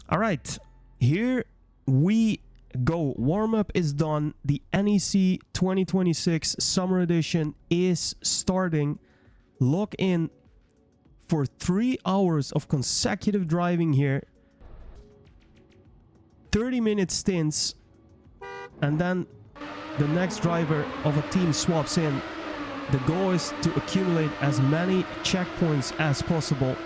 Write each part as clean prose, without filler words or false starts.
All right, here we go. Warm-up is done. The NEC 2026 Summer Edition is starting. Lock in for 3 hours of consecutive driving here. 30-minute stints. And then the next driver of a team swaps in. The goal is to accumulate as many checkpoints as possible.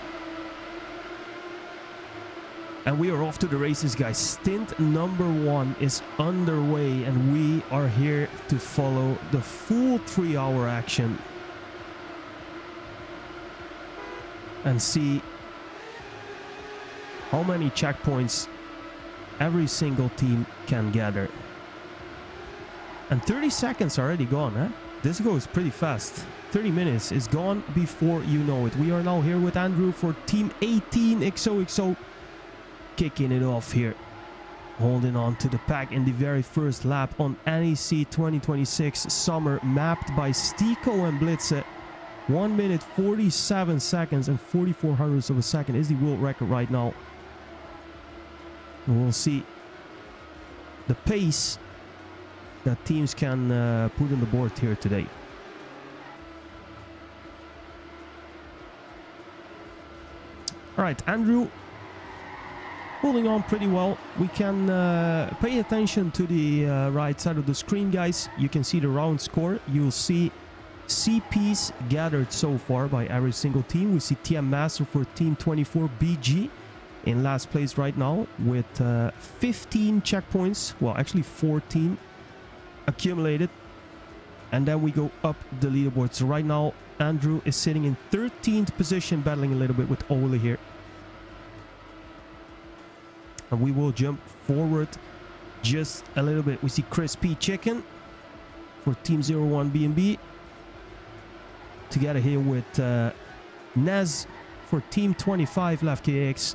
And we are off to the races, guys. Stint number 1 is underway, and we are here to follow the full 3-hour action and see how many checkpoints every single team can gather. And 30 seconds already gone, huh? This goes pretty fast. 30 minutes is gone before you know it. We are now here with Andrew for Team 18 XOXO. Kicking it off here. Holding on to the pack in the very first lap on NEC 2026 Summer, mapped by Stiko and Blitze. 1 minute 47 seconds and 44 hundredths of a second is the world record right now. And we'll see the pace that teams can put on the board here today. All right, Andrew holding on pretty well. We can pay attention to the right side of the screen, guys. You can see the round score. You'll see CPs gathered so far by every single team. We see TM Master for Team 24 BG in last place right now with 15 checkpoints. Well, actually 14 accumulated. And then we go up the leaderboard. So right now, Andrew is sitting in 13th position, battling a little bit with Ole here. And we will jump forward just a little bit. We see Crispy Chicken for Team 01 B&B. Together here with Nez for Team 25 LFKX.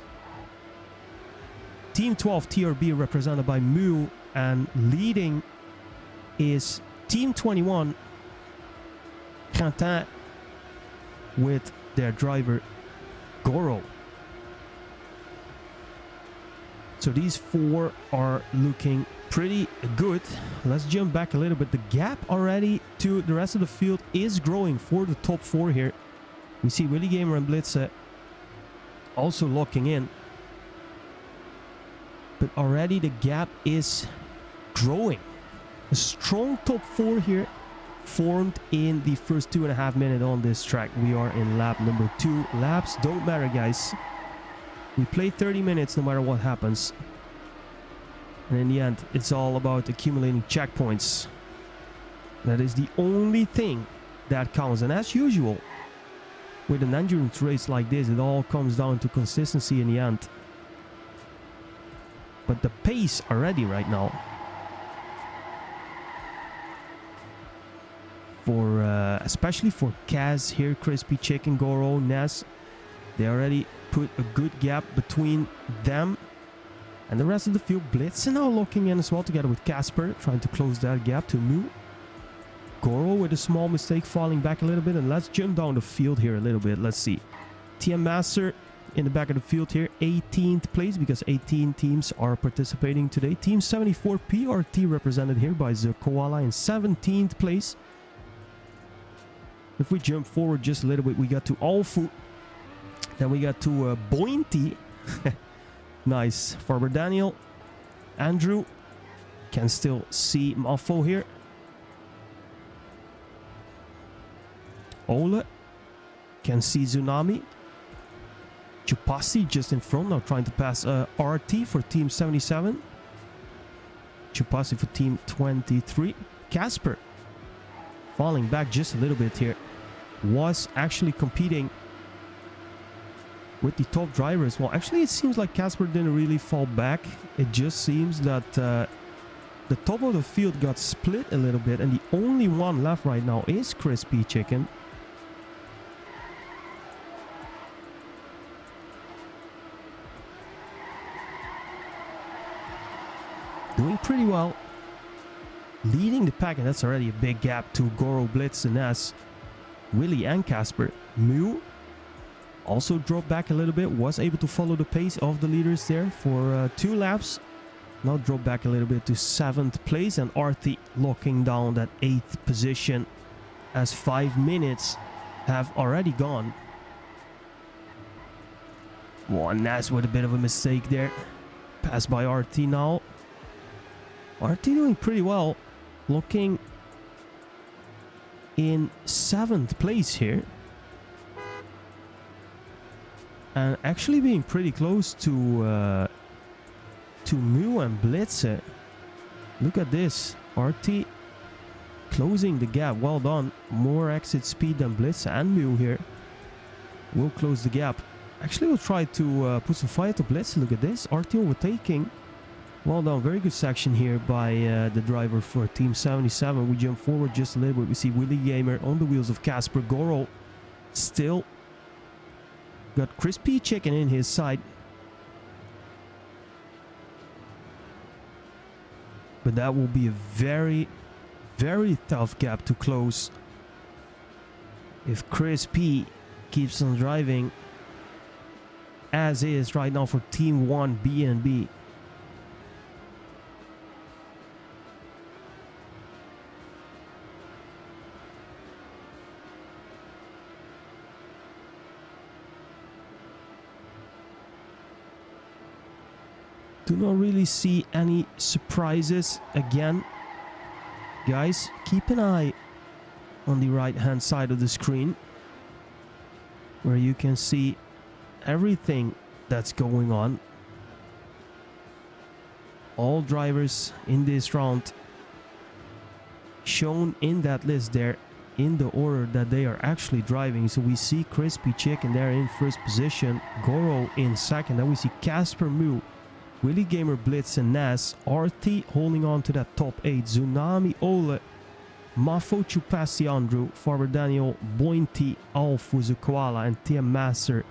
Team 12 TRB represented by Mu. And leading is Team 21 Quentin with their driver Goro. So these 4 are looking pretty good. Let's jump back a little bit. The gap already to the rest of the field is growing for the top 4 here. We see Willy Gamer and Blitze also locking in. But already the gap is growing. A strong top 4 here formed in the first 2.5 minutes on this track. We are in lap number 2. Laps don't matter, guys. We play 30 minutes no matter what happens. And in the end, it's all about accumulating checkpoints. That is the only thing that counts. And as usual, with an endurance race like this, it all comes down to consistency in the end. But the pace already right now for especially for Kaz here, Crispy Chicken, Goro, Ness, they already put a good gap between them and the rest of the field. Blitz now locking in as well together with Casper, trying to close that gap to Mu. Goro with a small mistake, falling back a little bit. And let's jump down the field here a little bit. Let's see. TM Master in the back of the field here, 18th place because 18 teams are participating today. Team 74 PRT represented here by the Koala in 17th place. If we jump forward just a little bit, we got to Alfu. Then we got to Bointy. Nice. Farmer Daniel. Andrew. Can still see Malfo here. Ole. Can see Tsunami. Chupasi just in front now, trying to pass RT for Team 77. Chupasi for Team 23. Casper. Falling back just a little bit here. Was actually competing with the top drivers. Well, actually, it seems like Casper didn't really fall back. It just seems that the top of the field got split a little bit, and the only one left right now is Crispy Chicken. Doing pretty well. Leading the pack, and that's already a big gap to Goro, Blitz, and Ness. Willy and Casper. Mu also dropped back a little bit, was able to follow the pace of the leaders there for 2 laps. Now drop back a little bit to 7th place, and Arti locking down that 8th position as 5 minutes have already gone. One NAS with a bit of a mistake there. Passed by Arti now. Arti doing pretty well, looking in 7th place here. And actually being pretty close to Mu and Blitze. Look at this. RT closing the gap. Well done. More exit speed than Blitze and Mu here. Will close the gap. Actually, we'll try to put some fire to Blitze. Look at this. RT overtaking. Well done. Very good section here by the driver for Team 77. We jump forward just a little bit. We see Willy Gamer on the wheels of Casper. Goro still got Crispy Chicken in his side. But that will be a very, very tough gap to close if Crispy keeps on driving as is right now for Team 1 BNB. Do not really see any surprises again. Guys, keep an eye on the right hand side of the screen where you can see everything that's going on. All drivers in this round shown in that list there in the order that they are actually driving. So we see Crispy Chicken there in first position, Goro in second, then we see Casper, Mu, Willy Gamer, Blitz and Nas, RT holding on to that top 8, Tsunami, Ole, Mafochu Pastiandru, Farber Daniel, Bointy, Alfuzu Koala, and TM Master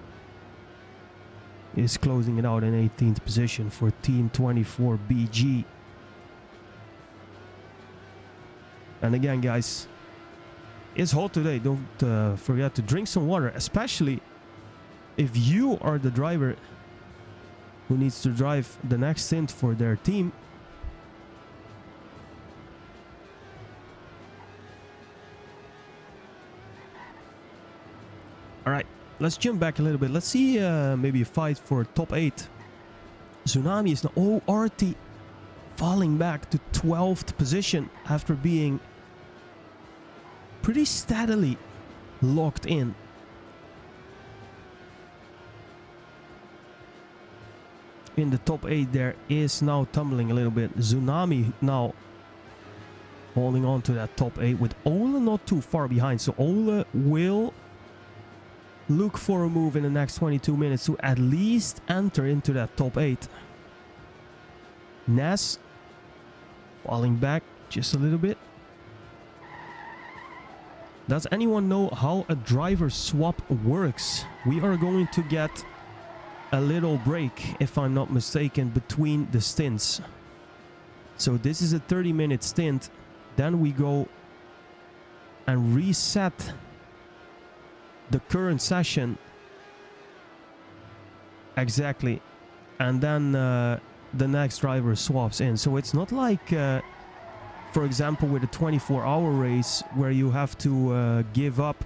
is closing it out in 18th position for Team 24 BG. And again, guys, it's hot today. Don't forget to drink some water, especially if you are the driver who needs to drive the next stint for their team. Alright, let's jump back a little bit. Let's see maybe a fight for top 8. Tsunami is now... Oh, RT falling back to 12th position after being pretty steadily locked in. In the top 8 there is now tumbling a little bit. Tsunami now holding on to that top 8 with Ole not too far behind. So Ole will look for a move in the next 22 minutes to at least enter into that top 8. Nas falling back just a little bit. Does anyone know how a driver swap works? We are going to get a little break, if I'm not mistaken, between the stints. So this is a 30-minute stint. Then we go and reset the current session. Exactly. And then the next driver swaps in. So it's not like, for example, with a 24-hour race where you have to give up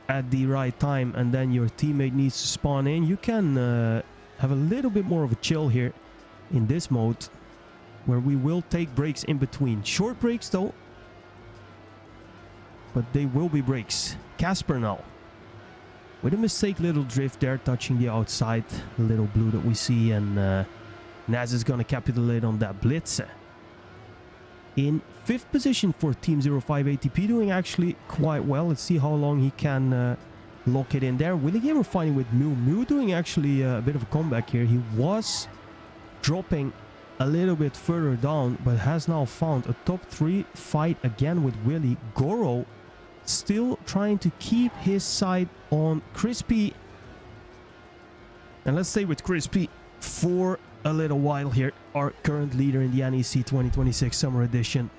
at the right time and then your teammate needs to spawn in. You can have a little bit more of a chill here in this mode where we will take breaks in between. Short breaks though, but they will be breaks. Casper now with a mistake, little drift there, touching the outside, little blue that we see, and Naz is gonna capitulate on that blitz. In 5th position for Team 05 ATP, doing actually quite well. Let's see how long he can lock it in there. Willy Gamer fighting with Mu. Mu doing actually a bit of a comeback here. He was dropping a little bit further down, but has now found a top 3 fight again with Willy. Goro still trying to keep his side on Crispy. And let's stay with Crispy for a little while here, our current leader in the NEC 2026 Summer Edition.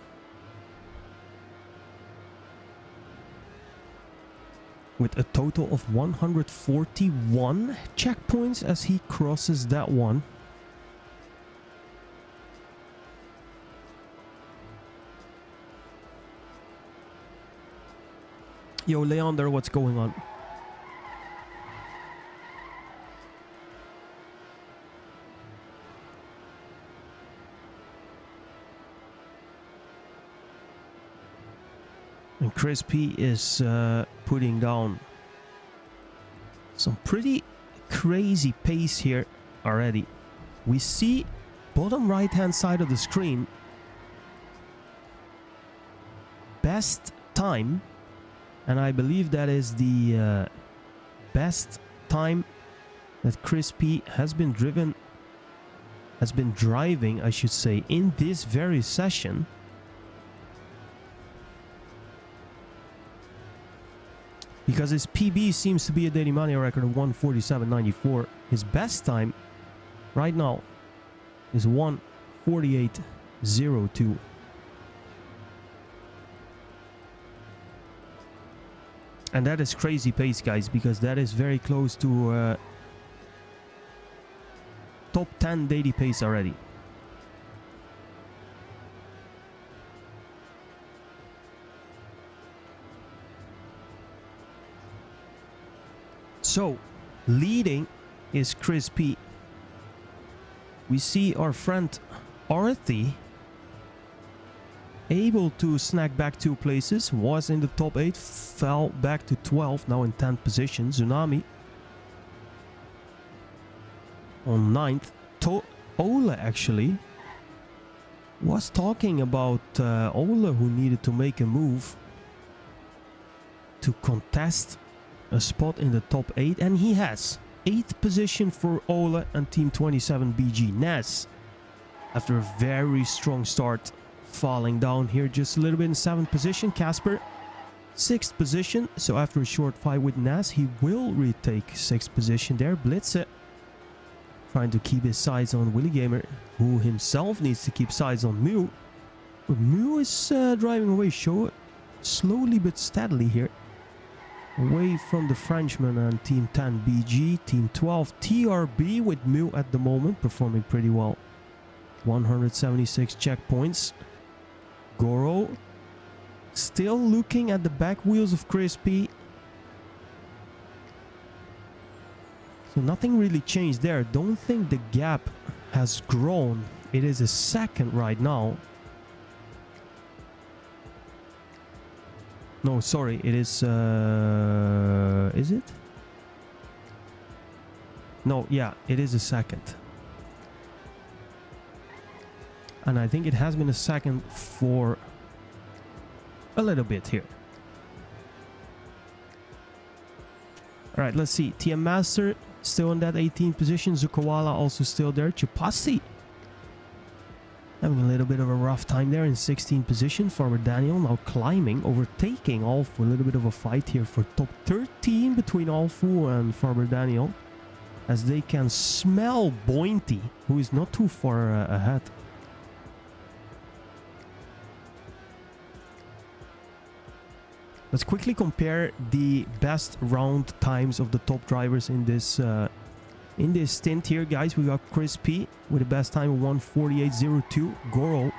with a total of 141 checkpoints as he crosses that one. Yo, Leander, what's going on? And Chris P is putting down some pretty crazy pace here already. We see bottom right hand side of the screen best time, and I believe that is the best time that Chris P has been driving, I should say, in this very session. Because his PB seems to be a TRACKMANIA record of 1:47.94. His best time right now is 1:48.02. And that is crazy pace, guys, because that is very close to top 10 daily pace already. So, leading is Chris P. We see our friend Arthi able to snag back 2 places, was in the top 8, fell back to 12, now in 10th position. Tsunami on 9th. Ola actually was talking about Ola, who needed to make a move to contest a spot in the top 8, and he has 8th position for Ola and Team 27 BG NEC after a very strong start, falling down here just a little bit in 7th position. Casper 6th position, so after a short fight with NEC he will retake 6th position there. Blitze trying to keep his sights on Willy Gamer, who himself needs to keep sights on Mew, but Mew is driving away slowly but steadily here, away from the Frenchman and Team 10 BG. Team 12 TRB with Mew at the moment, performing pretty well. 176 checkpoints. Goro still looking at the back wheels of Chris P. So nothing really changed there. Don't think the gap has grown. It is a second right now. No, sorry, it is it? No, yeah, it is a second. And I think it has been a second for a little bit here. Alright, let's see. TM Master still in that 18th position. Zukawala also still there. Chupasi having a little bit of a rough time there in 16th position. Farmer Daniel now climbing, overtaking Alfu. A little bit of a fight here for top 13 between Alfu and Farmer Daniel, as they can smell Bointy, who is not too far ahead. Let's quickly compare the best round times of the top drivers in this stint here, guys. We got Chris P with the best time of 1:48.02. Goro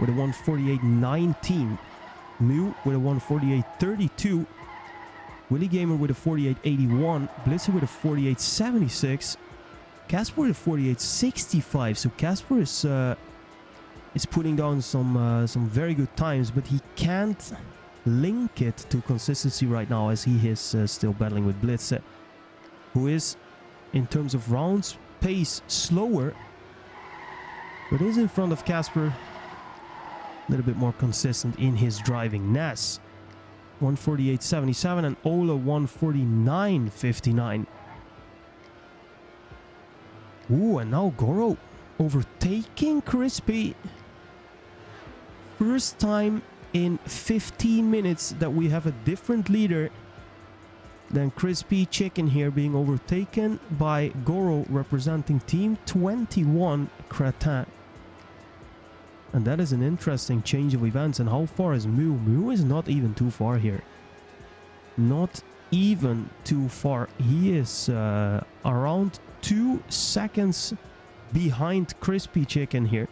with a 1:48.19. Mew with a 1:48.32. Willy Gamer with a 48.81. Blitzer with a 48.76. Casper with a 48.65. So Casper is putting down some very good times, but he can't link it to consistency right now, as he is still battling with Blitzer, who is, in terms of rounds, pace slower, but is in front of Casper, a little bit more consistent in his driving. NEC 1:48.77 and Ola 1:49.59. Ooh, and now Goro overtaking Chris P. First time in 15 minutes that we have a different leader than Chris P. Chicken here, being overtaken by Goro representing Team 21 Cretin. And that is an interesting change of events. And how far is Mew? Mew is not even too far here. Not even too far. He is around 2 seconds behind Crispy Chicken here.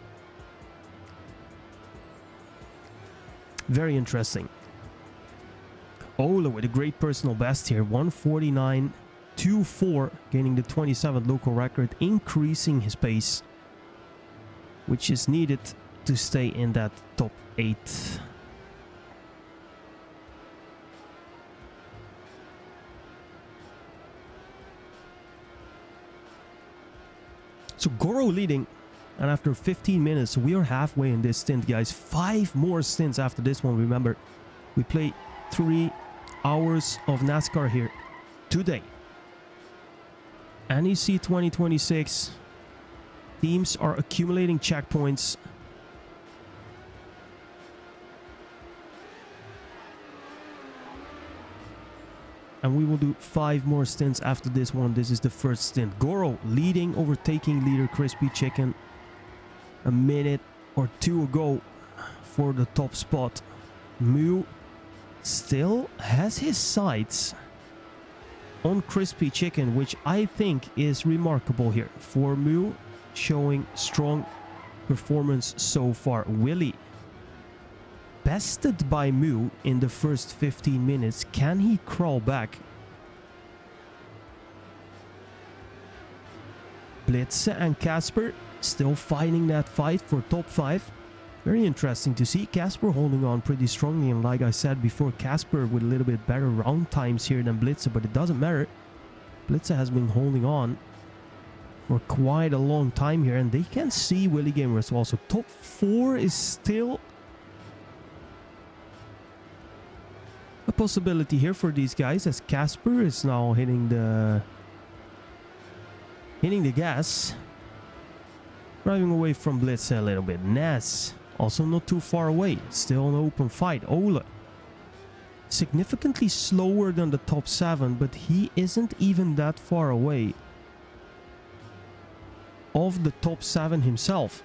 Very interesting. Ola with a great personal best here, 1:49.24, gaining the 27th local record, increasing his pace, which is needed to stay in that top 8. So Goro leading, and after 15 minutes, we are halfway in this stint, guys. 5 more stints after this one. Remember, we play 3 hours of NASCAR here today. NEC 2026. Teams are accumulating checkpoints. And we will do 5 more stints after this one. This is the first stint. Goro leading, overtaking leader Crispy Chicken. A minute or 2 ago for the top spot. Mu still has his sights on Crispy Chicken, which I think is remarkable here. For Mu, showing strong performance so far. Willie bested by Mu in the first 15 minutes. Can he crawl back? Blitze and Casper still fighting that fight for top 5. Very interesting to see. Casper holding on pretty strongly, and like I said before, Casper with a little bit better round times here than Blitze, but it doesn't matter. Blitze has been holding on for quite a long time here, and they can see Willie Gamer as well. So top 4 is still a possibility here for these guys, as Casper is now hitting the gas, driving away from Blitz a little bit. Nas also not too far away, still an open fight. Ola significantly slower than the top 7, but he isn't even that far away of the top 7 himself.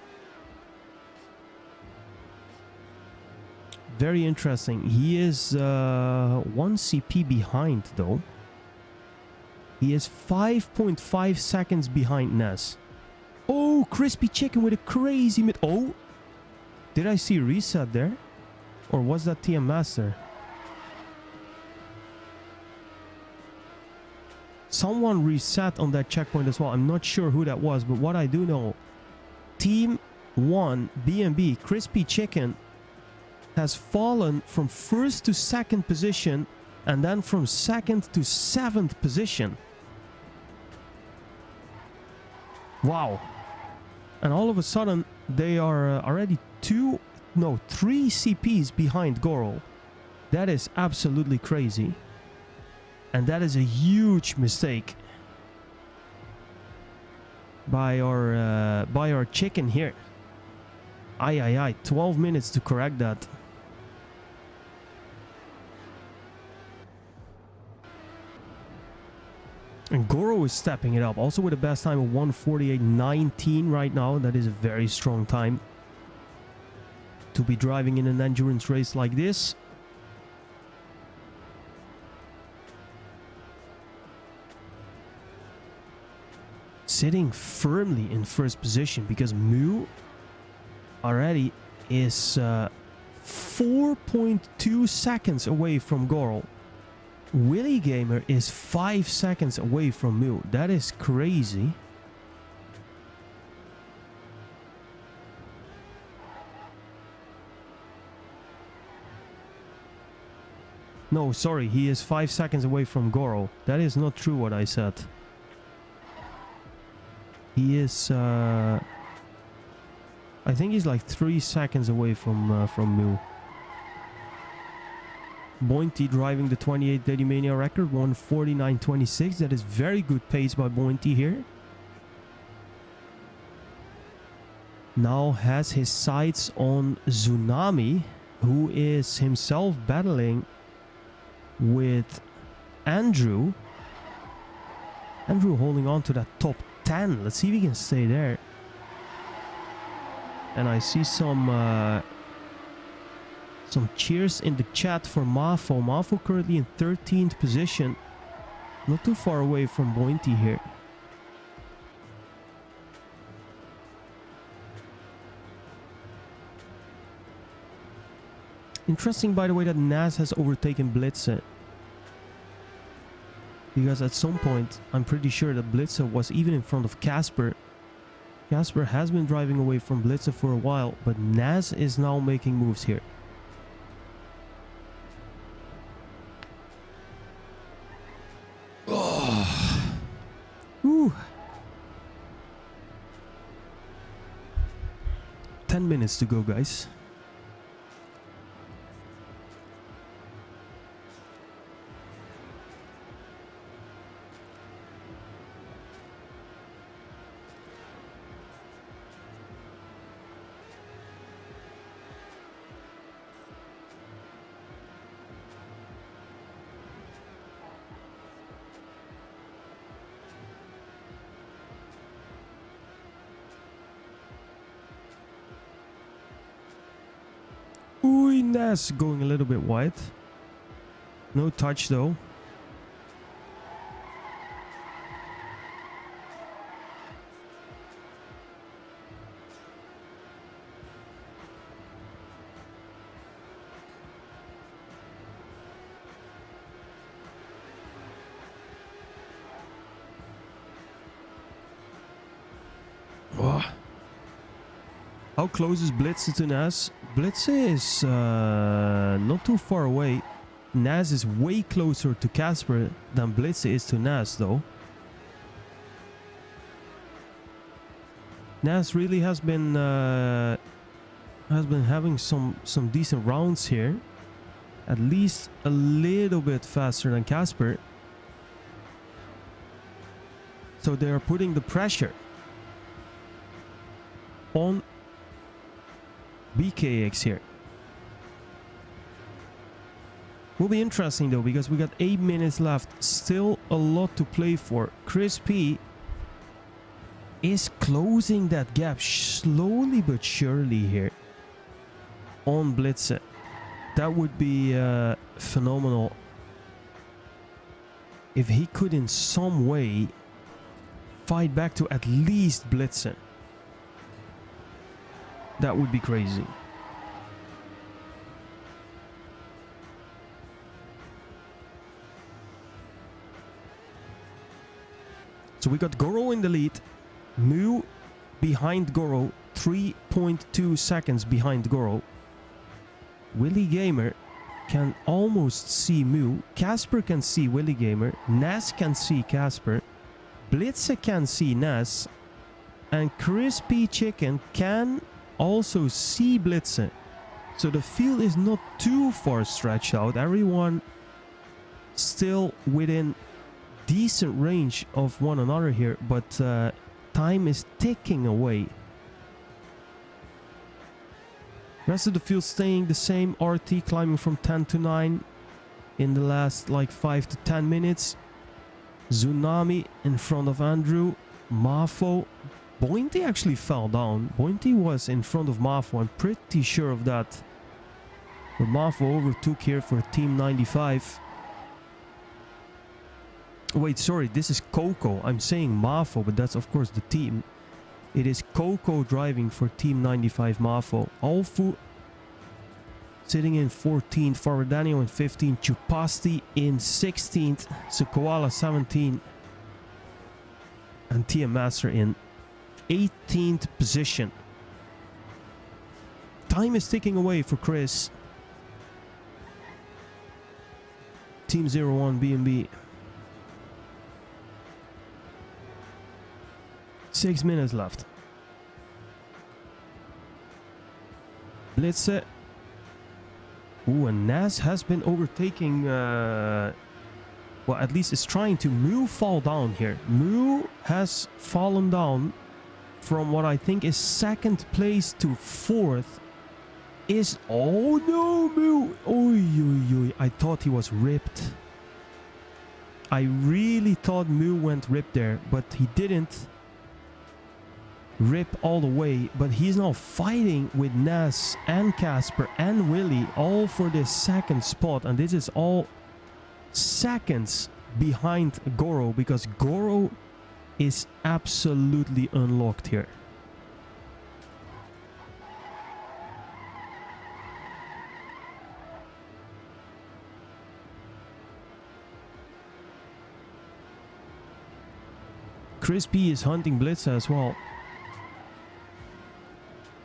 Very interesting. He is 1 CP behind though. He is 5.5 seconds behind Ness. Oh, Crispy Chicken with a crazy mid. Oh, did I see reset there? Or was that TM Master? Someone reset on that checkpoint as well. I'm not sure who that was, but what I do know, Team 1 BNB Crispy Chicken has fallen from 1st to 2nd position, and then from 2nd to 7th position. Wow. And all of a sudden they are already 3 CPs behind Goro. That is absolutely crazy, and that is a huge mistake by our chicken here. 12 minutes to correct that. And Goro is stepping it up, also with a best time of 1:48.19 right now. That is a very strong time to be driving in an endurance race like this. Sitting firmly in first position, because Mu already is 4.2 seconds away from Goro. Willie Gamer is 5 seconds away from Mu. That is crazy. No, sorry, he is 5 seconds away from Goro. That is not true what I said. He is I think he's like 3 seconds away from Mu. Bointy driving the 28 Daily Mania record, 1:49.26. That is very good pace by Bointy here. Now has his sights on Tsunami, who is himself battling with Andrew. Andrew holding on to that top 10. Let's see if he can stay there. Some cheers in the chat for Mafo. Mafo currently in 13th position. Not too far away from Bointy here. Interesting, by the way, that Nas has overtaken Blitzer. Because at some point, I'm pretty sure that Blitzer was even in front of Casper. Casper has been driving away from Blitzer for a while, but Nas is now making moves here. Oh. Whew. 10 minutes to go, guys. Ooh, Nas going a little bit wide. No touch though. Oh. How close is Blitzer to Nas? Blitzer is not too far away. Nas is way closer to Casper than Blitzer is to Nas though. Nas really has been having some decent rounds here. At least a little bit faster than Casper. So they are putting the pressure on BKX here. Will be interesting though, because we got 8 minutes left. Still a lot to play for. Chris P is closing that gap slowly but surely here on Blitzer. That would be phenomenal if he could in some way fight back to at least Blitzer. That would be crazy. So we got Goro in the lead. Mu behind Goro. 3.2 seconds behind Goro. Willy Gamer can almost see Mu. Casper can see Willy Gamer. Nas can see Casper. Blitzer can see Nas. And Crispy Chicken can also see Blitzer. So the field is not too far stretched out. Everyone still within decent range of one another here, but time is ticking away. Rest of the field staying the same. RT climbing from 10 to 9 in the last like 5 to 10 minutes. Tsunami in front of Andrew. Mafo. Bointy actually fell down. Bointy was in front of Mafo, I'm pretty sure of that. But Mafo overtook here for Team 95. Wait, sorry, this is Coco. I'm saying Mafo, but that's of course the team. It is Coco driving for Team 95 Mafo. Alfu sitting in 14th. Faradanio in 15th. Chupasti in 16th. Sukoala 17th. And TM Master in 18th position. Time is ticking away for Chris. Team 01 BNB. 6 minutes left. Blitzer. Ooh, and Nas has been overtaking... well, at least is trying to. Mu fall down here. Mu has fallen down from what I think is 2nd place to 4th. Is... Oh no, Mu! Oy, oy, oy. I thought he was ripped. I really thought Mu went ripped there, but he didn't. rip all the way, but he's now fighting with Nas and Casper and Willie all for this second spot, and this is all seconds behind Goro because Goro is absolutely unlocked here. Crispy is hunting Blitz as well.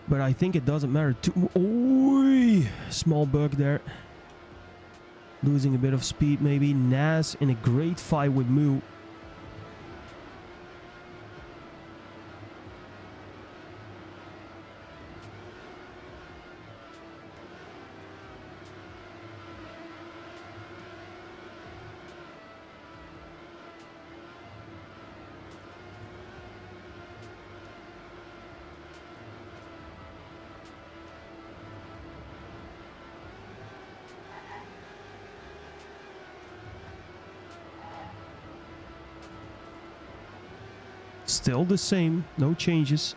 But I think it doesn't matter too... Oy! Small bug there. Losing a bit of speed maybe. Nas in a great fight with Moo. Still the same, no changes.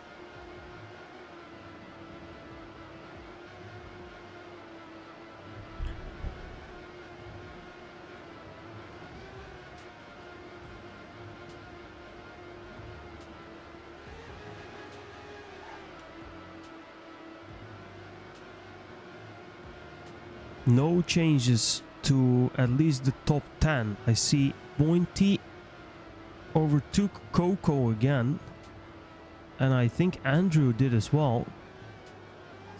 No changes to at least the top 10. I see Pointy overtook Coco again, and I think Andrew did as well.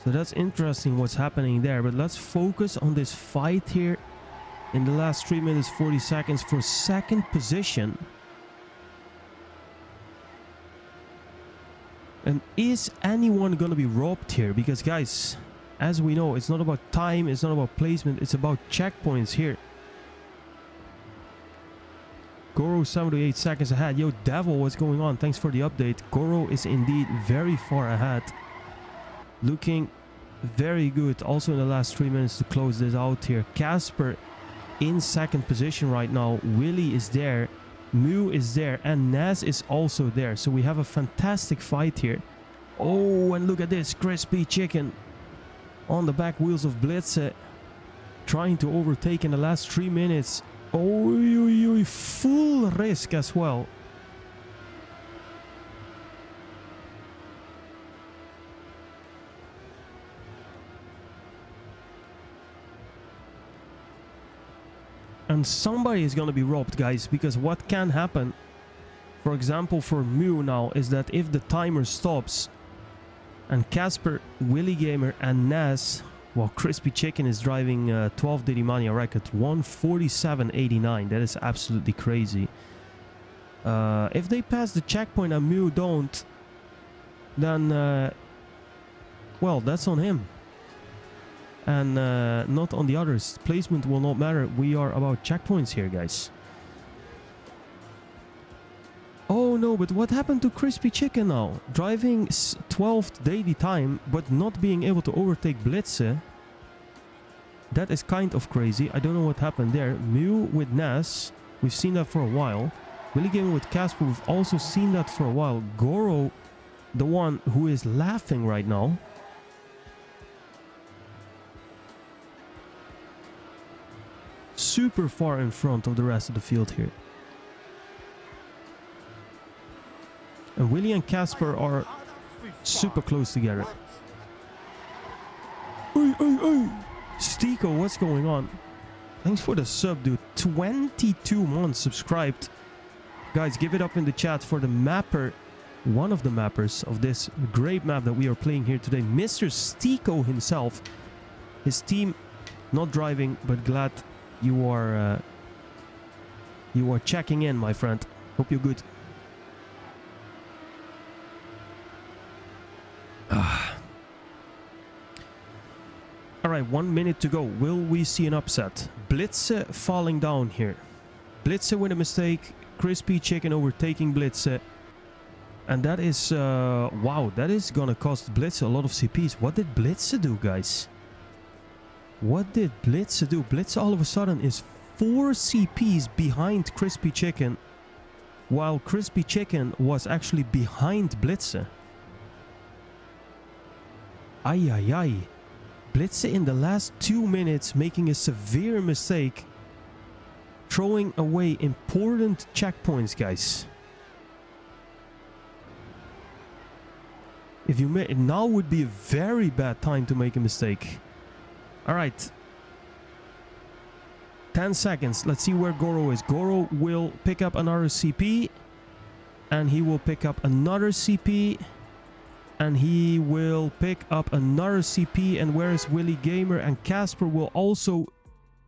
So that's interesting what's happening there, but let's focus on this fight here in the last 3 minutes 40 seconds for second position. And is anyone gonna be robbed here? Because guys, as we know, it's not about time, it's not about placement, it's about checkpoints here. Goro 78 seconds ahead. Yo, Devil, what's going on? Thanks for the update. Goro is indeed very far ahead. Looking very good. Also in the last 3 minutes to close this out here. Casper in second position right now. Willie is there. Moo is there. And Nas is also there. So we have a fantastic fight here. Oh, and look at this. Crispy Chicken on the back wheels of Blitz. Trying to overtake in the last 3 minutes. Oh, full risk as well. And somebody is going to be robbed, guys, because what can happen, for example, for Moo now, is that if the timer stops and Casper, Willie Gamer and Nas... Well, Crispy Chicken is driving 12 TRACKMANIA record 147.89. That is absolutely crazy. If they pass the checkpoint and Mew don't, then well, that's on him, and not on the others. Placement will not matter. We are about checkpoints here, guys. Oh no, but what happened to Crispy Chicken now? Driving 12th daily time, but not being able to overtake Blitze. That is kind of crazy. I don't know what happened there. Mew with Nas, we've seen that for a while. Willie Gamer with Casper, we've also seen that for a while. Goro, the one who is laughing right now. Super far in front of the rest of the field here. And Willie and Casper are super close together. Oi, oi, oi! Stiko, what's going on? Thanks for the sub, dude. 22 months subscribed. Guys, give it up in the chat for the mapper, one of the mappers of this great map that we are playing here today. Mr. Stiko himself. His team not driving, but glad you are checking in, my friend. Hope you're good. Alright, 1 minute to go. Will we see an upset? Blitze falling down here. Blitze with a mistake. Crispy Chicken overtaking Blitze. And that is... wow, that is gonna cost Blitze a lot of CPs. What did Blitze do, guys? What did Blitze do? Blitze all of a sudden is 4 CPs behind Crispy Chicken, while Crispy Chicken was actually behind Blitze. Ay, ay, ay. Blitze in the last 2 minutes making a severe mistake. Throwing away important checkpoints, guys. If you now would be a very bad time to make a mistake. Alright. 10 seconds. Let's see where Goro is. Goro will pick up another CP. And he will pick up another CP. And he will pick up another CP. And where is Willy Gamer? And Casper will also...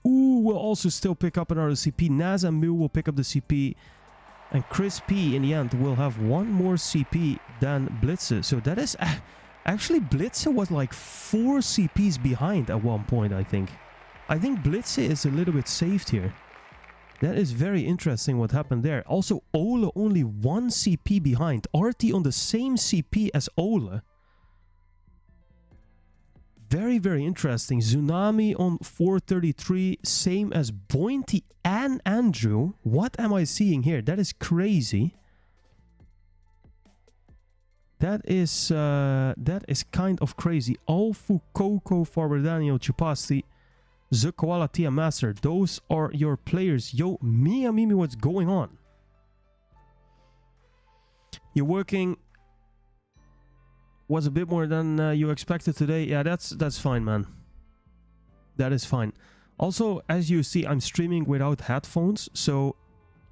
will also still pick up another CP. Naz and Mew will pick up the CP. And Chris P in the end will have one more CP than Blitze. So that is... actually, Blitze was like 4 CPs behind at one point, I think. I think Blitze is a little bit saved here. That is very interesting what happened there. Also, Ole only 1 CP behind. RT on the same CP as Ole. Very, very interesting. Tsunami on 433. Same as Bointy and Andrew. What am I seeing here? That is crazy. That is kind of crazy. Alfu, Coco, Farber Daniel, Chupasti, The Koala, Tia Master. Those are your players. Yo, Mia Mimi, what's going on? You're working... was a bit more than you expected today. Yeah, that's fine, man. That is fine. Also, as you see, I'm streaming without headphones, so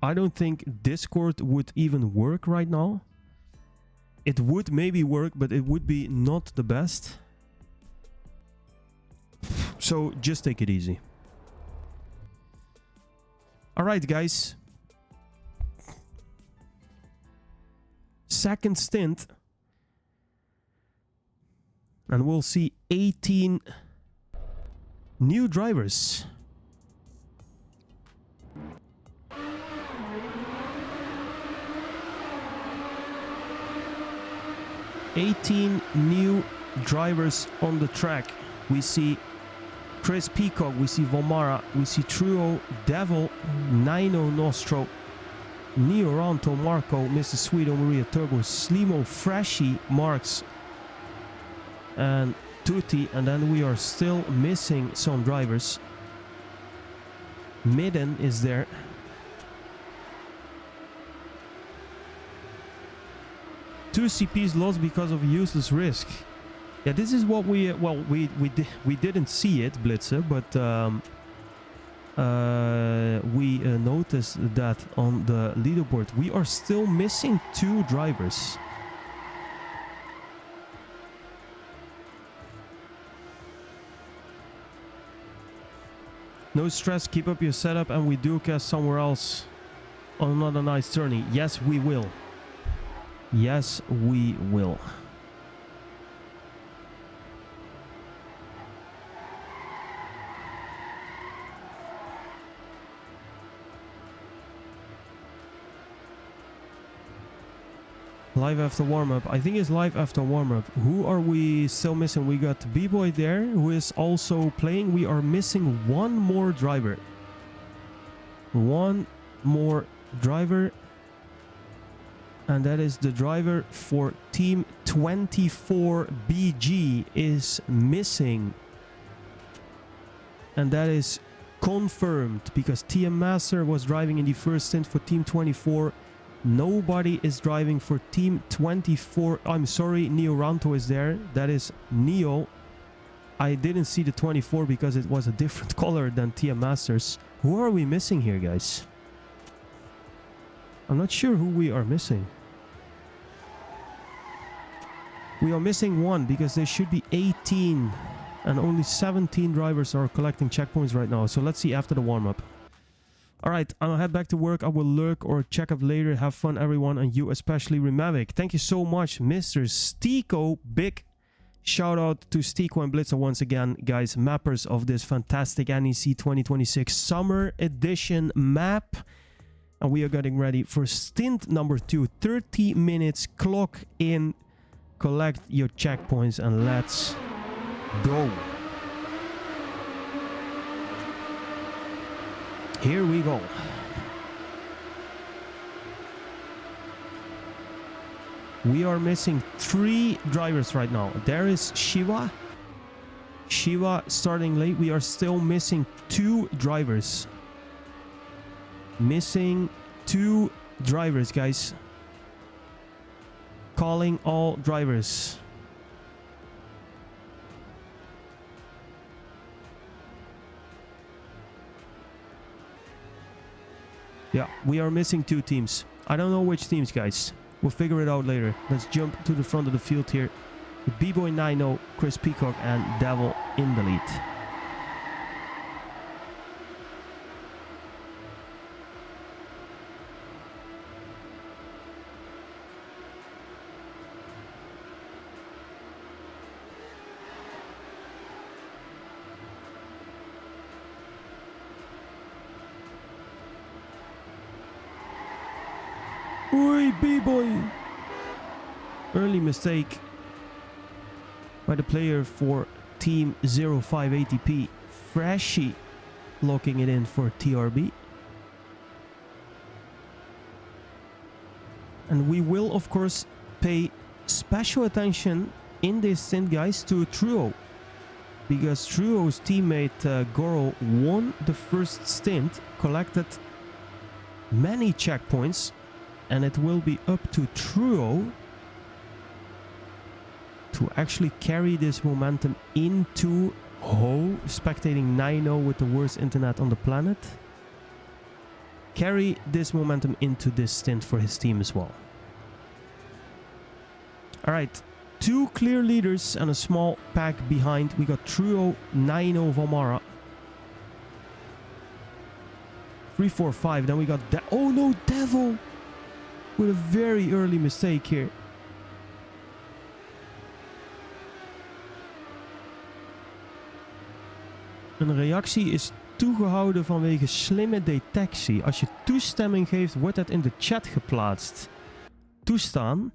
I don't think Discord would even work right now. It would maybe work, but it would be not the best. So just take it easy. Alright, guys. Second stint. And we'll see 18 new drivers. New drivers on the track. We see Chris Peacock, we see Vomara, we see Truo, Devil, Nino Nostro, Neo Ranto, Marco, Mr. Sweeto, Maria Turbo, Slimo, Freshy, Marks, and Tutti. And then we are still missing some drivers. Midden is there. Two CPs lost because of useless risk. Yeah, this is what we we didn't see it, Blitzer, but we noticed that on the leaderboard. We are still missing 2 drivers. No stress, keep up your setup, and we do cast somewhere else on another nice tourney. Yes, we will. Yes, we will. Live after warm-up. I think it's live after warm-up. Who are we still missing? We got B-Boy there, who is also playing. We are missing one more driver. One more driver. And that is the driver for Team 24 BG is missing. And that is confirmed because TM Master was driving in the first stint for Team 24. Nobody is driving for Team 24. I'm sorry, Neo Ranto is there. That is Neo. I didn't see the 24 because it was a different color than TM Masters. Who are we missing here, guys? I'm not sure who we are missing. We are missing one because there should be 18 and only 17 drivers are collecting checkpoints right now. So let's see after the warm-up. Alright, I'll head back to work. I will lurk or check up later. Have fun, everyone, and you especially, Remavik. Thank you so much, Mr. Steeko. Big shout out to Steeko and Blitzer once again, guys, mappers of this fantastic NEC 2026 Summer Edition map. And we are getting ready for stint number 2. 30 minutes, clock in, collect your checkpoints, and let's go. Here we go. We are missing 3 drivers right now. There is Shiva. Shiva starting late. We are still missing 2 drivers. Missing 2 drivers, guys. Calling all drivers. Yeah, we are missing 2 teams. I don't know which teams, guys. We'll figure it out later. Let's jump to the front of the field here. With B-Boy 90, Chris Peacock, and Devil in the lead. Oi, B-Boy! Early mistake by the player for Team 05ATP. Freshy locking it in for TRB. And we will, of course, pay special attention in this stint, guys, to Truo. Because Truo's teammate Goro won the first stint, collected many checkpoints. And it will be up to Truo to actually carry this momentum into spectating 9-0 with the worst internet on the planet. Carry this momentum into this stint for his team as well. Alright, 2 clear leaders and a small pack behind. We got Truo, 9-0 Valmara. 3-4-5, then we got... oh no, Devil! With a very early mistake here. Een reactie is toegehouden vanwege slimme detectie. Als je toestemming geeft, wordt dat in de chat geplaatst. Toestaan.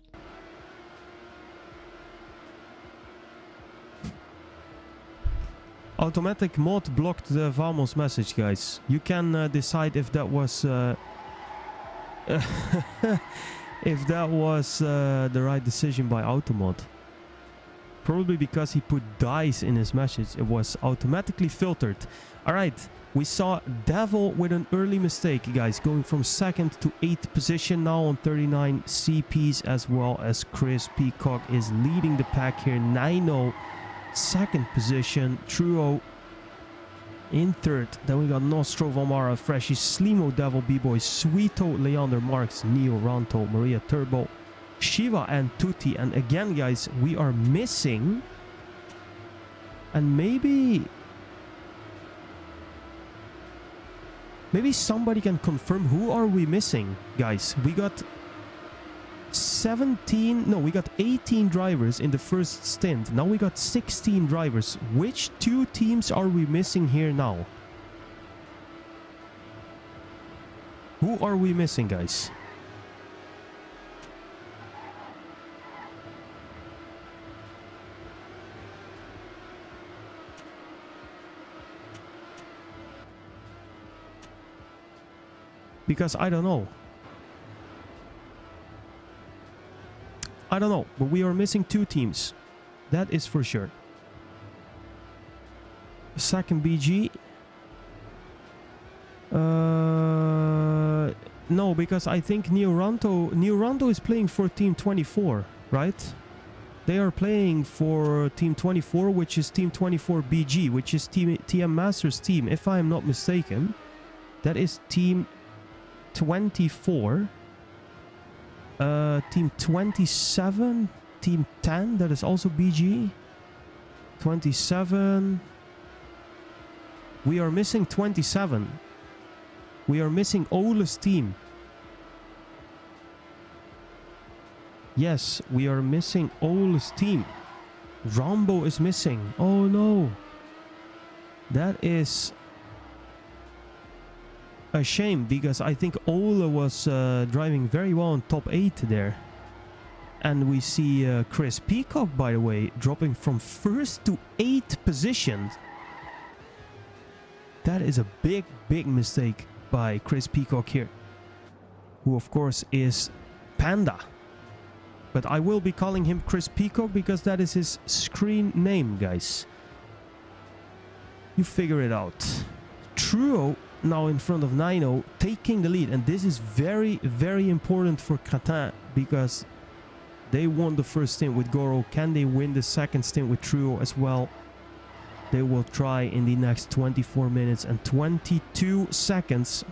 Automatic mod blocked the Vamos message, guys. You can decide if that was... if that was the right decision by Automod. Probably because he put dice in his message. It was automatically filtered. Alright, we saw Devil with an early mistake, guys. Going from 2nd to 8th position now on 39 CPs, as well as Chris Peacock is leading the pack here. 9-0, 2nd position. Truo in 3rd. Then we got Nostro, Valmara, Freshy, Slimo, Devil, B-Boy, Sweeto, Leander, Marks, Neo, Ranto, Maria Turbo, Shiva, and Tutti. And again, guys, we are missing. And maybe somebody can confirm who are we missing, guys. We got 18 drivers in the first stint. Now we got 16 drivers. Which 2 teams are we missing here now? Who are we missing, guys? Because I don't know. I don't know, but we are missing 2 teams. That is for sure. Second BG. No, because I think Neo Ranto is playing for Team 24, right? They are playing for Team 24, which is Team 24 BG, which is TM Masters team, if I am not mistaken. That is Team 24. Team 27, Team 10, that is also BG. 27. We are missing 27. We are missing Ole's team. Yes, we are missing Ole's team. Rambo is missing. Oh no. That is a shame, because I think Ole was driving very well in top 8 there. And we see Chris Peacock, by the way, dropping from 1st to 8th position. That is a big mistake by Chris Peacock here. Who, of course, is Panda. But I will be calling him Chris Peacock because that is his screen name, guys. You figure it out. Truo now in front of Nino, taking the lead. And this is very, very important for Cretin because they won the first stint with Goro. Can they win the second stint with Truo as well? They will try in the next 24 minutes and 22 seconds.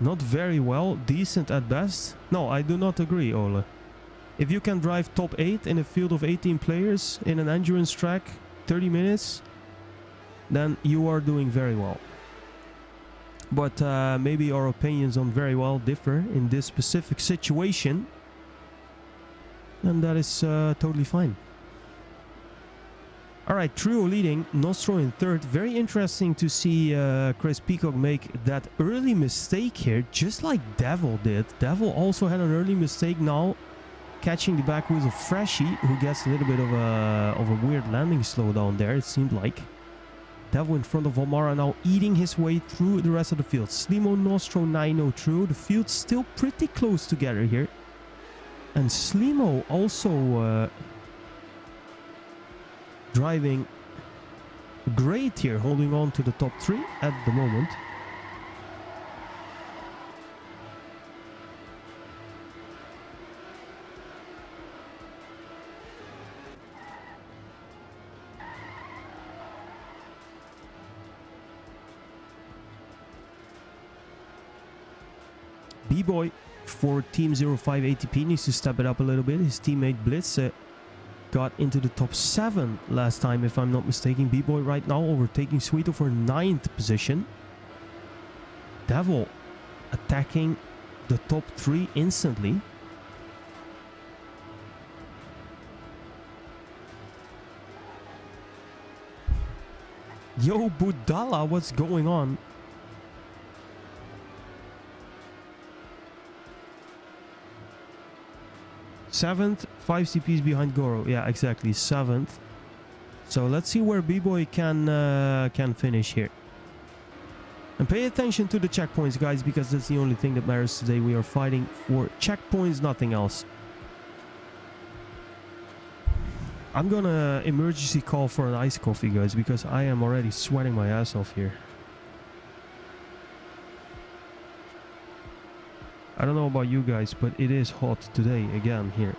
Not very well, decent at best. No, I do not agree, Ole. If you can drive top 8 in a field of 18 players in an endurance track, 30 minutes, then you are doing very well. But maybe our opinions on very well differ in this specific situation. And that is totally fine. Alright, Truo leading, Nostro in third. Very interesting to see Chris Peacock make that early mistake here, just like Devil did. Devil also had an early mistake now, catching the back wheels of Freshie, who gets a little bit of a weird landing slowdown there, it seemed like. Devil in front of Valmara now eating his way through the rest of the field. Slimo, Nostro, Nino, Truo. The field's still pretty close together here. And Slimo also driving great here, holding on to the top 3 at the moment. B-Boy for Team 05 ATP needs to step it up a little bit. His teammate Blitz got into the top 7 last time, if I'm not mistaken. B-Boy right now overtaking Sweeto for 9th position. Devil attacking the top 3 instantly. Yo, Budala, what's going on? Seventh, 5 CPs behind Goro. Yeah, exactly, 7th. So let's see where B-Boy can finish here. And pay attention to the checkpoints, guys, because that's the only thing that matters today. We are fighting for checkpoints, nothing else. I'm gonna emergency call for an iced coffee, guys, because I am already sweating my ass off here. I don't know about you guys, but it is hot today again here.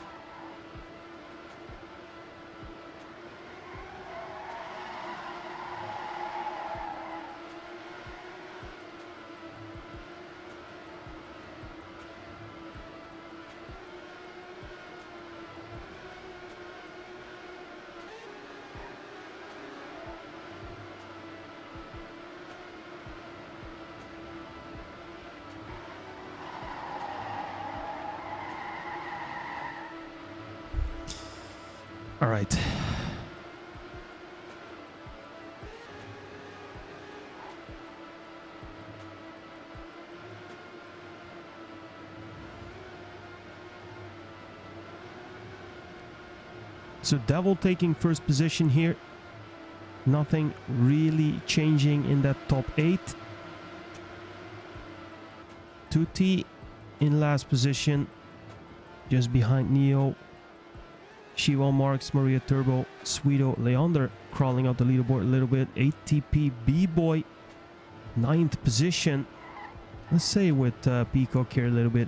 All right. So Devil taking first position here. Nothing really changing in that top 8. Tutti in last position, just behind Neo. Shiva, Marks, Maria Turbo, Sweeto, Leander crawling up the leaderboard a little bit. ATP B-Boy, 9th position. Let's say with Peacock here a little bit.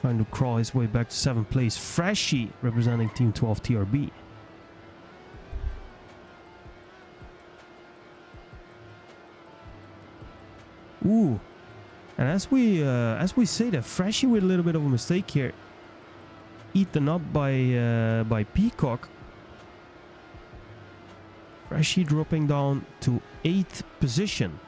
Trying to crawl his way back to 7th place. Freshie representing Team 12 TRB. Ooh. And as we say that, Freshie with a little bit of a mistake here. Eaten up by Peacock. Freshie dropping down to 8th position.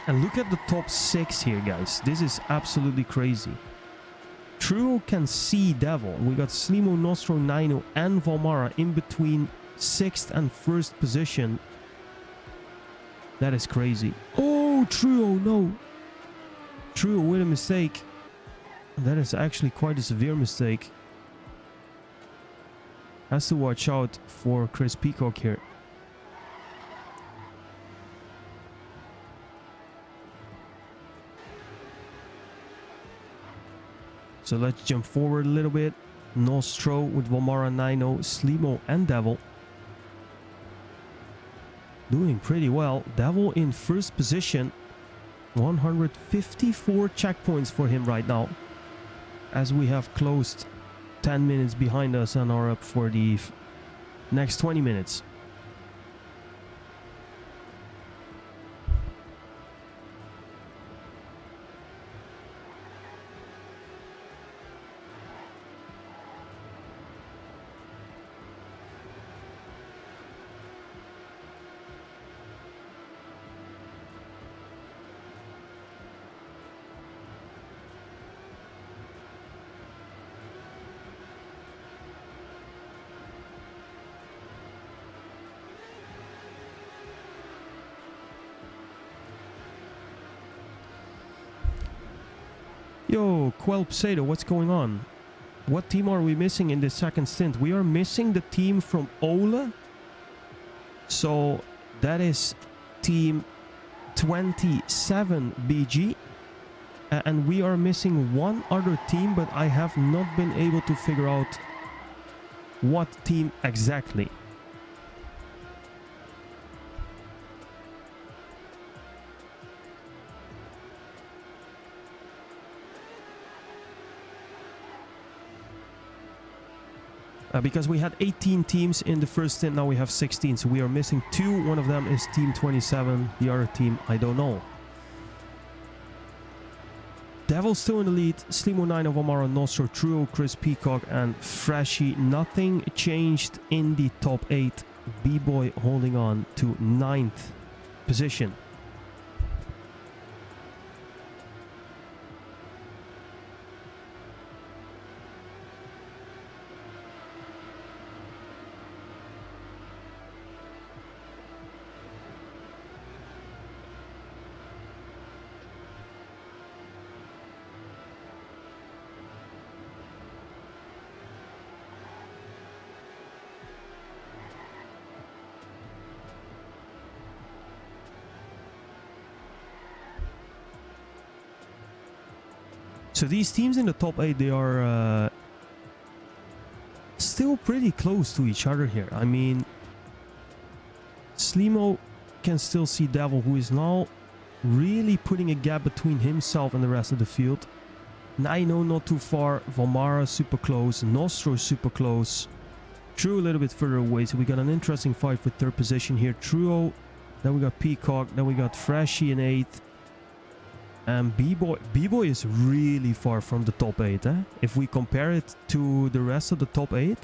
And look at the top 6 here, guys. This is absolutely crazy. Truo can see Devil. We got Slimo, Nostro, Nino and Valmara in between 6th and 1st position. That is crazy. Oh, Truo, no. True with a mistake. That is actually quite a severe mistake. Has to watch out for Chris Peacock here. So let's jump forward a little bit. Nostro with Vomara, Nino, Slimo and Devil. Doing pretty well. Devil in first position. 154 checkpoints for him right now. As we have closed 10 minutes behind us and are up for the next 20 minutes. Yo, Quelpsado, what's going on? What team are we missing in this second stint? We are missing the team from Ole. So that is team 27 BG. And we are missing one other team, but I have not been able to figure out what team exactly. Because we had 18 teams in the first stint, now we have 16, so we are missing 2. One of them is team 27, the other team, I don't know. Devil still in the lead, Slimo 9 of Amaro, Nostro, Truo, Chris Peacock and Freshy. Nothing changed in the top 8. B-Boy holding on to 9th position. So these teams in the top 8, they are still pretty close to each other here. I mean, Slimo can still see Devil, who is now really putting a gap between himself and the rest of the field. Nino not too far, Vomara super close, Nostro super close, True a little bit further away. So we got an interesting fight for 3rd position here. Truo, then we got Peacock, then we got Freshy in 8th. And B-Boy is really far from the top 8. If we compare it to the rest of the top 8,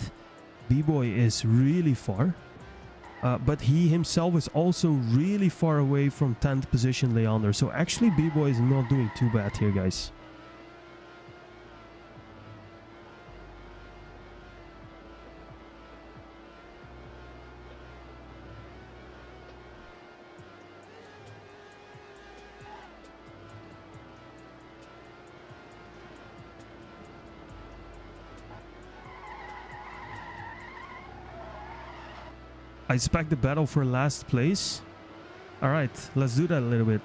B-Boy is really far. But he himself is also really far away from 10th position Leander. So actually B-Boy is not doing too bad here, guys. I expect the battle for last place. Alright, let's do that a little bit.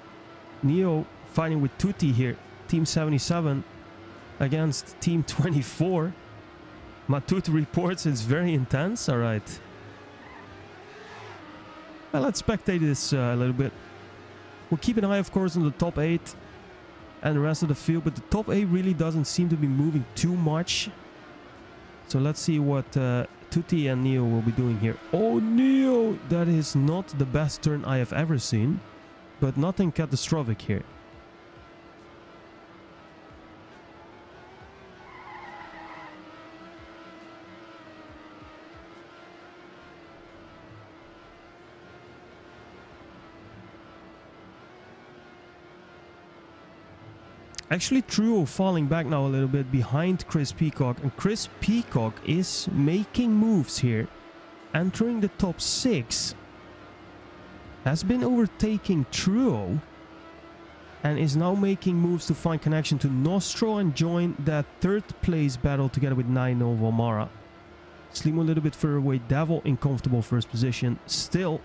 Neo fighting with Tutti here. Team 77 against Team 24. Matut reports it's very intense. Alright. Well, let's spectate this a little bit. We'll keep an eye, of course, on the top 8 and the rest of the field. But the top 8 really doesn't seem to be moving too much. So let's see what Tutti and Neo will be doing here. Oh, Neo! That is not the best turn I have ever seen. But nothing catastrophic here. Actually, Truo falling back now a little bit behind Chris Peacock. And Chris Peacock is making moves here. Entering the top 6. Has been overtaking Truo. and is now making moves to find connection to Nostro and join that third place battle together with Nino Valmara. Slimo a little bit further away, Devil in comfortable first position. Still,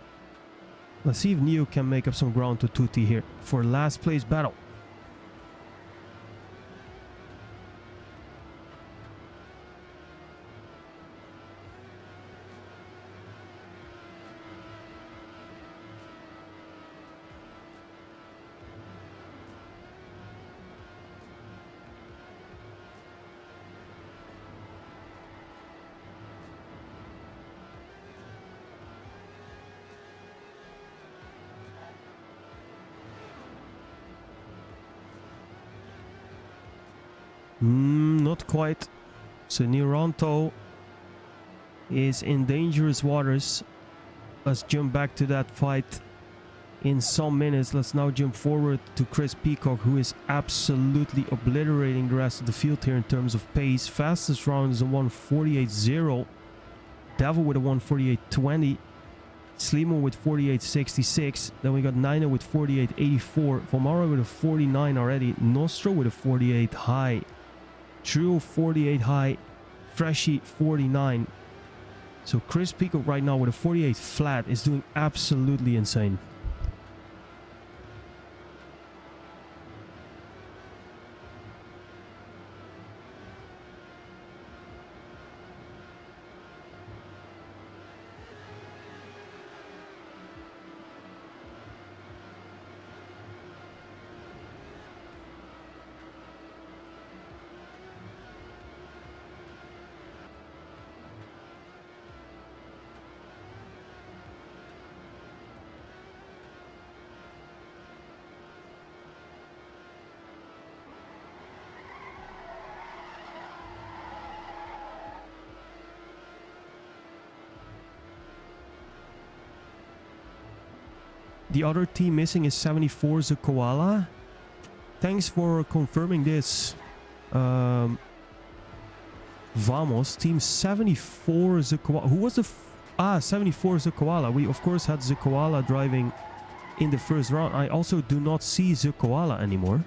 let's see if Neo can make up some ground to Tutti here for last place battle. Not quite. So Niranto is in dangerous waters. Let's jump back to that fight in some minutes. Let's now jump forward to Chris Peacock, who is absolutely obliterating the rest of the field here in terms of pace. Fastest round is a 1:48.0. Devil with a 1:48.20. Slimo with 48.66. Then we got Nino with 48.84. Valmara with a 49 already. Nostro with a 48 high. Trio 48 high. Freshy 49. So Chris Peacock right now with a 48 flat is doing absolutely insane. The other team missing is 74 the Koala. Thanks for confirming this. Vamos, team 74 the Koala. Who was the 74 the Koala. We of course had the Koala driving in the first round. I also do not see the Koala anymore.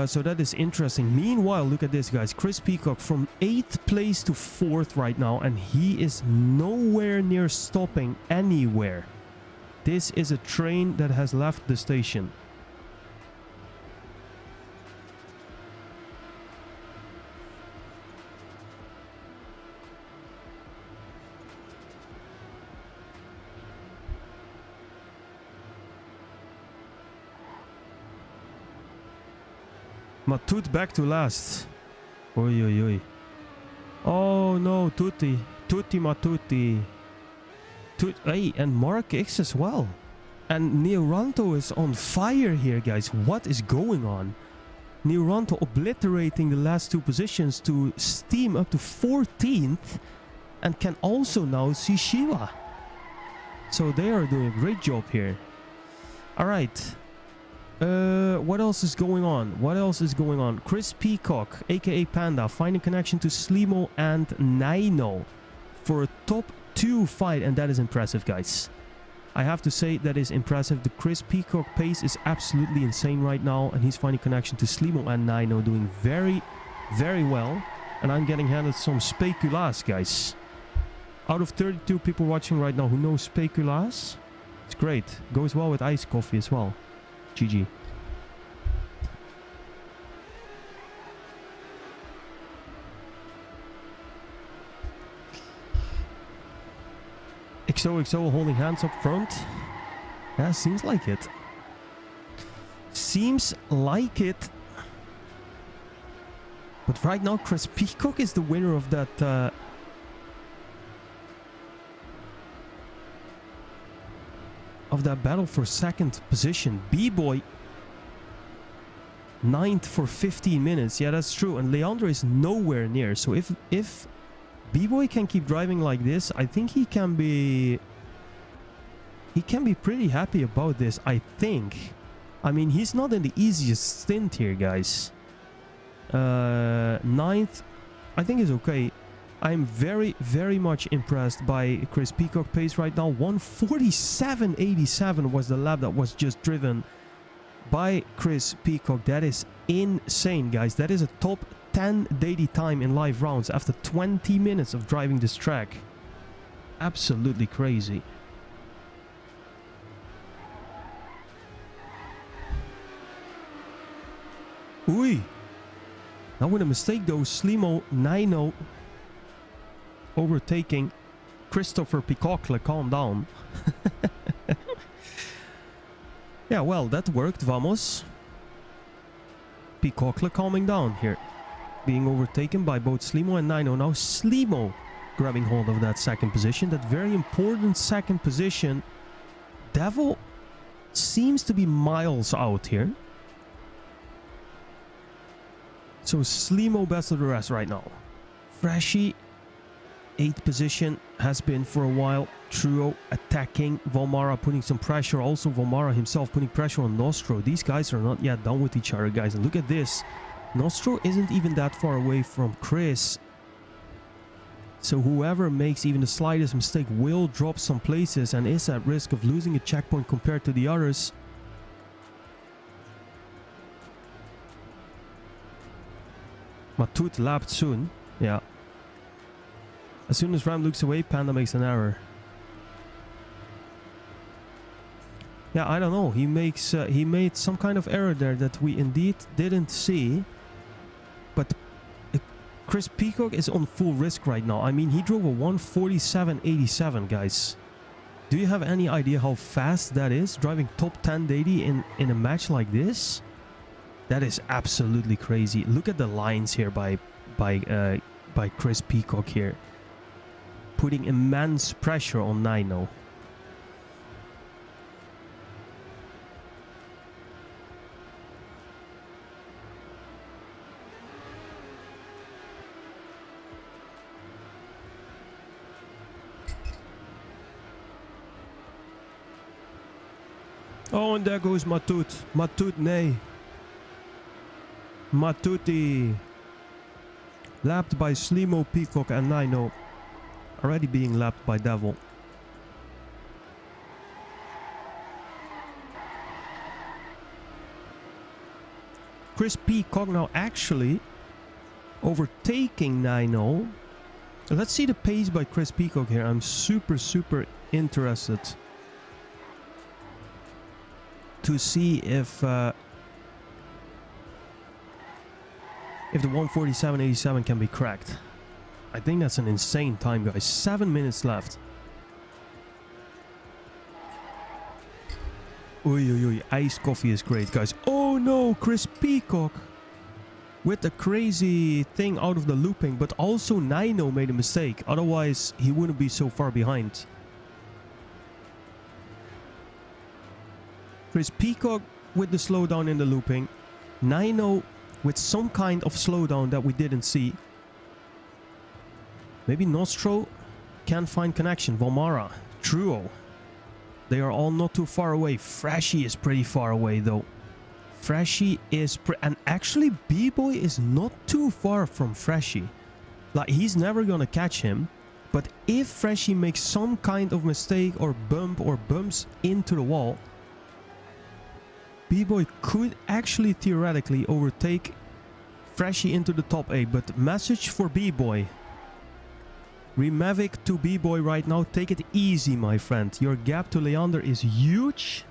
So that is interesting. Meanwhile, look at this, guys. Chris Peacock from 8th place to 4th right now, and he is nowhere near stopping anywhere. This is a train that has left the station. Matut back to last. Oi, oi, oi. Oh no, Tutti. Tutti Matutti. Hey, and Mark X as well. And Niranto is on fire here, guys. What is going on? Niranto obliterating the last two positions to steam up to 14th. And can also now see Shiva. So they are doing a great job here. Alright. What else is going on? What else is going on? Chris Peacock, aka Panda, finding connection to Slimo and Nino for a top 2 fight, and that is impressive, guys. I have to say that is impressive. The Chris Peacock pace is absolutely insane right now, and he's finding connection to Slimo and Nino, doing very, very well. And I'm getting handed some Speculaas, guys. Out of 32 people watching right now who know Speculaas, it's great. Goes well with iced coffee as well. GG. XOXO holding hands up front. Yeah, seems like it. Seems like it. But right now, Chris Peacock is the winner of that. Of that battle for 2nd position. B-Boy 9th for 15 minutes. Yeah, that's true. And Leandro is nowhere near. So if B-Boy can keep driving like this, I think he can be pretty happy about this, I think. I mean, he's not in the easiest stint here, guys. 9th, I think is okay. I'm very, very much impressed by Chris Peacock pace right now. 1:47.87 was the lap that was just driven by Chris Peacock. That is insane, guys. That is a top 10 daily time in live rounds after 20 minutes of driving this track. Absolutely crazy. Oei. Now with a mistake though, Slimo Nino overtaking Christopher Peacock. Calm down. Yeah, well, that worked, vamos. Peacock calming down here. Being overtaken by both Slimo and Nino. Now Slimo grabbing hold of that second position. That very important second position. Devil seems to be miles out here. So Slimo best of the rest right now. Freshie, 8th position, has been for a while. Truo attacking Valmara, putting some pressure. Also Valmara himself putting pressure on Nostro. These guys are not yet done with each other, guys. And look at this. Nostro isn't even that far away from Chris. So whoever makes even the slightest mistake will drop some places and is at risk of losing a checkpoint compared to the others. Matut lapped soon. Yeah. As soon as Ram looks away, Panda makes an error. Yeah, I don't know. He made some kind of error there that we indeed didn't see. But Chris Peacock is on full risk right now. I mean, he drove a 1:47.87, guys. Do you have any idea how fast that is? Driving top 10 daily in a match like this? That is absolutely crazy. Look at the lines here by Chris Peacock here. Putting immense pressure on Nino. Oh, and there goes Matut. Matut, nee. Matuti. Lapped by Slimo, Peacock and Nino. Already being lapped by Devil. Chris Peacock now actually overtaking Nino. Let's see the pace by Chris Peacock here. I'm super, super interested to see if the 1:47.87 can be cracked. I think that's an insane time, guys. 7 minutes left. Oei, oei, oei. Iced coffee is great, guys. Oh no, Chris Peacock with the crazy thing out of the looping, but also Nino made a mistake. Otherwise, he wouldn't be so far behind. Chris Peacock with the slowdown in the looping. Nino with some kind of slowdown that we didn't see. Maybe Nostro can find connection. Valmara, Truo. They are all not too far away. Freshie is pretty far away though. Freshie is... and actually B-Boy is not too far from Freshie. Like, he's never gonna catch him. But if Freshie makes some kind of mistake or bump or bumps into the wall, B-Boy could actually theoretically overtake Freshie into the top 8. But message for B-Boy. Remavic to B-Boy right now. Take it easy, my friend. Your gap to Leander is huge.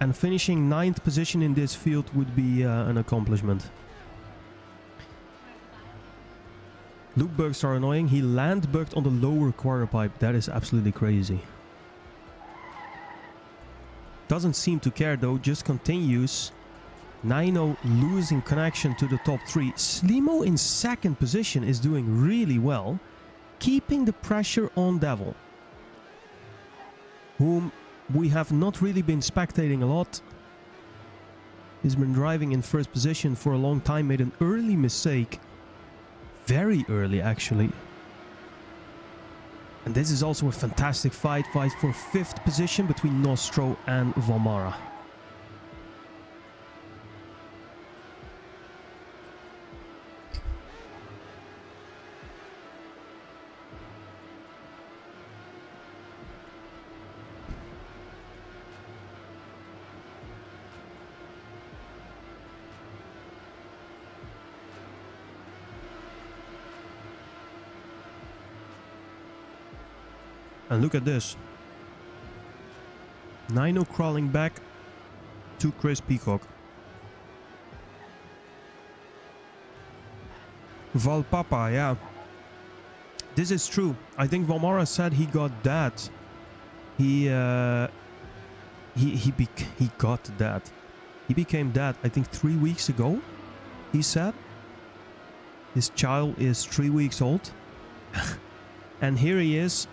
And finishing 9th position in this field would be an accomplishment. Loop bugs are annoying. He land bugged on the lower quarter pipe. That is absolutely crazy. Doesn't seem to care though, just continues. Nino losing connection to the top 3. Slimo in 2nd position is doing really well, keeping the pressure on Devil, whom we have not really been spectating a lot. He's been driving in 1st position for a long time, made an early mistake. Very early actually. And this is also a fantastic fight for 5th position between Nostro and Valmara. And look at this. Nino crawling back to Chris Peacock. Valpapa, yeah. This is true. I think Valmara said he got that. He got that. He became that, I think 3 weeks ago, he said. His child is 3 weeks old. And here he is,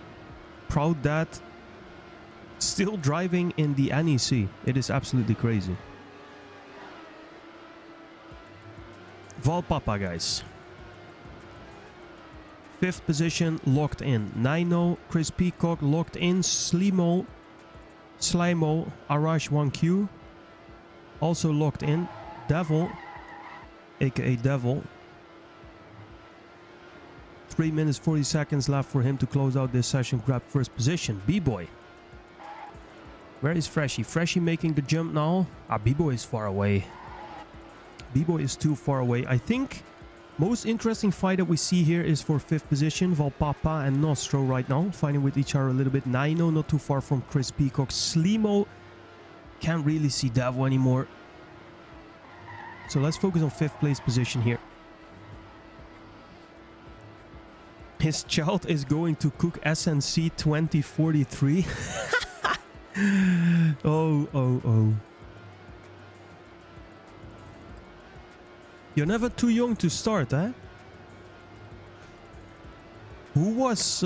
proud dad, still driving in the NEC. It is absolutely crazy. Valpapa, guys. 5th position locked in. Nino, Chris Peacock locked in. Slimo, Arash 1Q also locked in. Devil, aka Devil. 3 minutes 40 seconds left for him to close out this session. Grab first position. B-Boy. Where is Freshy? Freshy making the jump now. B-Boy is far away. B-Boy is too far away. I think most interesting fight that we see here is for 5th position. Valpapa and Nostro right now fighting with each other a little bit. Nino not too far from Chris Peacock. Slimo can't really see Devil anymore. So let's focus on 5th place position here. His child is going to cook SNC 2043. Oh. You're never too young to start, eh? Who was...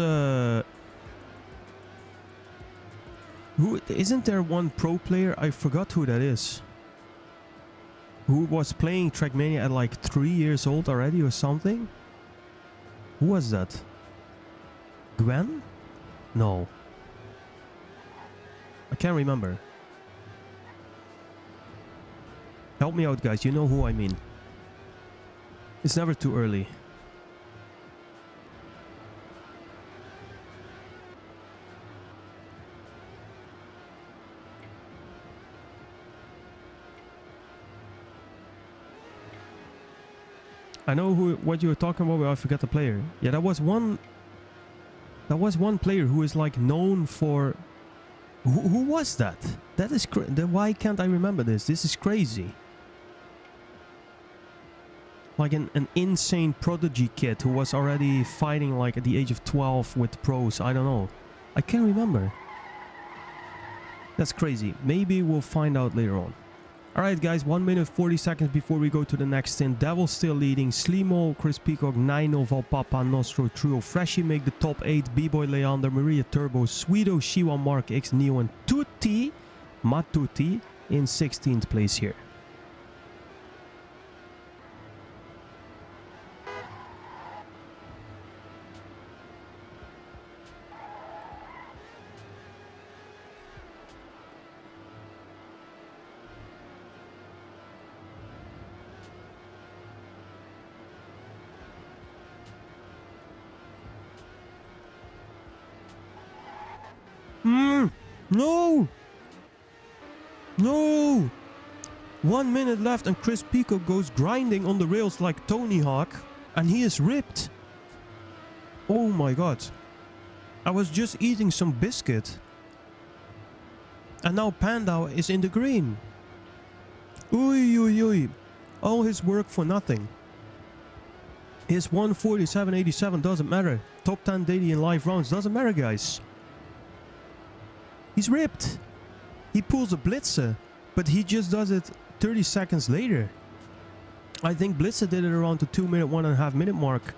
Isn't there one pro player? I forgot who that is. Who was playing TRACKMANIA at like 3 years old already or something? Who was that? Gwen? No. I can't remember. Help me out, guys. You know who I mean. It's never too early. I know what you were talking about, but I forgot the player. Yeah, that was one player who is like known for... Who was that? That is why can't I remember this? This is crazy. Like an insane prodigy kid who was already fighting like at the age of 12 with pros. I don't know. I can't remember. That's crazy. Maybe we'll find out later on. Alright guys, 1 minute 40 seconds before we go to the next stint. Devil still leading. Slimo, Chris Peacock, Nino, Valpapa, Nostro, Trio, Freshy make the top 8. B-Boy, Leander, Maria, Turbo, Sweeto, Shiwa, Mark X, Neo and Tutti, Matuti in 16th place here. No! 1 minute left and Chris Peacock goes grinding on the rails like Tony Hawk. And he is ripped. Oh my god. I was just eating some biscuit. And now Panda is in the green. Oi. All his work for nothing. His 147.87 doesn't matter. Top 10 daily in live rounds doesn't matter, guys. He's ripped. He pulls a blitzer, but he just does it 30 seconds later. I think Blitzer did it around the 2 minute, 1.5 minute mark.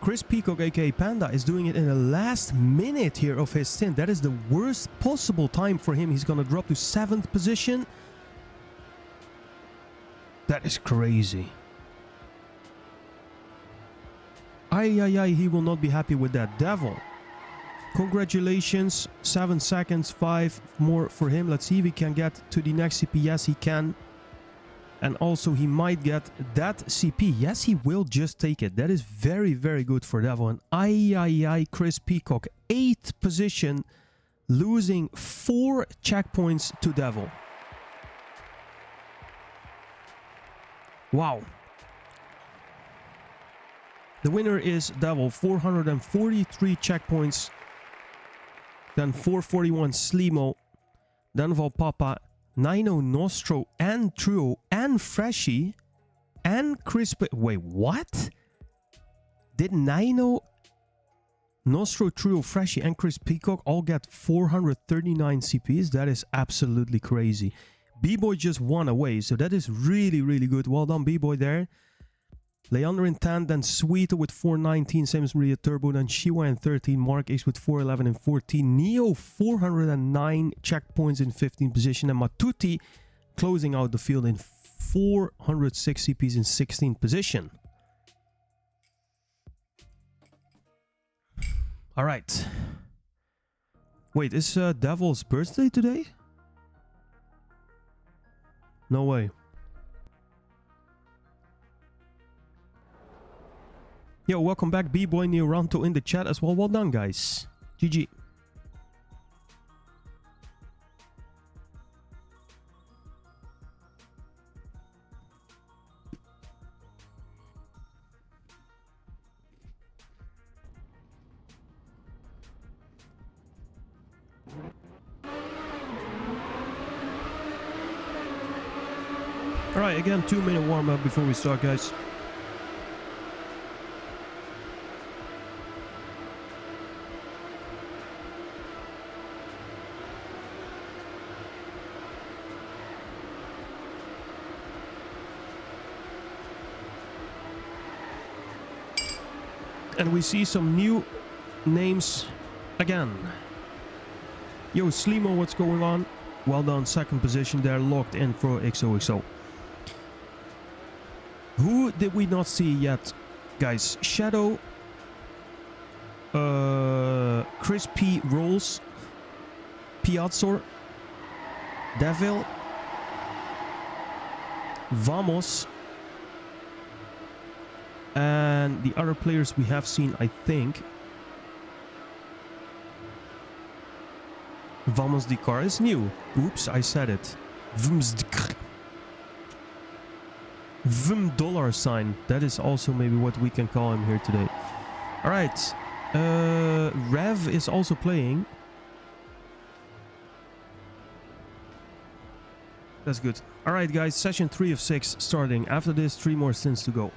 Chris Peacock, aka Panda, is doing it in the last minute here of his stint. That is the worst possible time for him. He's gonna drop to 7th position. That is crazy. Ay, he will not be happy with that. Devil. Congratulations, 7 seconds, 5 more for him. Let's see if he can get to the next CP. Yes, he can. And also he might get that CP. Yes, he will just take it. That is very, very good for Devil. And ay, Chris Peacock, 8th position, losing 4 checkpoints to Devil. Wow. The winner is Devil, 443 checkpoints. Then 441 Slimo. Then Valpapa, Nino Nostro and Truo and Freshie and Crisp. Wait, what? Did Nino Nostro, Truo, Freshie and Chris Peacock all get 439 CPs? That is absolutely crazy. B-Boy just won away, so that is really, really good. Well done, B-Boy there. Leander in 10, then Sweeter with 419, same as Maria Turbo, then Shiwa in 13, Mark X with 411 and 14, Neo 409 checkpoints in 15th position, and Matuti closing out the field in 406 CPs in 16th position. Alright. Wait, is Devil's birthday today? No way. Yo, welcome back, B-Boy Neoranto in the chat as well. Well done, guys. GG. Alright, again, 2-minute warm-up before we start, guys. And we see some new names again. Yo, Slimo, what's going on? Well done, second position there, locked in for XOXO. Who did we not see yet, guys? Shadow, Chris P. Rolls, Piazzor, Devil, Vamos, and the other players we have seen, I think. Vamos the car is new. Oops, I said it. Vim dollar sign. That is also maybe what we can call him here today. Alright. Rev is also playing. That's good. Alright, guys. Session 3 of 6 starting. After this, 3 more stints to go.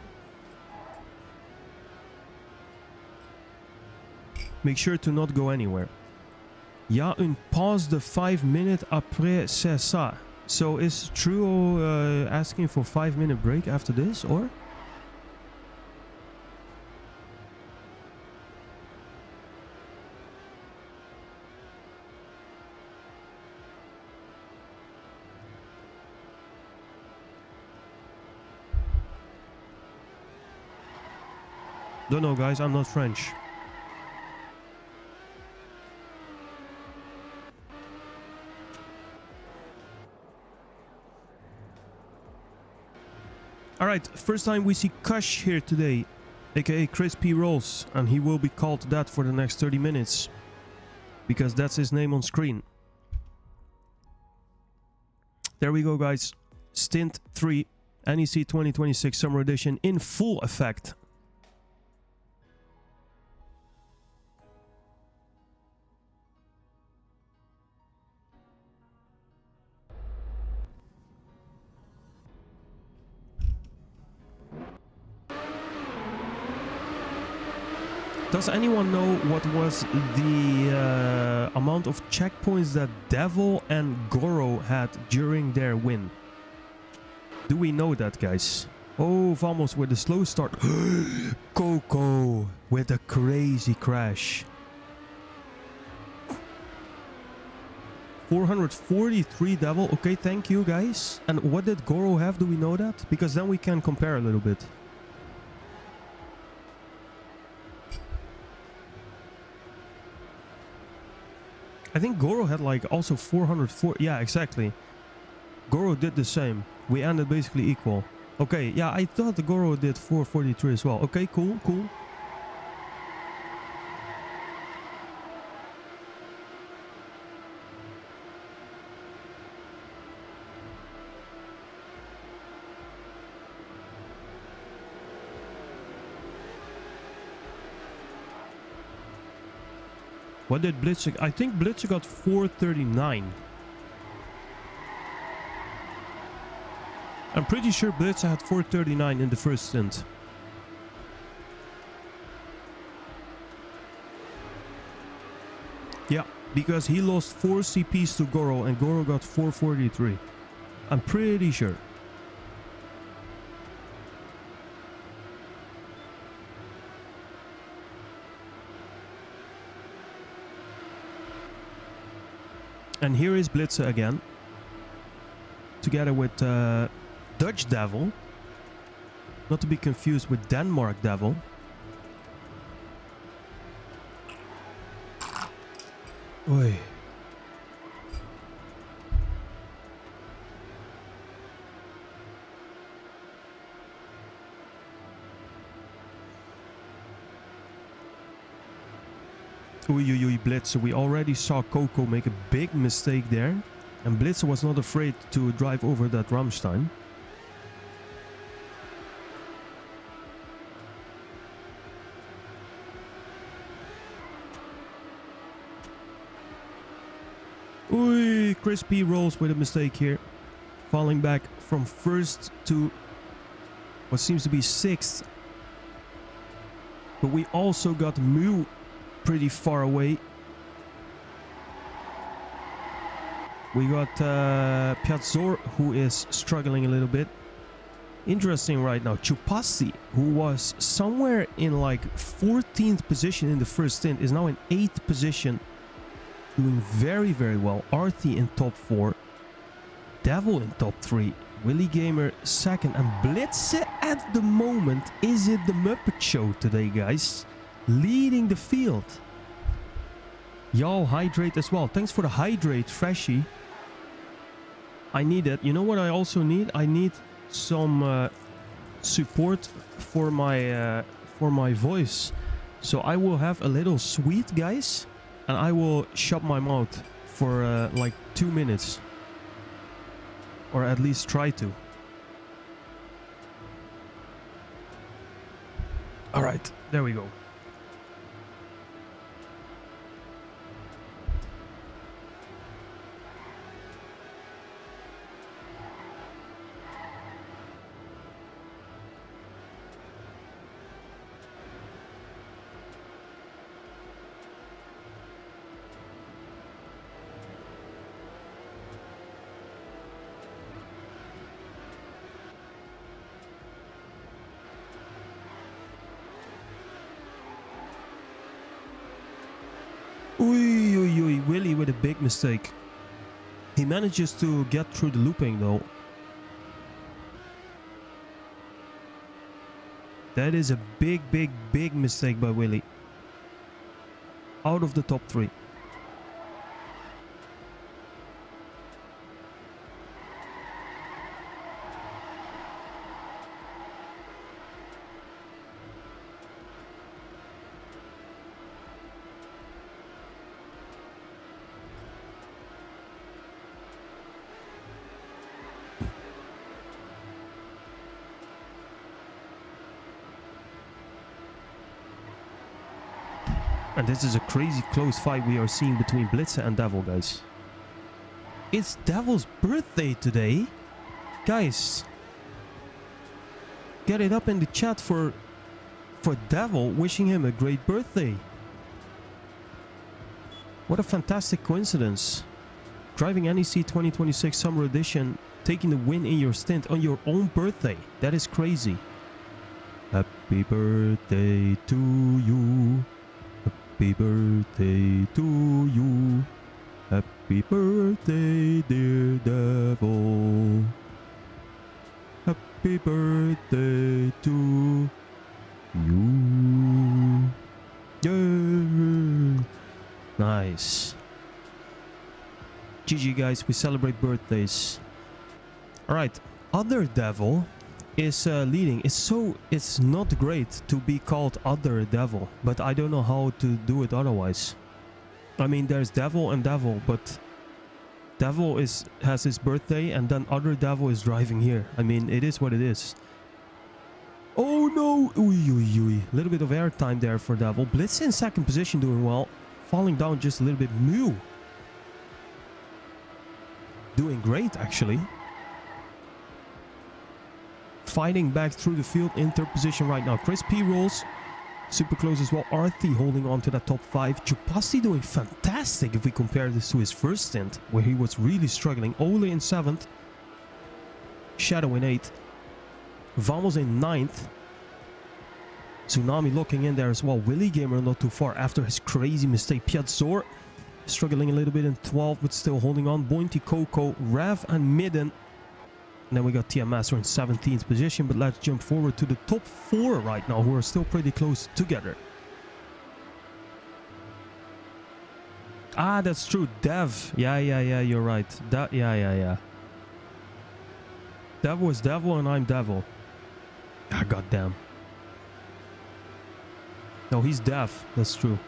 Make sure to not go anywhere. Ja, une pause de 5 minutes après c'est ça. So is Truo asking for 5-minute break after this, or? Don't know, guys. I'm not French. Alright, first time we see Kush here today, aka Chris P. Rolls, and he will be called that for the next 30 minutes, because that's his name on screen. There we go, guys. Stint 3, NEC 2026 Summer Edition in full effect. Does anyone know what was the amount of checkpoints that Devil and Goro had during their win? Do we know that, guys? Oh, Vamos with a slow start. Coco with a crazy crash. 443 Devil. Okay, thank you, guys. And what did Goro have? Do we know that? Because then we can compare a little bit. I think Goro had like also 404. Yeah, exactly. Goro did the same. We ended basically equal. Okay, yeah, I thought the Goro did 443 as well. Okay, cool, cool. What did Blitzer... I think Blitzer got 439. I'm pretty sure Blitzer had 439 in the first stint. Yeah, because he lost 4 CPs to Goro and Goro got 443. I'm pretty sure. And here is Blitzer again. Together with Dutch Devil. Not to be confused with Denmark Devil. Oi. Ui, Blitzer. We already saw Coco make a big mistake there. And Blitzer was not afraid to drive over that Rammstein. Ui, Crispy rolls with a mistake here. Falling back from first to what seems to be sixth. But we also got Mu pretty far away. We got Piazzor, who is struggling a little bit. Interesting right now. Chupassi, who was somewhere in like 14th position in the first stint, is now in 8th position. Doing very, very well. Arthi in top 4. Devil in top 3. Willy Gamer second. And Blitzer at the moment is it the Muppet Show today, guys. Leading the field. Y'all hydrate as well. Thanks for the hydrate, Freshy. I need it. You know what I also need? I need some support for my voice. So I will have a little sweet, guys. And I will shut my mouth for like 2 minutes. Or at least try to. Alright, there we go. Ui, Willy with a big mistake. He manages to get through the looping though. That is a big mistake by Willy. Out of the top 3. And this is a crazy close fight we are seeing between Blitzer and Devil, guys. It's Devil's birthday today. Guys, get it up in the chat for Devil, wishing him a great birthday. What a fantastic coincidence. Driving NEC 2026 Summer Edition, taking the win in your stint on your own birthday. That is crazy. Happy birthday to you. Happy birthday to you. Happy birthday, dear Devil. Happy birthday to you. Yay! Nice. GG, guys, we celebrate birthdays. Alright, Other Devil is leading. It's not great to be called Other Devil, but I don't know how to do it otherwise. I mean, there's Devil and Devil, but Devil has his birthday and then Other Devil is driving here. I mean, it is what it is. Oh no! Ui. Little bit of airtime there for Devil. Blitz in second position doing well. falling down just a little bit. Mew doing great, actually. Fighting back through the field in third position right now. Chris P rolls super close as well. Arthi holding on to that top 5. Chupasti doing fantastic if we compare this to his first stint, where he was really struggling. Ole in 7th. Shadow in 8th. Vamos in 9th. Tsunami locking in there as well. Willy Gamer not too far after his crazy mistake. Piazzor struggling a little bit in 12th, but still holding on. Bointy Coco, Rav and Midden. And then we got TMS in 17th position, but let's jump forward to the top 4 right now, who are still pretty close together. Ah, that's true. Dev. Yeah, you're right. Yeah. Devil is Devil and I'm Devil. Ah, goddamn. No, he's Dev. That's true.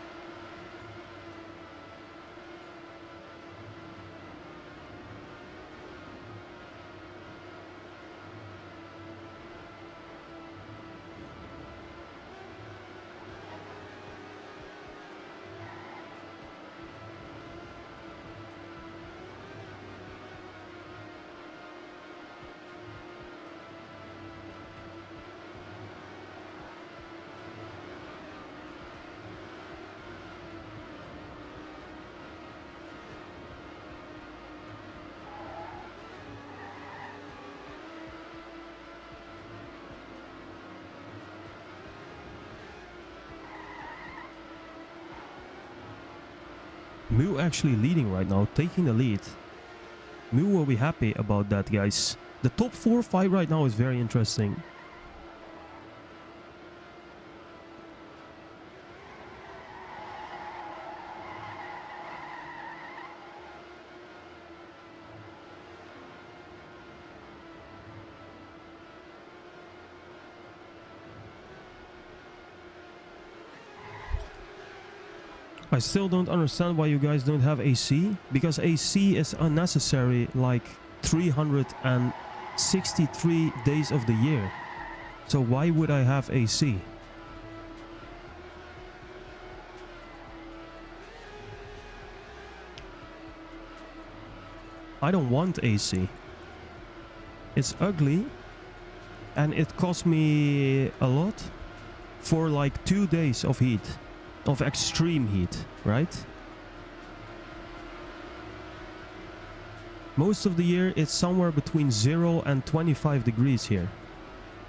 Mew actually leading right now, taking the lead. Mew will be happy about that, guys. The top 4 fight right now is very interesting. I still don't understand why you guys don't have AC, because AC is unnecessary like 363 days of the year. So why would I have AC? I don't want AC. It's ugly and it cost me a lot for like 2 days of heat. Of extreme heat, right? Most of the year it's somewhere between 0 and 25 degrees here.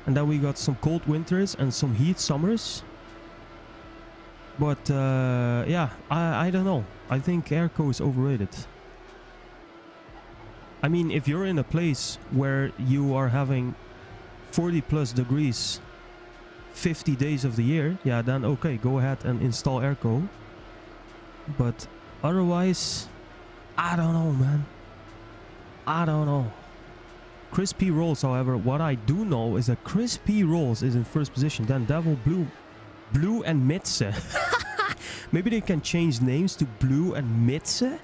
And then we got some cold winters and some heat summers. But yeah, I don't know. I think airco is overrated. I mean, if you're in a place where you are having 40 plus degrees 50 days of the year, yeah, then okay, go ahead and install airco. But otherwise, I don't know, man. I don't know. Chris P rolls, however, what I do know is that Chris P rolls is in first position. Then Devil, Blue and Mitze. Maybe they can change names to Blue and Mitze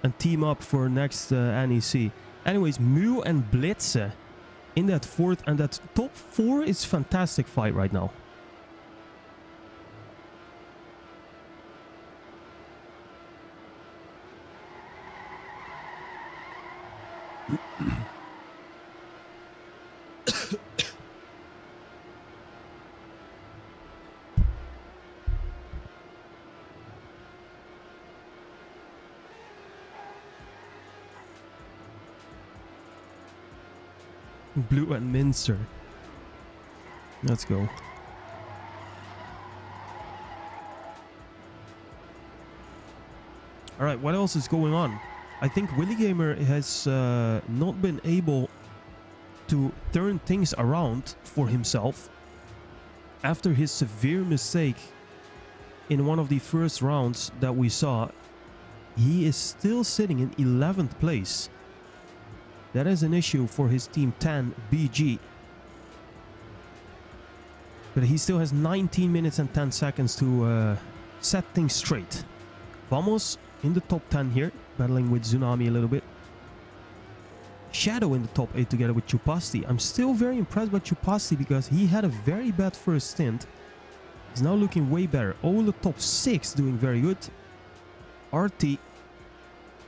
and team up for next NEC. Anyways, Mew and Blitze in that 4th, and that top 4 is fantastic fight right now. Blue and Minster. Let's go. Alright, what else is going on? I think Willy Gamer has not been able to turn things around for himself after his severe mistake in one of the first rounds that we saw. He is still sitting in 11th place. That is an issue for his team 10 BG. But he still has 19 minutes and 10 seconds to set things straight. Vamos in the top 10 here, battling with Tsunami a little bit. Shadow in the top 8 together with Chupasti. I'm still very impressed by Chupasti because he had a very bad first stint. He's now looking way better. All the top 6 doing very good. Artie,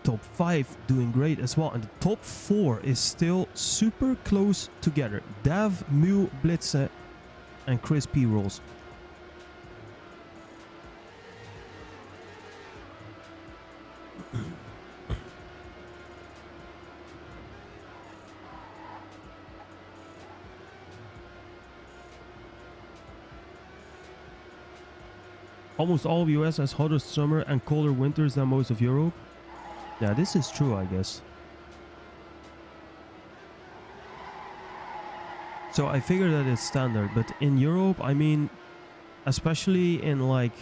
top 5, doing great as well. And the top 4 is still super close together. Dev, Mew, Blitze, and Chris P. Rolls. Almost all of US has hotter summer and colder winters than most of Europe. Yeah, this is true, I guess. So I figure that it's standard, but in Europe, I mean, especially in like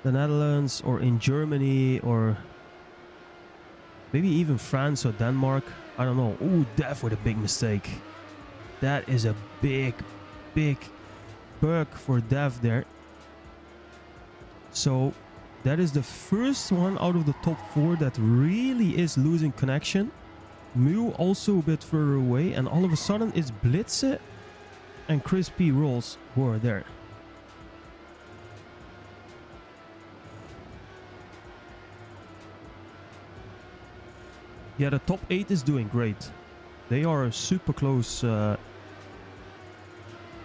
the Netherlands or in Germany or maybe even France or Denmark, I don't know. Ooh, Dev with a big mistake. That is a big bug for Dev there. So that is the first one out of the top 4 that really is losing connection. Mew also a bit further away, and all of a sudden it's Blitze and Chris P. Rolls who are there. Yeah, the top 8 is doing great. They are super close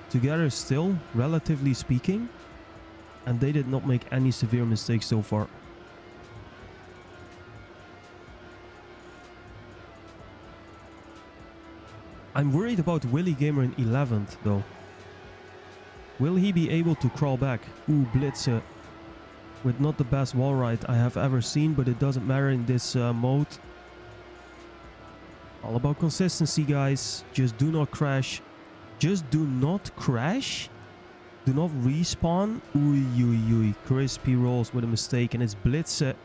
together still, relatively speaking. And they did not make any severe mistakes so far. I'm worried about Willy Gamer in 11th though. Will he be able to crawl back? Ooh, Blitze. With not the best wall ride I have ever seen, but it doesn't matter in this mode. All about consistency, guys. Just do not crash. Just do not crash. Do not respawn. Ooh. Chris P. Rolls with a mistake, and it's Blitze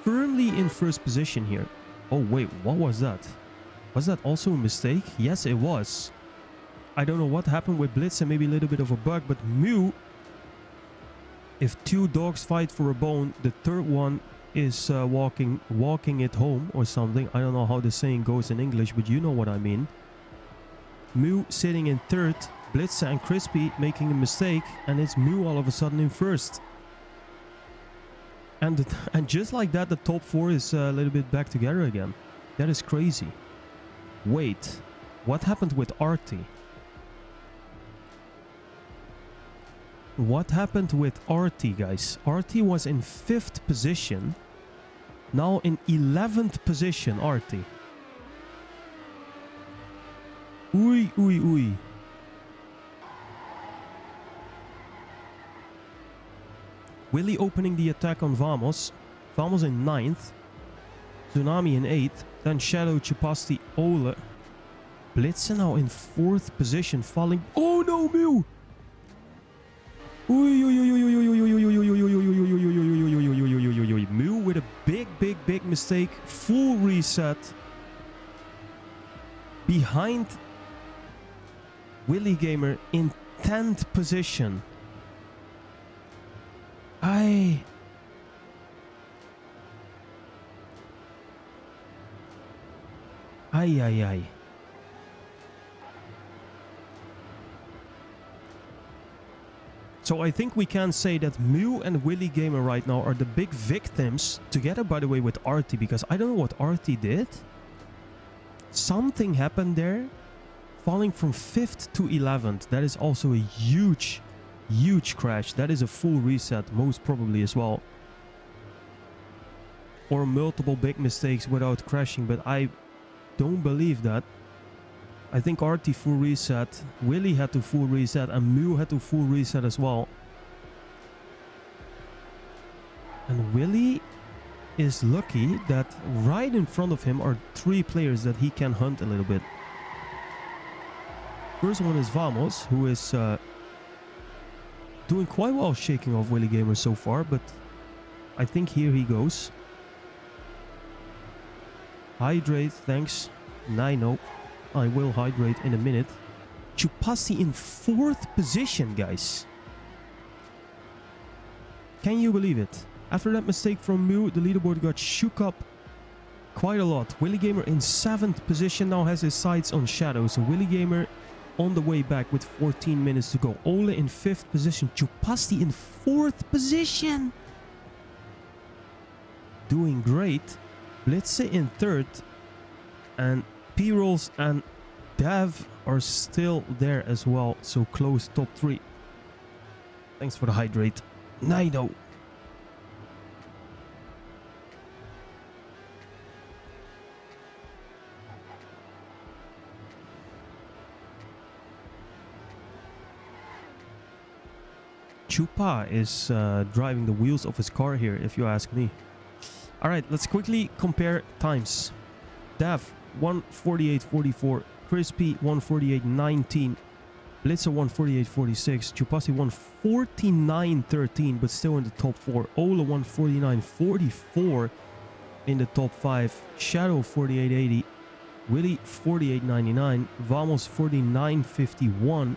firmly in first position here. Oh wait, what was that? Was that also a mistake? Yes, it was. I don't know what happened with Blitze, maybe a little bit of a bug, but Mew, if 2 dogs fight for a bone, the third one is walking it home or something. I don't know how the saying goes in English, but you know what I mean. Mew sitting in 3rd, Blitze and Crispy making a mistake, and it's Mew all of a sudden in 1st. And just like that, the top 4 is a little bit back together again. That is crazy. Wait, what happened with Artie? What happened with Artie, guys? Artie was in 5th position. Now in 11th position, Artie. Oei. Willy opening the attack on Vamos. Vamos in 9th. Tsunami in 8th. Then Shadow, Chupasti, Ole. Blitze now in 4th position, falling. Oh no, Mew! Mew with a big mistake. Full reset. Behind Willy Gamer in 10th position. Ay. So I think we can say that Mew and Willy Gamer right now are the big victims, together by the way with Artie, because I don't know what Artie did. Something happened there, falling from 5th to 11th. That is also a huge crash. That is a full reset, most probably as well. Or multiple big mistakes without crashing, but I don't believe that. I think Artie full reset, Willy had to full reset, and Mew had to full reset as well. And Willy is lucky that right in front of him are 3 players that he can hunt a little bit. First one is Vamos, who is doing quite well shaking off Willy Gamer so far, but I think here he goes. Hydrate, thanks. Nino. I will hydrate in a minute. Chupasi in 4th position, guys. Can you believe it? After that mistake from Mew, the leaderboard got shook up quite a lot. Willy Gamer in 7th position now has his sights on Shadow. So Willy Gamer on the way back with 14 minutes to go. Ole in 5th position. Chupasti in 4th position. Doing great. Blitze in 3rd. And P-Rolls and Dav are still there as well. So close top 3. Thanks for the hydrate. Nido. Chupa is driving the wheels of his car here, if you ask me. All right, let's quickly compare times. Dav 1:48.44, Crispy 1:48.19, Blitzer 1:48.46, Chupasi 1:49.13, but still in the top 4. Ola 1:49.44 in the top 5. Shadow 48.80, Willy 48.99, Vamos 49.51.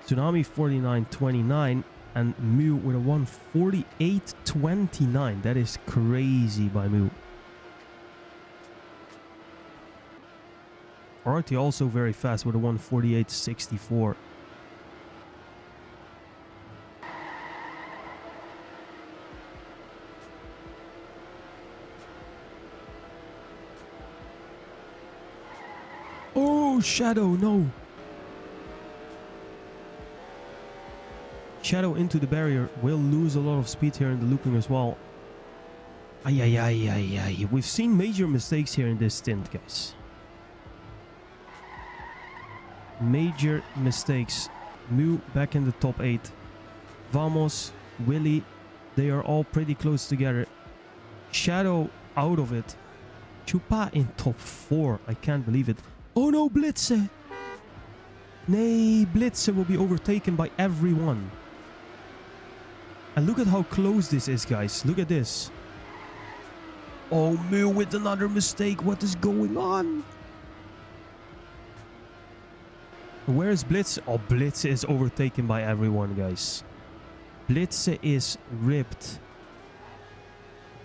Tsunami 49.29 and Mew with a 1:48.29. That is crazy by Mew. RT also very fast with a 1:48.64. Oh, Shadow, no. Shadow into the barrier, will lose a lot of speed here in the looping as well. Ay, ay, ay, ay, ay. We've seen major mistakes here in this stint, guys. Major mistakes. Mew back in the top 8. Vamos, Willy, they are all pretty close together. Shadow out of it. Chupa in top 4. I can't believe it. Oh no, Blitze! Nay, Blitze will be overtaken by everyone. And look at how close this is, guys. Look at this. Oh, Mew with another mistake. What is going on? Where is Blitz? Oh, Blitz is overtaken by everyone, guys. Blitz is ripped.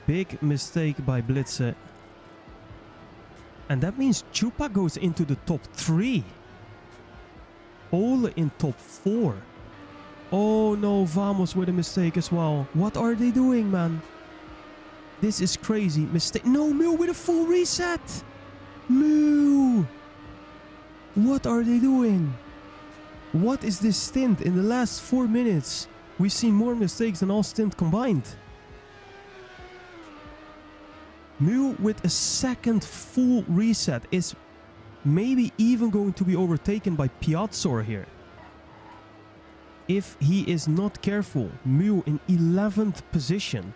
Big mistake by Blitz. And that means Chupa goes into the top 3. Ole in top 4. Oh no, Vamos with a mistake as well. What are they doing, man? This is crazy. Mistake. No, Mew with a full reset. Mew. What are they doing? What is this stint? In the last 4 minutes, we've seen more mistakes than all stint combined. Mew with a second full reset is maybe even going to be overtaken by Piazzor here. If he is not careful. Mew in 11th position.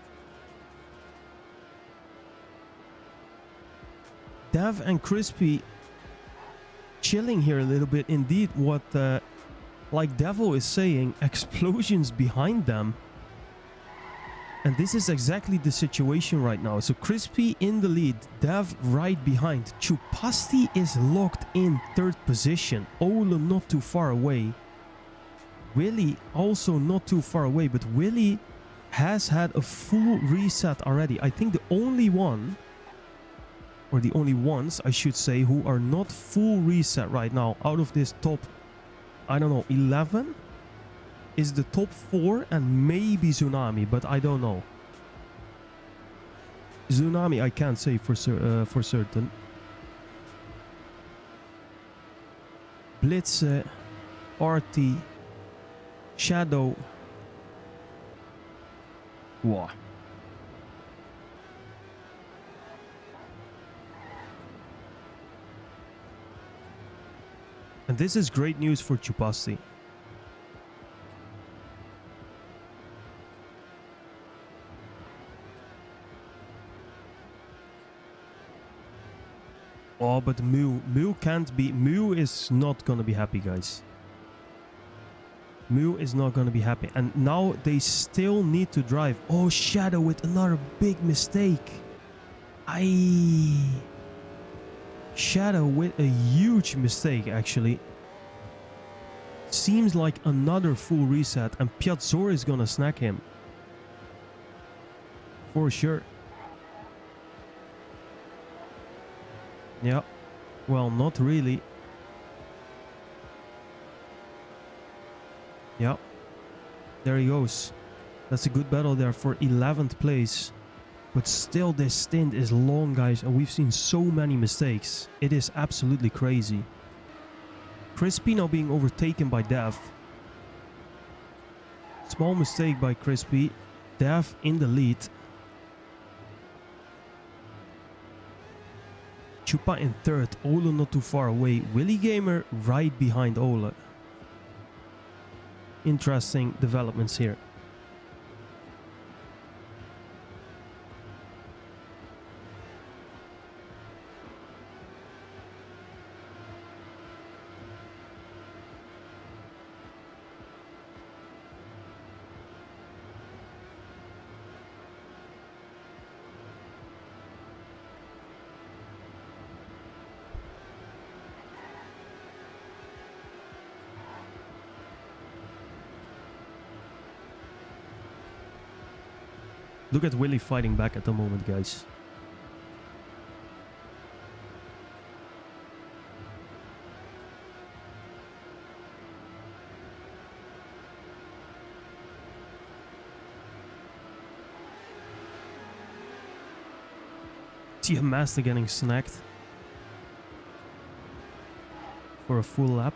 Dav and Crispy chilling here a little bit. Indeed, what like Devil is saying, explosions behind them. And this is exactly the situation right now. So Crispy in the lead, Dav right behind. Chupasti is locked in 3rd position. Ole not too far away. Willy also not too far away, but Willy has had a full reset already. I think the only one, or the only ones I should say, who are not full reset right now out of this top, I don't know, 11 is the top 4 and maybe Tsunami, but I don't know. Tsunami I can't say for certain. Blitz, RT, Shadow. Wow. And this is great news for Chupasti. Oh, but Mew can't be... Mew is not gonna be happy, guys. Mew is not gonna be happy. And now they still need to drive. Oh, Shadow with another big mistake. Shadow with a huge mistake, actually. Seems like another full reset. And Piazzor is gonna snack him. For sure. Yeah. Well, not really. Yeah, there he goes. That's a good battle there for 11th place. But still, this stint is long, guys, and we've seen so many mistakes. It is absolutely crazy. Crispy now being overtaken by Dev. Small mistake by Crispy. Dev in the lead. Chupa in third. Ole not too far away. Willy Gamer right behind Ole. Interesting developments here. Look at Willy fighting back at the moment, guys. TM Master getting snagged for a full lap.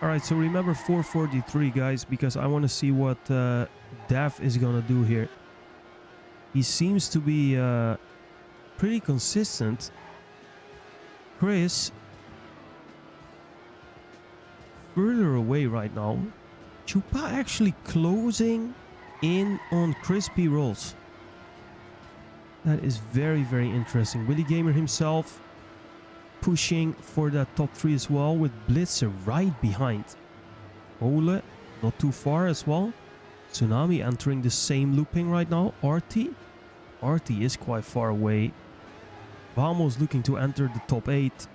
Alright, so remember 443, guys, because I want to see what Dav is going to do here. He seems to be pretty consistent. Chris, further away right now. Chupa actually closing in on Crispy Rolls. That is very, very interesting. Willy Gamer himself pushing for that top 3 as well, with Blitzer right behind. Ole not too far as well. Tsunami entering the same looping right now. Artie is quite far away. Vamos looking to enter the top 8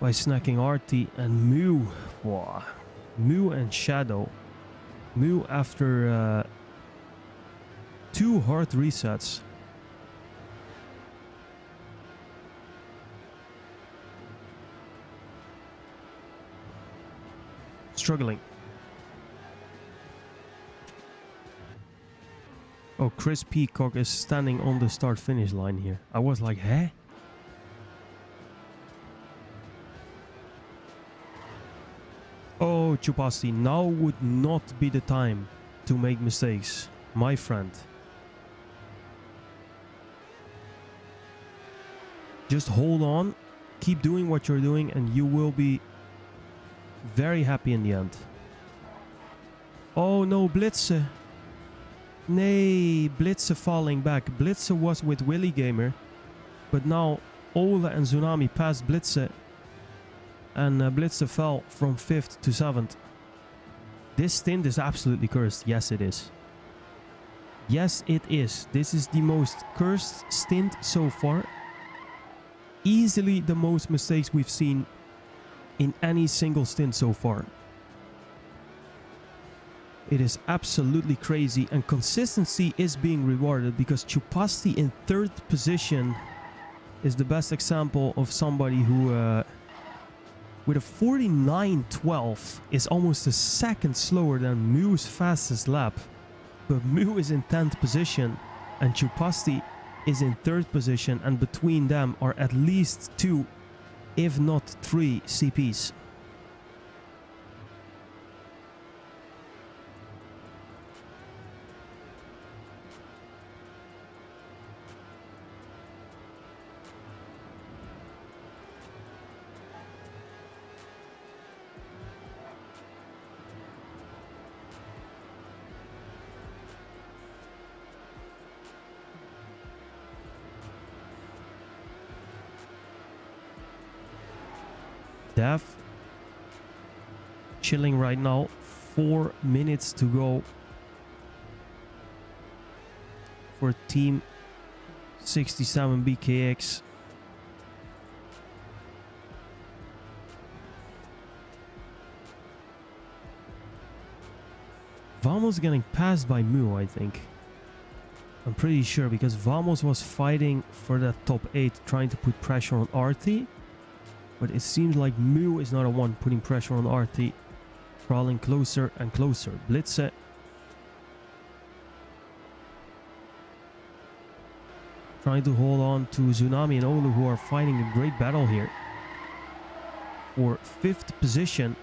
by snacking Artie, and Mew. Wow. Mew and Shadow. Mew after 2 hard resets. Struggling. Oh, Chris Peacock is standing on the start-finish line here. I was like, huh? Oh, Chupasti, now would not be the time to make mistakes, my friend. Just hold on, keep doing what you're doing, and you will be very happy in the end. Oh no, Blitze. Nay, Blitze falling back. Blitze was with Willy Gamer, but now Ole and Tsunami passed Blitze, and Blitze fell from 5th to 7th. This stint is absolutely cursed. Yes, it is. Yes, it is. This is the most cursed stint so far. Easily the most mistakes we've seen in any single stint so far. It is absolutely crazy, and consistency is being rewarded, because Chupasti in 3rd position is the best example of somebody who with a 49.12 is almost a second slower than Mew's fastest lap. But Mew is in 10th position and Chupasti is in 3rd position, and between them are at least 2, if not 3 CPs. Dev chilling right now. 4 minutes to go for Team 67 BKX. Vamos getting passed by Mu, I think. I'm pretty sure, because Vamos was fighting for that top 8, trying to put pressure on RT. But it seems like Mu is not the one putting pressure on RT. Crawling closer and closer. Blitze. Trying to hold on to Tsunami and Olu, who are fighting a great battle here for 5th position.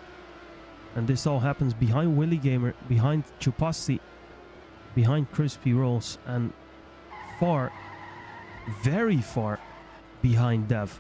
And this all happens behind Willy Gamer, behind Chupasti, behind Crispy Rolls, and far, very far behind Dev.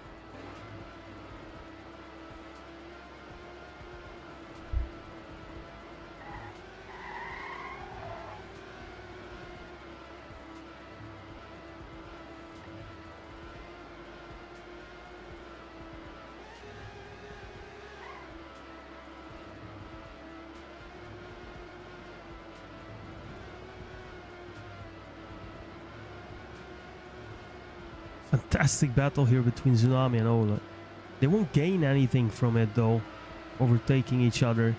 Fantastic battle here between Tsunami and Ola. They won't gain anything from it though, overtaking each other.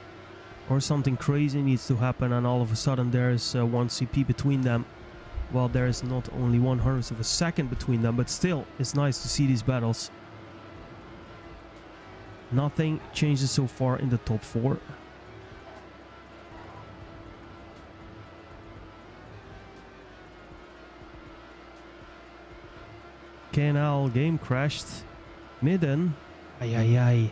Or something crazy needs to happen and all of a sudden there's 1 CP between them. Well, there is not only 1/100th of a second between them, but still, it's nice to see these battles. Nothing changes so far in the top 4. KNL game crashed. Midden. Ay ay ay.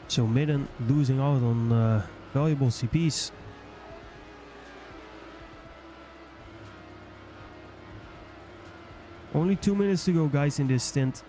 So Midden losing out on valuable CPs. Only 2 minutes to go, guys, in this stint.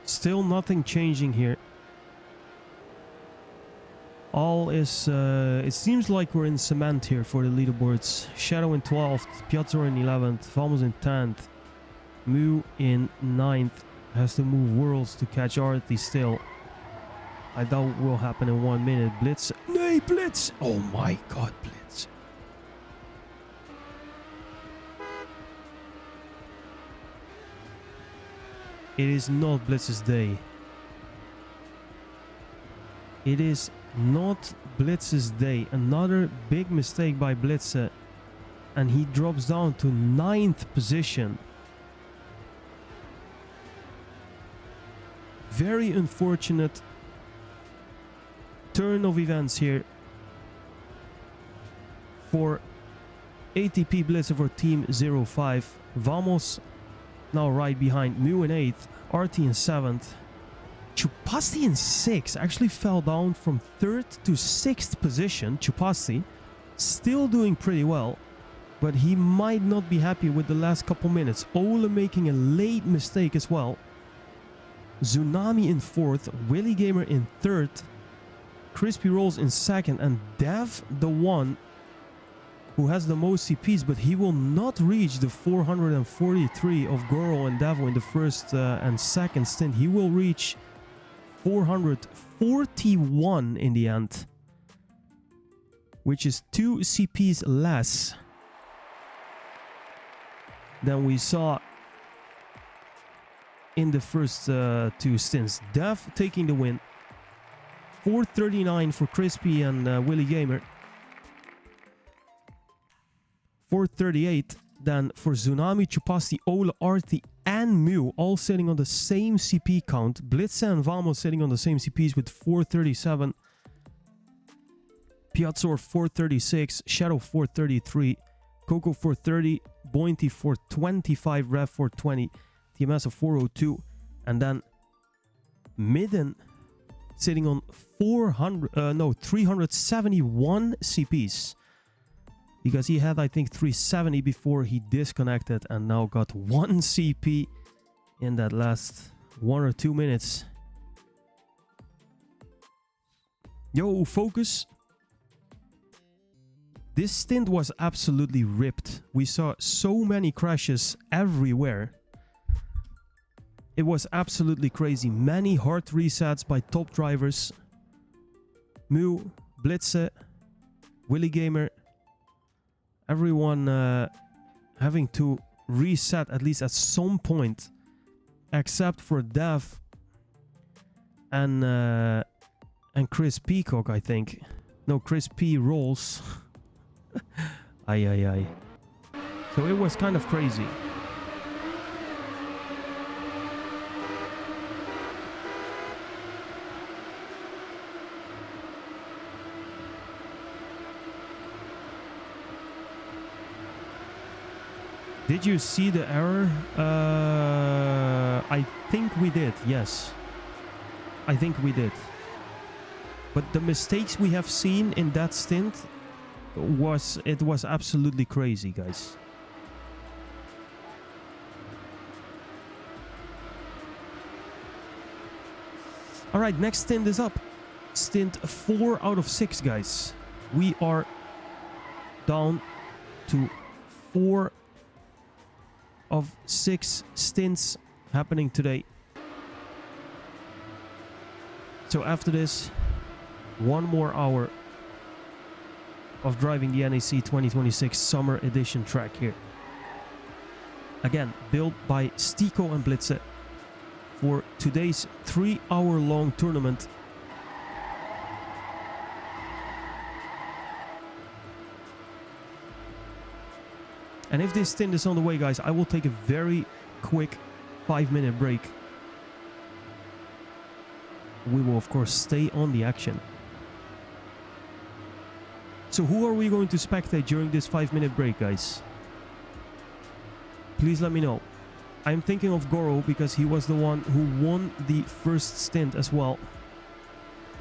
Still nothing changing here. All is, it seems like we're in cement here for the leaderboards. Shadow in 12th, Piazza in 11th, Vamos in 10th, Mu in 9th. Has to move worlds to catch Arthi still. I doubt it will happen in 1 minute. Blitz. Nay, Blitz! Oh my god, Blitz. It is not Blitz's day. It is not Blitz's day. Another big mistake by Blitz. And he drops down to 9th position. Very unfortunate turn of events here for ATP Blitzer for Team 05. Vamos now right behind Mu in 8th, RT in 7th. Chupasti in 6th, actually fell down from 3rd to 6th position. Chupasti still doing pretty well, but he might not be happy with the last couple minutes. Ole making a late mistake as well. Tsunami in 4th, Willy Gamer in 3rd, Crispy Rolls in 2nd, and Dev the one who has the most CPs, but he will not reach the 443 of Goro and Davo in the first and second stint. He will reach 441 in the end, which is 2 CPs less than we saw in the first 2 stints. Dev taking the win. 439 for Crispy and Willy Gamer. 438 then for Tsunami, Chupasti, Ola, Arthi and Mu, all sitting on the same CP count. Blitz and Vamos sitting on the same CPs with 437. Piazzor 436, Shadow 433, Coco 430, Bointy 425, Rev 420, TMS of 402, and then Midden sitting on 371 CPs. Because he had, I think, 370 before he disconnected and now got 1 CP in that last 1 or 2 minutes. Yo, focus. This stint was absolutely ripped. We saw so many crashes everywhere. It was absolutely crazy. Many hard resets by top drivers. Mu, Blitze, Willy Gamer. Everyone having to reset at least at some point. Except for Dev and Chris Peacock, I think. No, Chris P. Rolls. Ay. So it was kind of crazy. Did you see the error? I think we did, yes. I think we did. But the mistakes we have seen in that stint was absolutely crazy, guys. All right, next stint is up. Stint 4 out of 6, guys. We are down to 4 of 6 stints happening today. So after this, 1 more hour of driving the NEC 2026 Summer Edition track here. Again, built by Stico and Blitze for today's 3-hour-long tournament. And if this stint is on the way, guys, I will take a very quick 5-minute break. We will, of course, stay on the action. So who are we going to spectate during this 5-minute break, guys? Please let me know. I'm thinking of Goro because he was the one who won the first stint as well.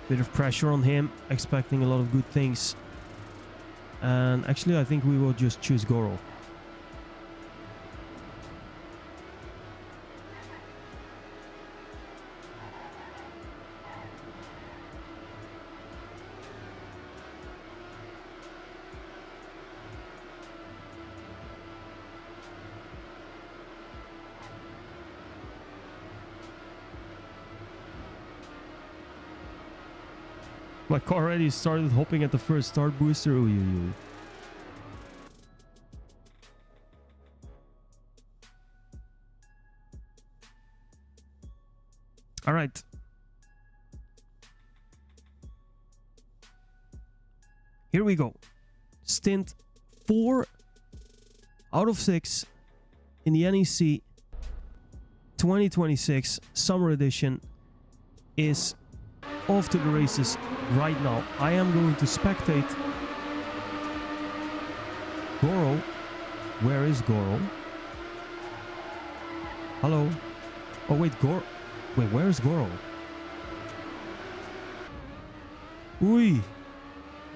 Bit of pressure on him, expecting a lot of good things. And actually, I think we will just choose Goro. My car already started hopping at the first start booster. Ooh, ooh, ooh. All right. Here we go. Stint 4 out of 6 in the NEC 2026 Summer Edition is off to the races right now. I am going to spectate Goro. Where is Goro? Hello? Oh wait, wait, where is Goro? Ui!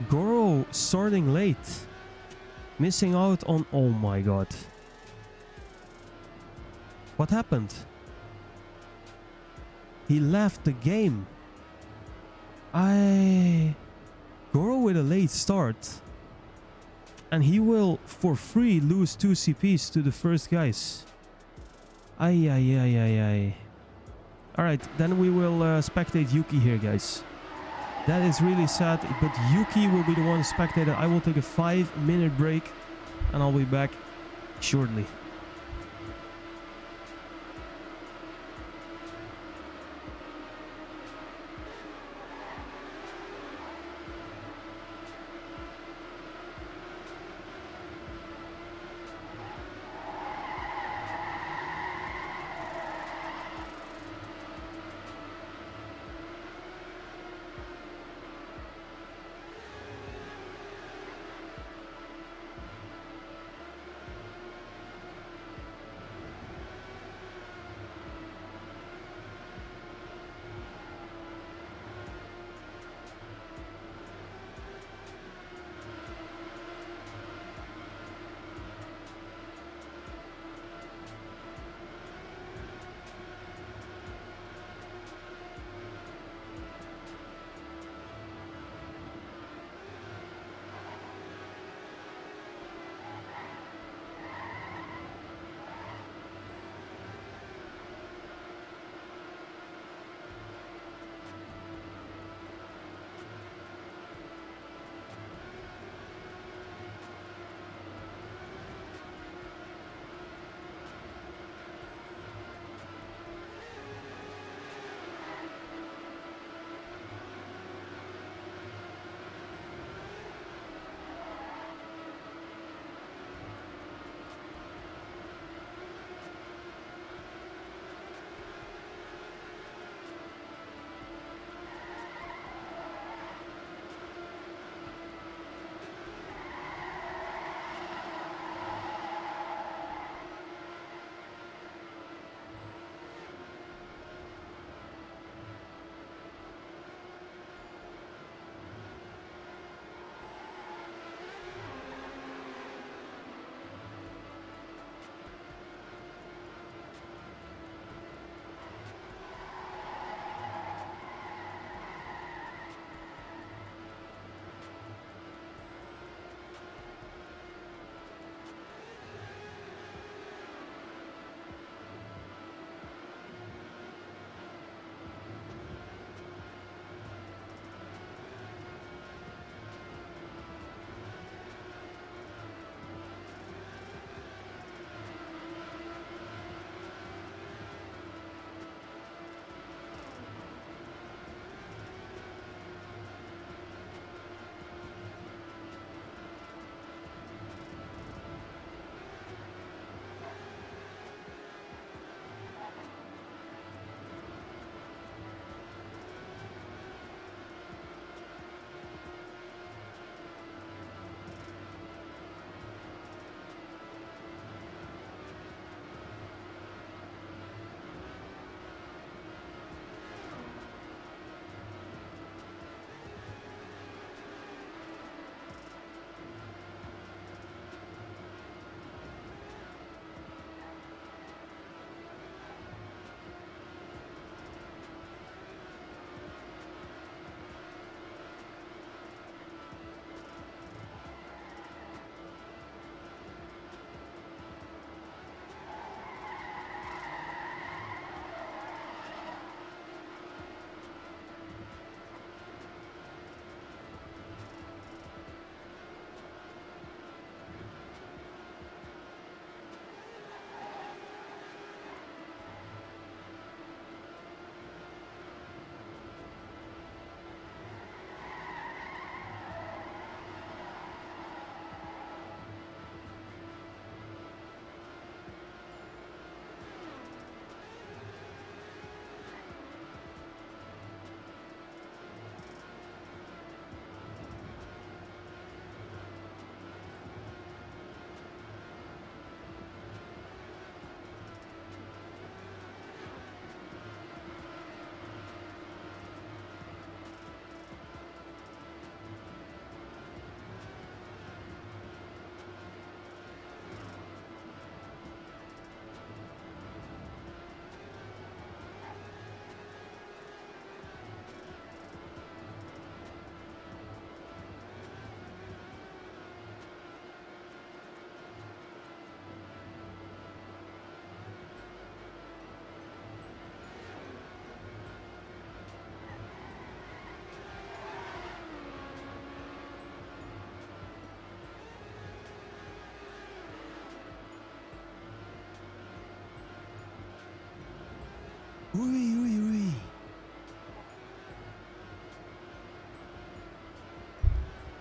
Goro starting late. Missing out on... Oh my god. What happened? He left the game. Goro with a late start. And he will, for free, lose 2 CPs to the first guys. Ay. Alright, then we will spectate Yuki here, guys. That is really sad, but Yuki will be the one spectated. I will take a 5-minute break, and I'll be back shortly.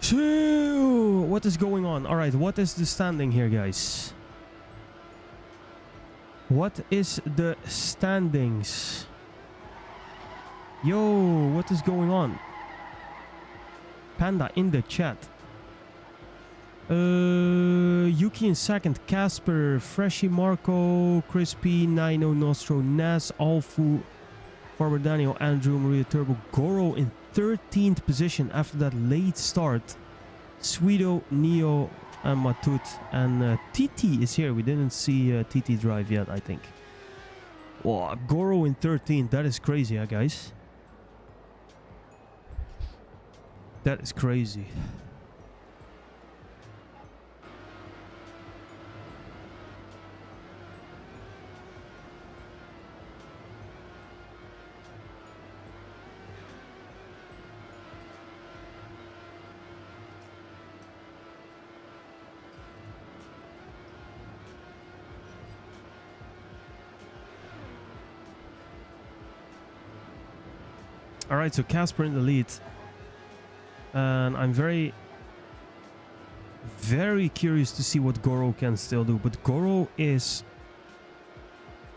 So, what is going on? All right, what is the standing here, guys? What is the standings? Yo, what is going on? Panda in the chat. Yuki in second, Casper, Freshy, Marco, Crispy, Nino, Nostro, Nas, Alfu, Farmer Daniel, Andrew, Maria Turbo, Goro in 13th position after that late start. Sweeto, Neo, and Matut, and TT is here. We didn't see TT drive yet, I think. Wow, Goro in 13th. That is crazy, huh, guys? That is crazy. All right, so Casper in the lead. And I'm very curious to see what Goro can still do. But Goro is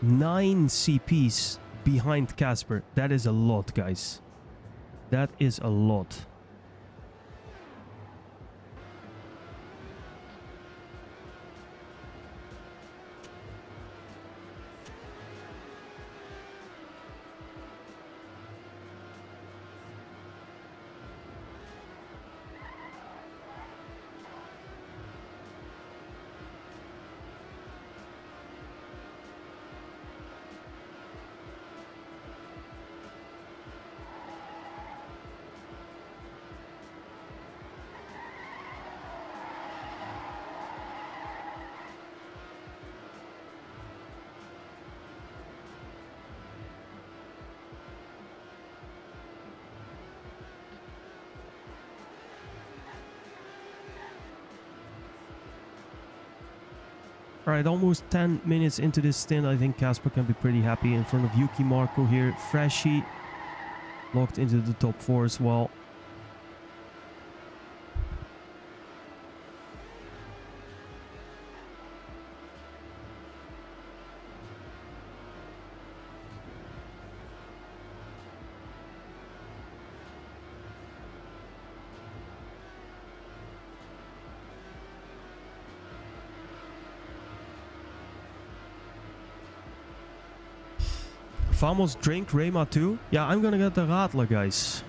9 CPs behind Casper. That is a lot, guys. That is a lot. Alright, almost 10 minutes into this stint. I think Casper can be pretty happy in front of Yuki, Marco here. Freshy locked into the top 4 as well. Vamos drink Rema too. Yeah, I'm gonna get the Radler, guys.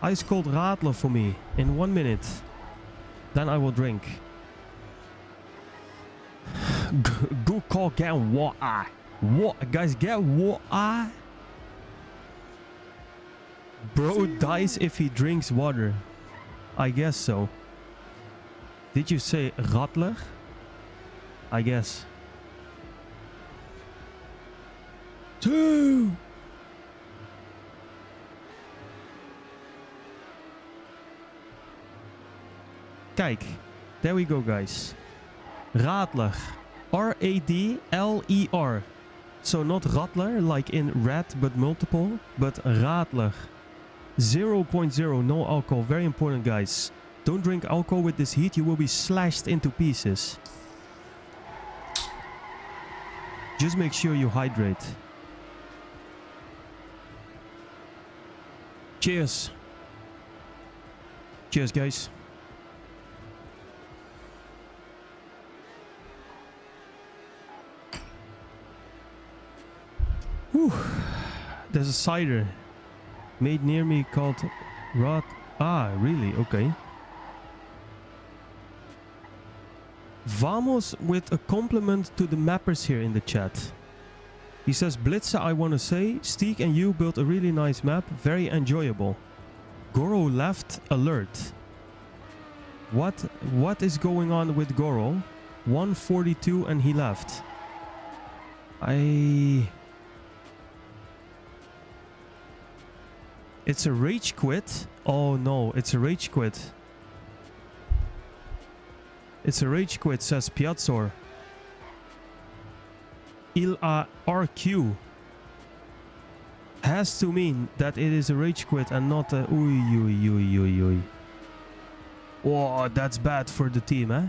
Ice cold Radler for me in 1 minute. Then I will drink. Good call, get water. What, guys, get water. Bro dies if he drinks water. I guess so. Did you say Radler? I guess. 2. Kijk, there we go, guys. Radler. R-A-D-L-E-R. So not Radler, like in rat, but multiple, but Radler. 0.0, no alcohol. Very important, guys. Don't drink alcohol with this heat. You will be slashed into pieces. Just make sure you hydrate. Cheers. Cheers, guys. Whew. There's a cider made near me called Rot. Ah, really? Okay. Vamos with a compliment to the mappers here in the chat. He says, Blitzer, I want to say, Steek and you built a really nice map, very enjoyable. Goro left, alert. What is going on with Goro? 142 and he left. It's a rage quit? Oh no, it's a rage quit. It's a rage quit, says Piazzor. Il a RQ. has to mean that it is a rage quit and not a... Oi. Oh, that's bad for the team, eh?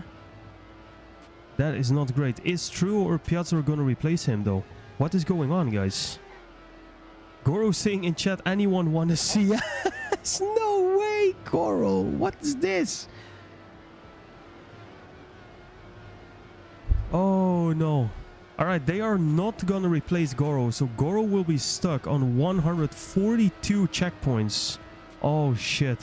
That is not great. Is True or Piazza gonna replace him, though? What is going on, guys? Goro saying in chat, anyone want to see? No way, Goro. What is this? Oh, no. Alright, they are not gonna replace Goro. So Goro will be stuck on 142 checkpoints. Oh, shit.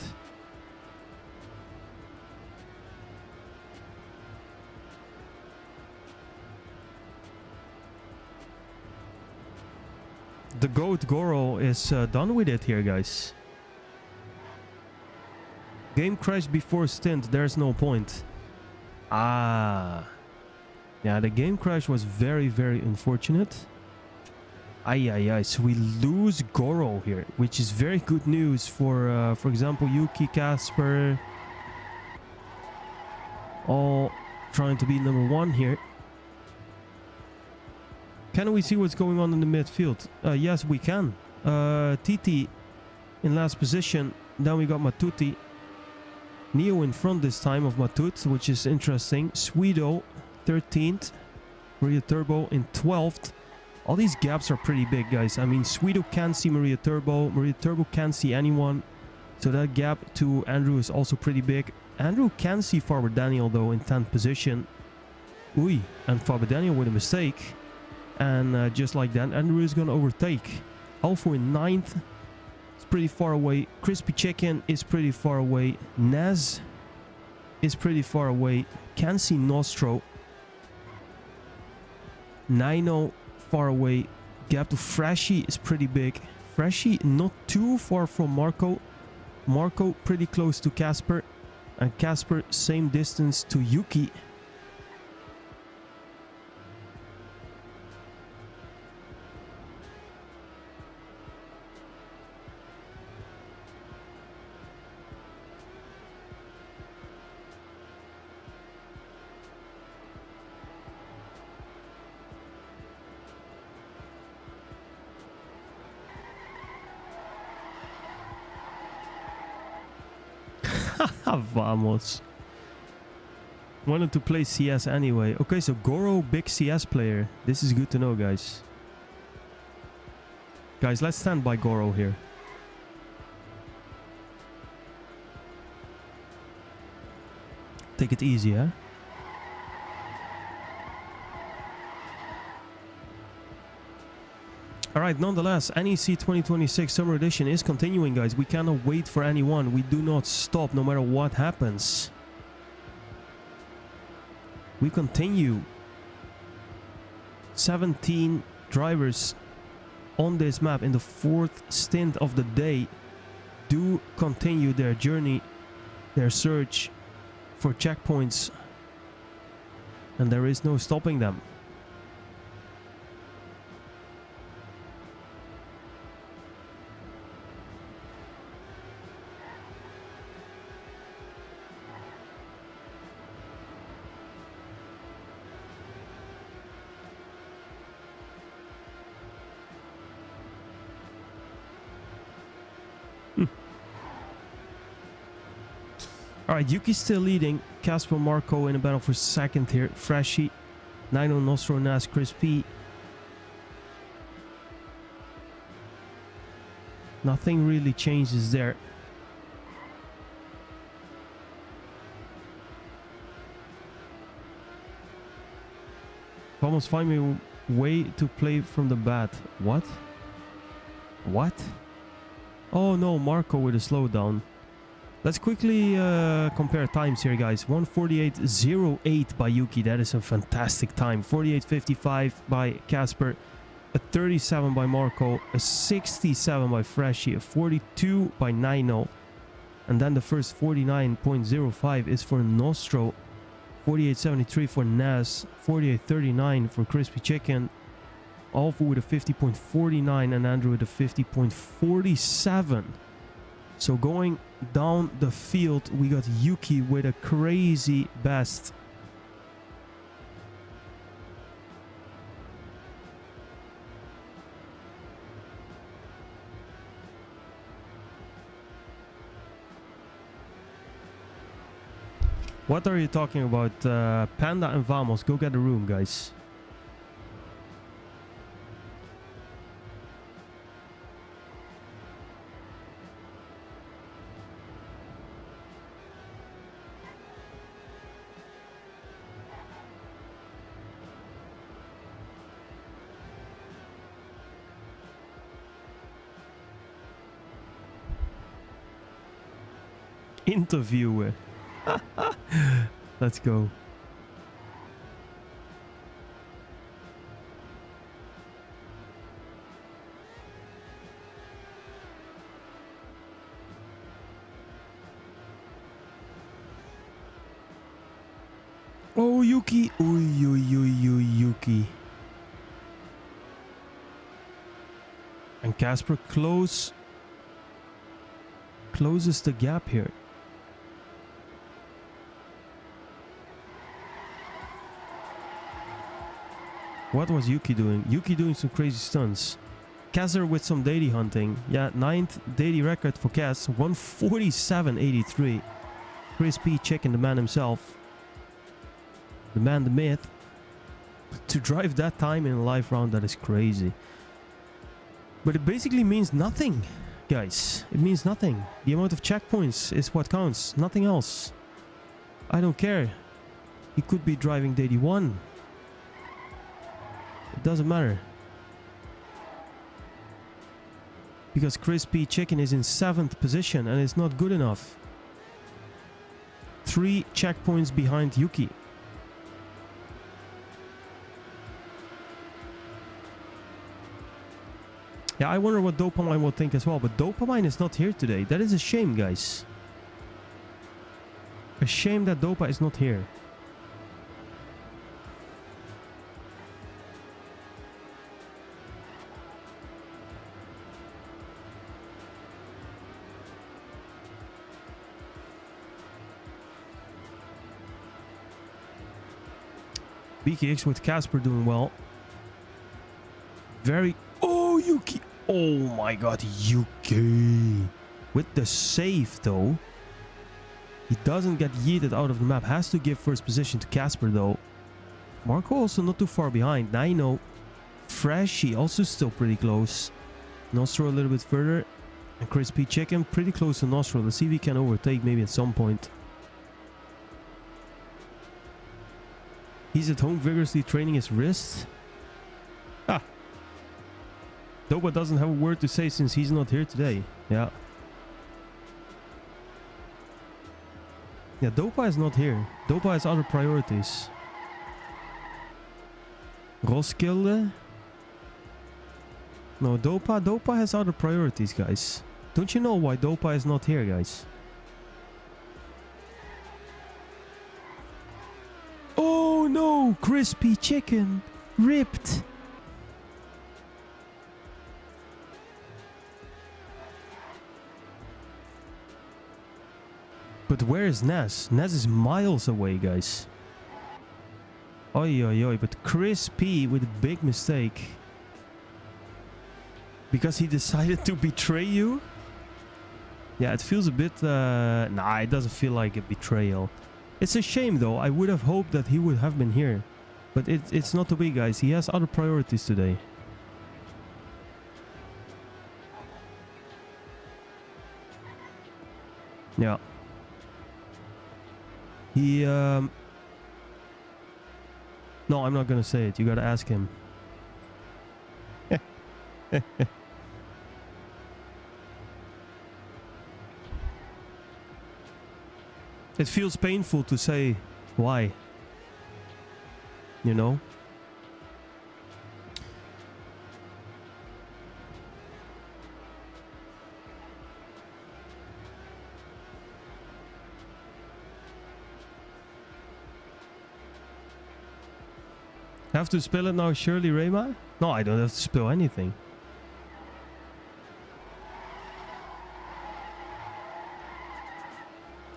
The GOAT Goro is done with it here, guys. Game crashed before stint. There's no point. Ah. Yeah, the game crash was very, very unfortunate. Ay. So we lose Goro here, which is very good news for example, Yuki, Casper. All trying to be number one here. Can we see what's going on in the midfield? Yes, we can. TT in last position. Then we got Matuti. Neo in front this time of Matut, which is interesting. Sweeto 13th. Maria Turbo in 12th. All these gaps are pretty big, guys. I mean, Sweeto can't see Maria Turbo. Maria Turbo can't see anyone. So that gap to Andrew is also pretty big. Andrew can see Faber Daniel, though, in 10th position. Ui, and Faber Daniel with a mistake. And just like that, Andrew is going to overtake. Alpha in 9th. It's pretty far away. Crispy Chicken is pretty far away. Nez is pretty far away. Can't see Nostro. Nino far away. Gap to Freshy is pretty big. Freshy not too far from Marco. Marco pretty close to Casper. And Casper same distance to Yuki. Vamos. Wanted to play CS anyway. Okay, so Goro, big CS player. This is good to know, guys. Guys, let's stand by Goro here. Take it easy, eh? Alright, nonetheless, NEC 2026 Summer Edition is continuing, guys. We cannot wait for anyone. We do not stop no matter what happens. We continue. 17 drivers on this map in the 4th stint of the day do continue their journey, their search for checkpoints. And there is no stopping them. Alright, Yuki's still leading. Casper Marco in a battle for second here. Freshy, Nino, Nostro, Nas, Crispy. Nothing really changes there. Almost find me a way to play from the bat. What? What? Oh no, Marco with a slowdown. Let's quickly compare times here, guys. 1:48.08 by Yuki. That is a fantastic time. 48.55 by Casper. A 37 by Marco. A 67 by Freshy. A 42 by Nino. And then the first 49.05 is for Nostro. 48.73 for Nas. 48.39 for Crispy Chicken. Alpha with a 50.49 and Andrew with a 50.47. So going down the field, we got Yuki with a crazy best. What are you talking about? Panda and Vamos, go get a room, guys. Interviewer. Let's go. Oh, Yuki. Oy, oy, oy, oy, Yuki. And Casper closes the gap here. What was Yuki doing? Yuki doing some crazy stunts. Kazzer with some daily hunting. Yeah, 9th daily record for Kaz. 147.83. Chris P checking the man himself. The man, the myth. To drive that time in a live round, that is crazy. But it basically means nothing, guys. It means nothing. The amount of checkpoints is what counts. Nothing else. I don't care. He could be driving daily 1. It doesn't matter. Because Crispy Chicken is in 7th position and it's not good enough. 3 checkpoints behind Yuki. Yeah, I wonder what Dopamine will think as well. But Dopamine is not here today. That is a shame, guys. A shame that Dopa is not here. BKX with Casper doing well. Very... Oh, Yuki! Oh my god, Yuki! With the save, though. He doesn't get yeeted out of the map. Has to give first position to Casper, though. Marco also not too far behind. Nino. Freshy also still pretty close. Nostro a little bit further. And Crispy Chicken pretty close to Nostro. Let's see if he can overtake maybe at some point. He's at home vigorously training his wrist. Ah. Dopa doesn't have a word to say since he's not here today. Yeah. Yeah, Dopa is not here. Dopa has other priorities. Roskilde. No, Dopa has other priorities, guys. Don't you know why Dopa is not here, guys? Oh no! Crispy Chicken! Ripped! But where is Naz? Naz is miles away, guys. Oi, oi, oi. But Crispy with a big mistake. Because he decided to betray you? Yeah, it feels a bit... Nah, it doesn't feel like a betrayal. It's a shame, though. I would have hoped that he would have been here. But it's not to be, guys. He has other priorities today. Yeah. He... No, I'm not gonna say it. You gotta ask him. It feels painful to say why. You know? Have to spill it now, Shirley Rayma? No, I don't have to spill anything.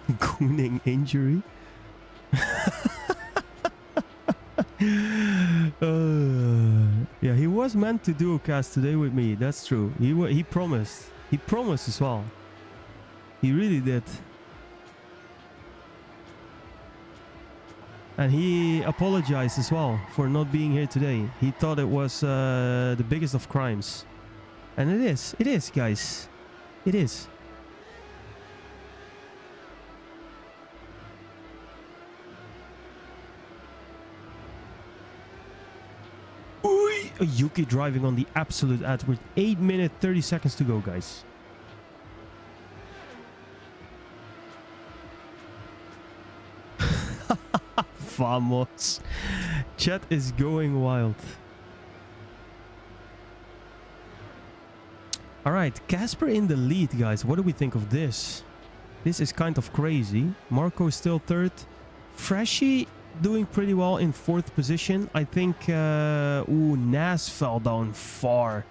Gooning injury? Yeah, he was meant to do a cast today with me. That's true. He promised. He promised as well. He really did. And he apologized as well for not being here today. He thought it was the biggest of crimes. And it is. It is, guys. It is. Oy! Yuki driving on the absolute edge with 8 minutes 30 seconds to go, guys. Vamos. Chat is going wild. Alright, Casper in the lead, guys. What do we think of this? This is kind of crazy. Marco is still third. Freshie doing pretty well in fourth position. I think... ooh, Nas fell down far.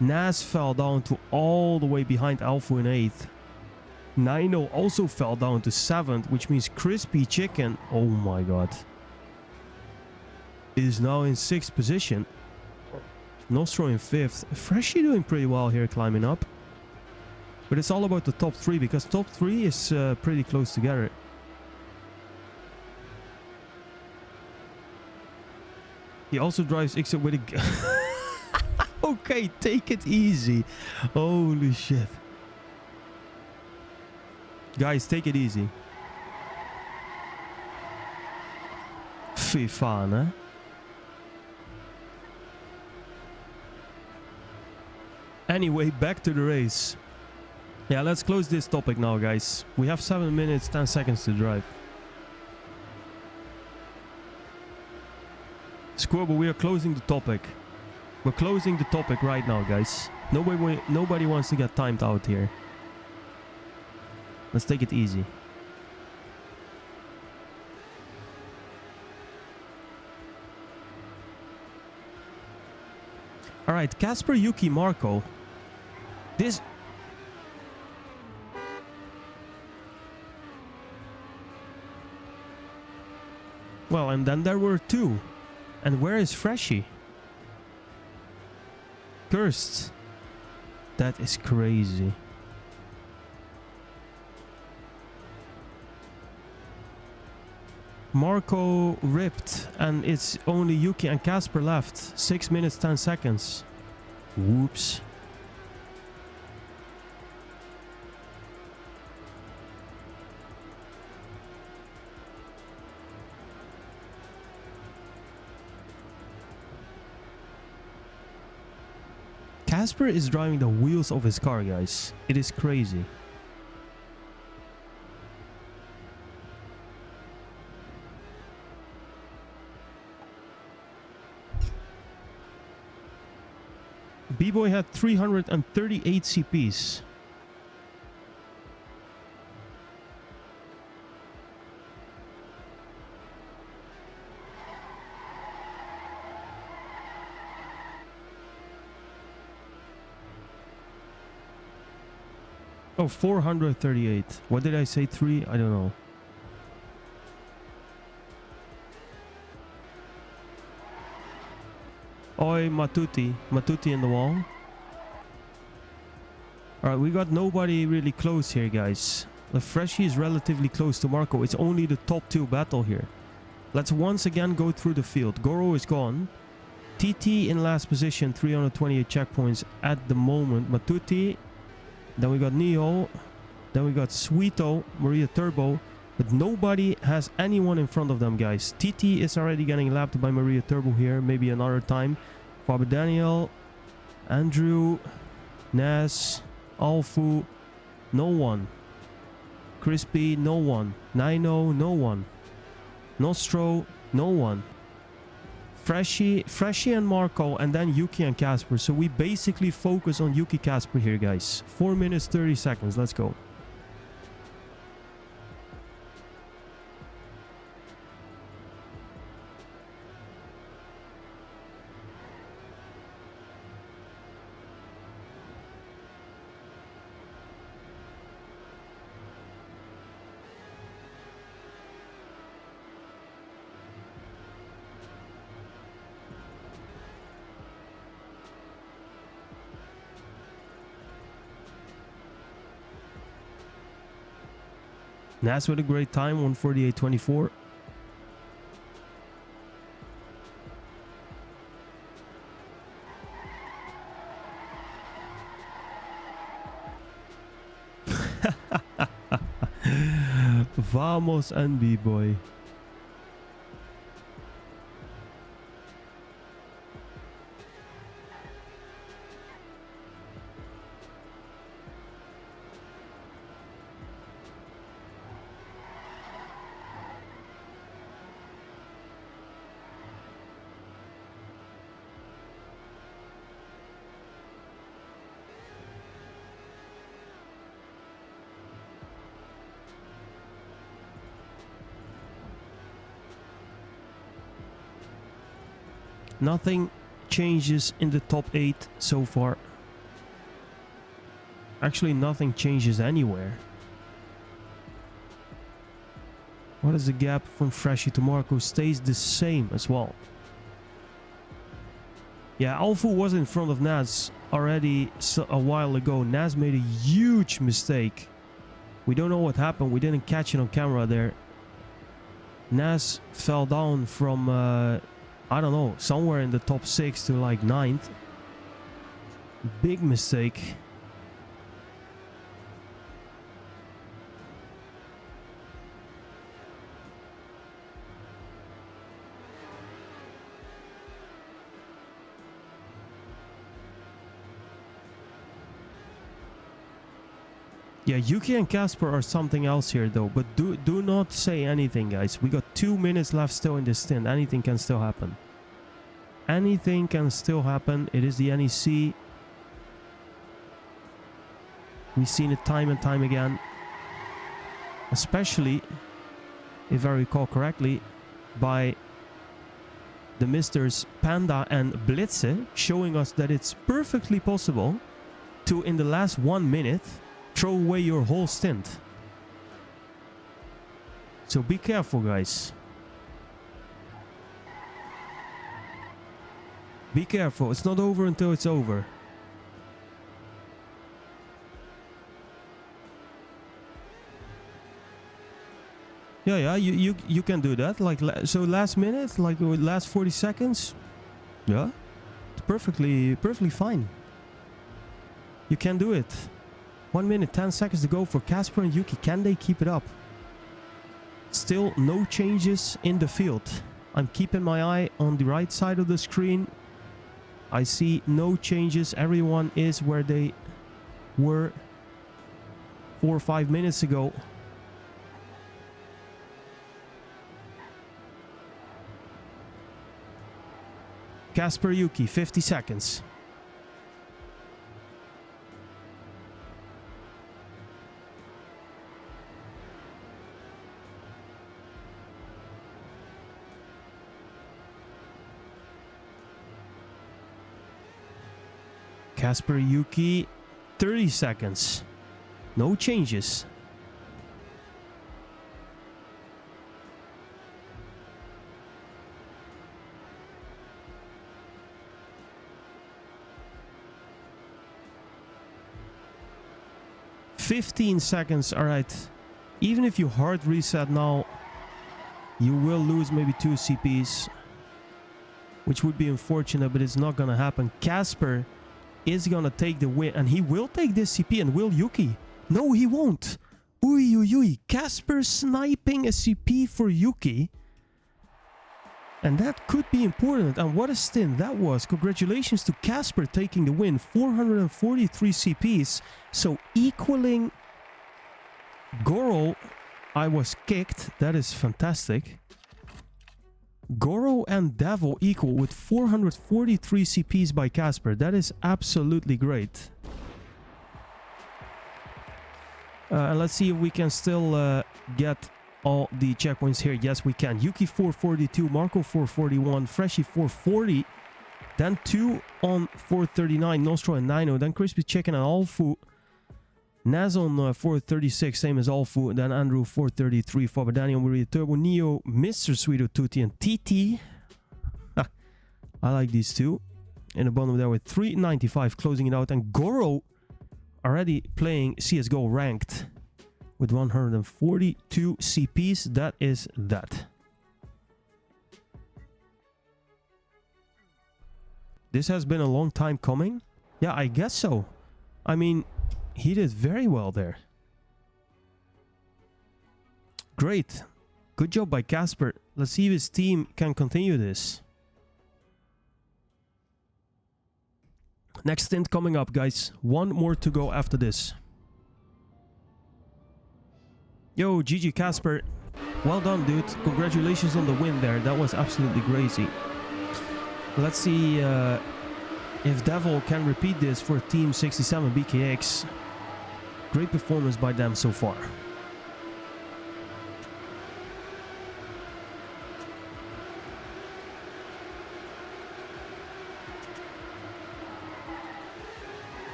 Nas fell down to all the way behind Alfu in eighth. Nino also fell down to 7th, which means Crispy Chicken, oh my god, is now in 6th position. Nostro in 5th. Freshie doing pretty well here, climbing up. But it's all about the top 3, because top 3 is pretty close together. He also drives exit with a... Okay, take it easy. Holy shit. Guys, take it easy. Fy fan, hè? Anyway, back to the race. Yeah, let's close this topic now, guys. We have 7 minutes, 10 seconds to drive. Squirble, we are closing the topic. We're closing the topic right now, guys. Nobody wants to get timed out here. Let's take it easy. Alright, Casper, Yuki, Marco. This... Well, and then there were 2. And where is Freshie? Cursed. That is crazy. Marco ripped, and it's only Yuki and Casper left. 6 minutes 10 seconds. Whoops. Casper is driving the wheels of his car, guys. It is crazy. B-Boy had 338 CPs. Oh, 438. What did I say? 3? I don't know. Oi, Matuti. Matuti in the wall. Alright, we got nobody really close here, guys. The Freshie is relatively close to Marco. It's only the top 2 battle here. Let's once again go through the field. Goro is gone. TT in last position, 328 checkpoints at the moment. Matuti. Then we got Neo. Then we got Sweeto, Maria Turbo. But nobody has anyone in front of them, guys. TT is already getting lapped by Maria Turbo here. Maybe another time. Faber Daniel. Andrew. Nas. Alfu. No one. Crispy. No one. Nino. No one. Nostro. No one. Freshie and Marco. And then Yuki and Casper. So we basically focus on Yuki Casper here, guys. 4 minutes 30 seconds. Let's go. Nas with a great time, 148.24. Vamos NB boy. Nothing changes in the top 8 so far. Actually, nothing changes anywhere. What is the gap from Freshie to Marco? Stays the same as well. Yeah, Alfu was in front of Nas already a while ago. Nas made a huge mistake. We don't know what happened. We didn't catch it on camera there. Nas fell down from... I don't know, somewhere in the top 6 to like 9th. Big mistake. Yeah, Yuki and Casper are something else here though, but do not say anything, guys. We got 2 minutes left still in this stint. Anything can still happen. Anything can still happen. It is the NEC. We've seen it time and time again. Especially, if I recall correctly, by the Misters Panda and Blitze, showing us that it's perfectly possible to, in the last 1 minute, throw away your whole stint. So be careful, guys. Be careful. It's not over until it's over. Yeah, you can do that. Like, so last minute, like last 40 seconds. Yeah, it's perfectly fine. You can do it. 1 minute, 10 seconds to go for Casper and Yuki. Can they keep it up? Still no changes in the field. I'm keeping my eye on the right side of the screen. I see no changes. Everyone is where they were 4 or 5 minutes ago. Casper, Yuki, 50 seconds. Casper, Yuki, 30 seconds. No changes. "15 seconds, alright. Even if you hard reset now, you will lose maybe 2 CPs. Which would be unfortunate, but it's not gonna happen. Casper is gonna take the win, and he will take this CP, and will Yuki? No, he won't. Ui, ui, ui. Casper sniping a CP for Yuki. And that could be important. And what a stint that was. Congratulations to Casper taking the win. 443 CPs. So equaling Goro. I was kicked. That is fantastic. Goro and Devil equal with 443 CPs by Casper. That is absolutely great. And let's see if we can still get all the checkpoints here. Yes, we can. Yuki 442, Marco 441, Freshie 440. Then 2 on 439, Nostro and Nino. Then Crispy Chicken and Alfu. Naz on 436, same as Alfu. Then Andrew 433, Faber Daniel, Maria Turbo, Neo, Mr. Sweeto, Tutti, and TT. I like these two. In the bottom there with 395, closing it out. And Goro already playing CSGO ranked with 142 CPs. That is that. This has been a long time coming. Yeah, I guess so. I mean, he did very well there. Great. Good job by Casper. Let's see if his team can continue this. Next stint coming up, guys. One more to go after this. Yo, GG Casper. Well done, dude. Congratulations on the win there. That was absolutely crazy. Let's see if Devil can repeat this for Team 67 BKX. Great performance by them so far.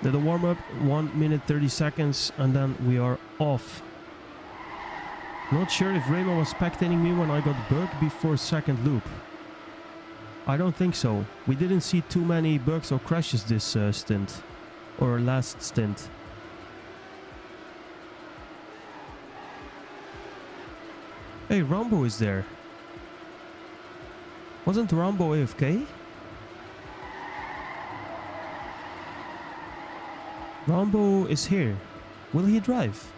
Did a warm-up, 1 minute 30 seconds, and then we are off. Not sure if Raymond was spectating me when I got bugged before second loop. I don't think so. We didn't see too many bugs or crashes this stint. Or last stint. Hey, Rambo is there. Wasn't Rambo AFK? Rambo is here. Will he drive?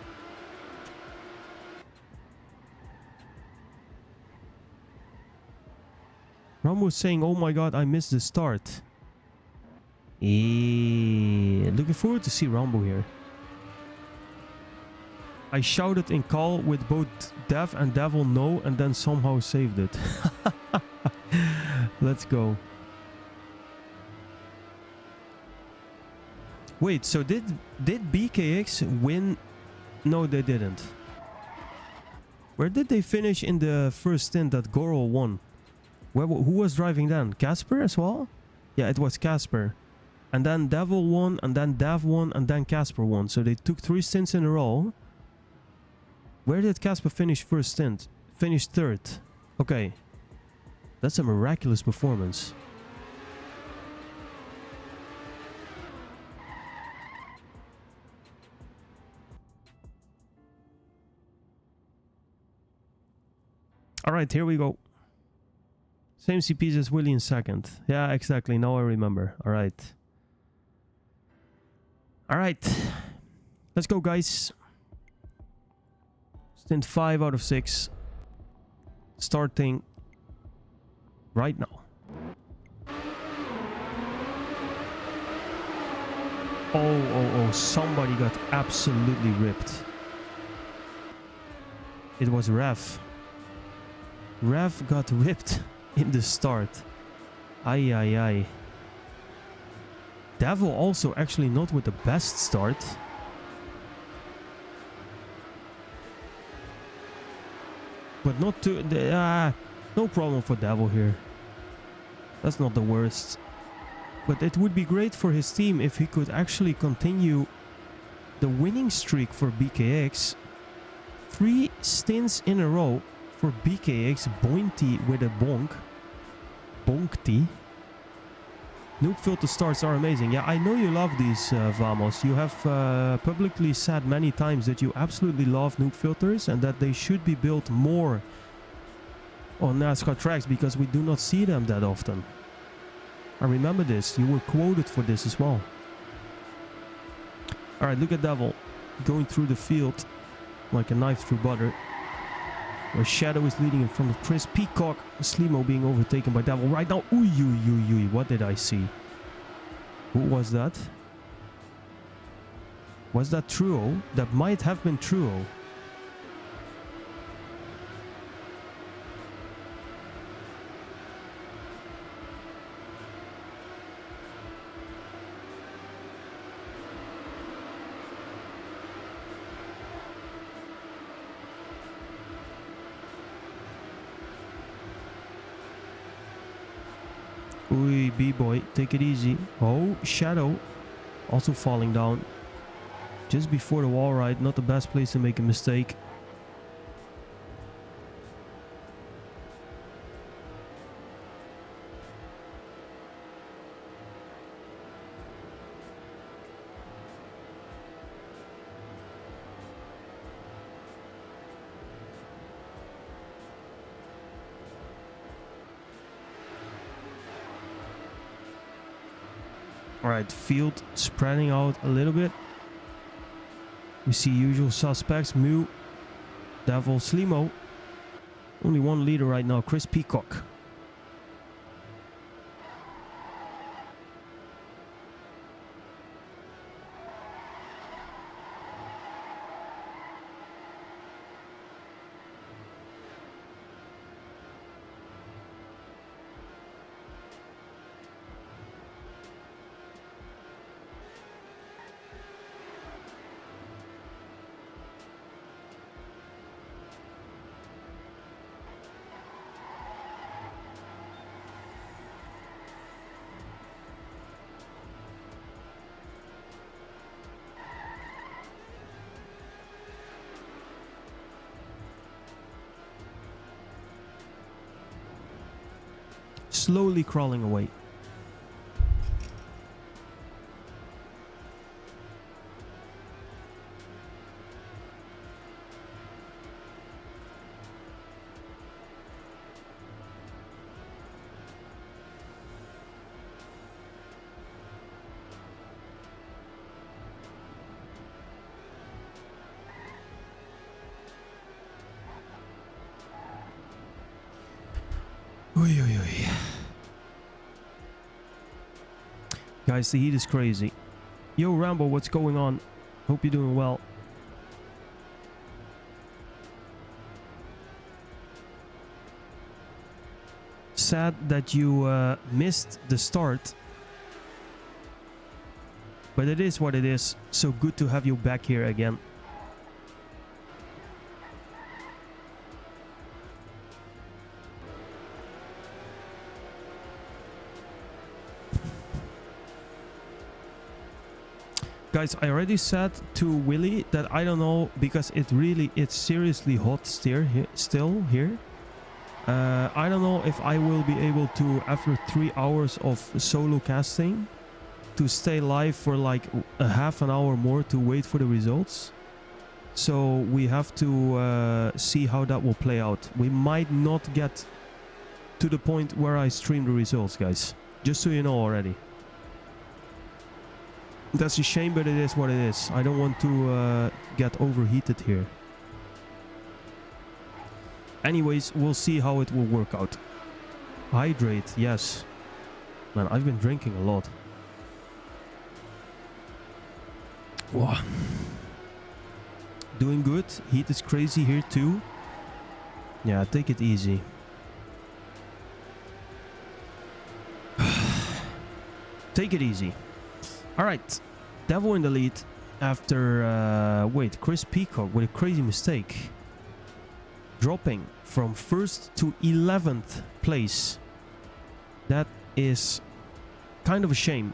Rambo is saying, oh my god, I missed the start. Looking forward to see Rambo here. I shouted in call with both Dev and Devil no and then somehow saved it. Let's go. Wait, so did BKX win? No, they didn't. Where did they finish in the first stint that Goro won? Who was driving then? Casper as well? Yeah, it was Casper. And then Devil won, and then Dev won, and then Casper won. So they took 3 stints in a row. Where did Casper finish first stint? Finished third. Okay. That's a miraculous performance. Alright, here we go. Same CPs as Willie in second. Yeah, exactly. Now I remember. Alright. Alright. Let's go, guys. Stint 5 out of 6. Starting right now. Oh, somebody got absolutely ripped. It was Rev. Rev got ripped in the start. Ay. Devil also actually not with the best start. But not too... no problem for Devil here. That's not the worst. But it would be great for his team if he could actually continue the winning streak for BKX. 3 stints in a row for BKX. Bointy with a bonk. Bonkty. Noob filter starts are amazing. Yeah, I know you love these, Vamos. You have publicly said many times that you absolutely love noob filters and that they should be built more on NASCAR tracks because we do not see them that often. I remember this. You were quoted for this as well. Alright, look at Devil going through the field like a knife through butter. Where Shadow is leading in front of Chris. Peacock, Slimo being overtaken by Devil right now. Ooh, what did I see? Who was that? Was that Truo? That might have been Truo. Ooh, B-boy, take it easy. Oh, Shadow also falling down. Just before the wall ride, not the best place to make a mistake. All right, field spreading out a little bit. We see usual suspects, Mew, Devil, Slimo. Only one leader right now, Chris Peacock. Slowly crawling away. Oy, oy, oy. Guys, the heat is crazy. Yo, Rambo, what's going on? Hope you're doing well. Sad that you missed the start. But it is what it is. So good to have you back here again. Guys, I already said to Willy that I don't know, because it's seriously hot still here. I don't know if I will be able to, after 3 hours of solo casting, to stay live for like a half an hour more to wait for the results. So we have to see how that will play out. We might not get to the point where I stream the results, guys. Just so you know already. That's a shame, but it is what it is. I don't want to get overheated here. Anyways, we'll see how it will work out. Hydrate, yes. Man, I've been drinking a lot. Wow. Doing good. Heat is crazy here too. Yeah, take it easy. Take it easy. Alright, Devil in the lead after, wait, Chris Peacock with a crazy mistake. Dropping from 1st to 11th place. That is kind of a shame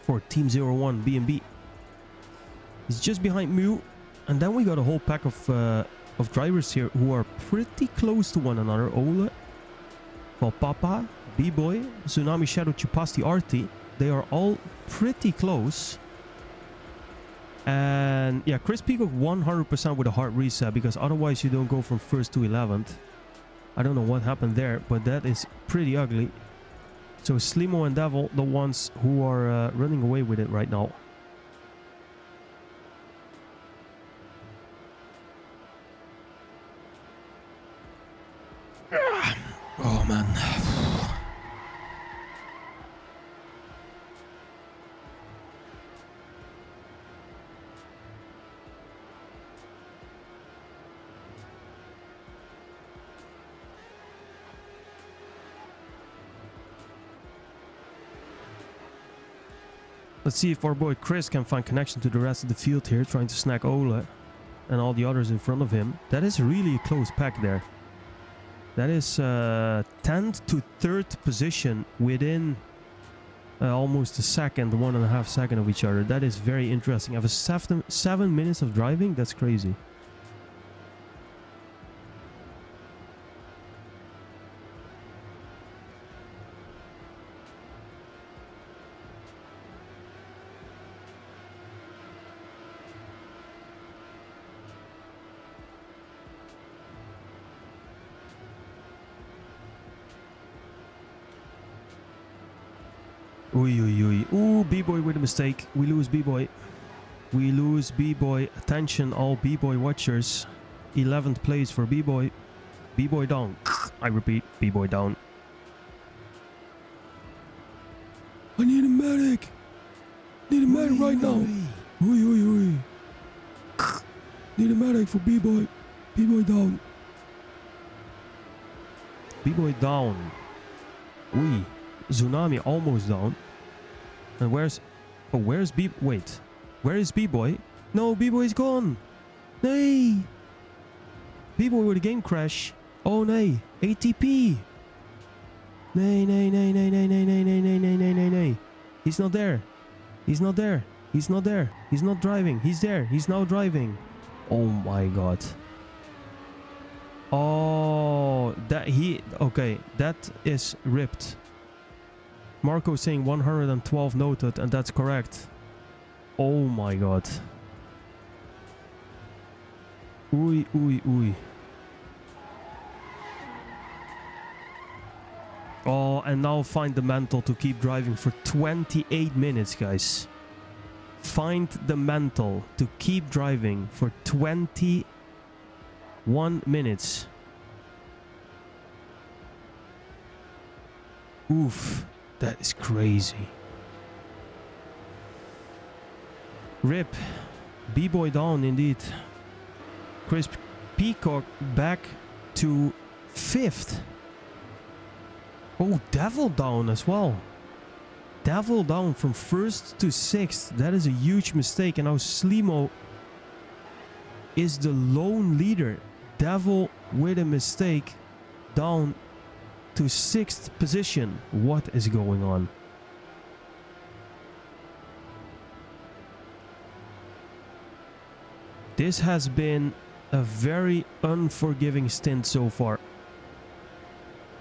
for Team 01 B&B. He's just behind Mew, and then we got a whole pack of drivers here who are pretty close to one another. Ole, Valpapa, B-Boy, Tsunami Shadow, Chupasti, Arti. They are all pretty close. And yeah, Chris Peacock 100% with a hard reset, because otherwise you don't go from 1st to 11th. I don't know what happened there, but that is pretty ugly. So Slimo and Devil, the ones who are running away with it right now. Oh man. Let's see if our boy Chris can find connection to the rest of the field here, trying to snag Ole and all the others in front of him. That is really a close pack there. That is 10th to 3rd position within almost a second, 1.5 seconds of each other. That is very interesting. After 7 minutes of driving, that's crazy. Oi, oi, oi. Ooh, B-Boy with a mistake. We lose B-Boy. We lose B-Boy. Attention, all B-Boy watchers. 11th place for B-Boy. B-Boy down. I repeat, B-Boy down. I need a medic. Need a medic right now. Oi, oi, oi. Need a medic for B-Boy. B-Boy down. B-Boy down. Oi. Tsunami almost down. And where's... Oh, where's B... Wait. Where is B-Boy? No, B-Boy is gone. Nay. B-Boy with a game crash. Oh, nay. ATP. Nay, nay, nay, nay, nay, nay, nay, nay, nay, nay, nay, nay, nay. He's not there. He's not there. He's not there. He's not driving. He's there. He's now driving. Oh my god. Oh, that he... Okay, that is ripped. Marco saying 112 noted, and that's correct. Oh my god. Oei, oei, oei. Oh, and now find the mental to keep driving for 28 minutes, guys. Find the mental to keep driving for 21 minutes. Oof, that is crazy. Rip. B-Boy down indeed. Crisp Peacock back to 5th. Oh, Devil down as well. Devil down from 1st to 6th. That is a huge mistake. And now Slimo is the lone leader. Devil with a mistake down to 6th position. What is going on? This has been a very unforgiving stint so far.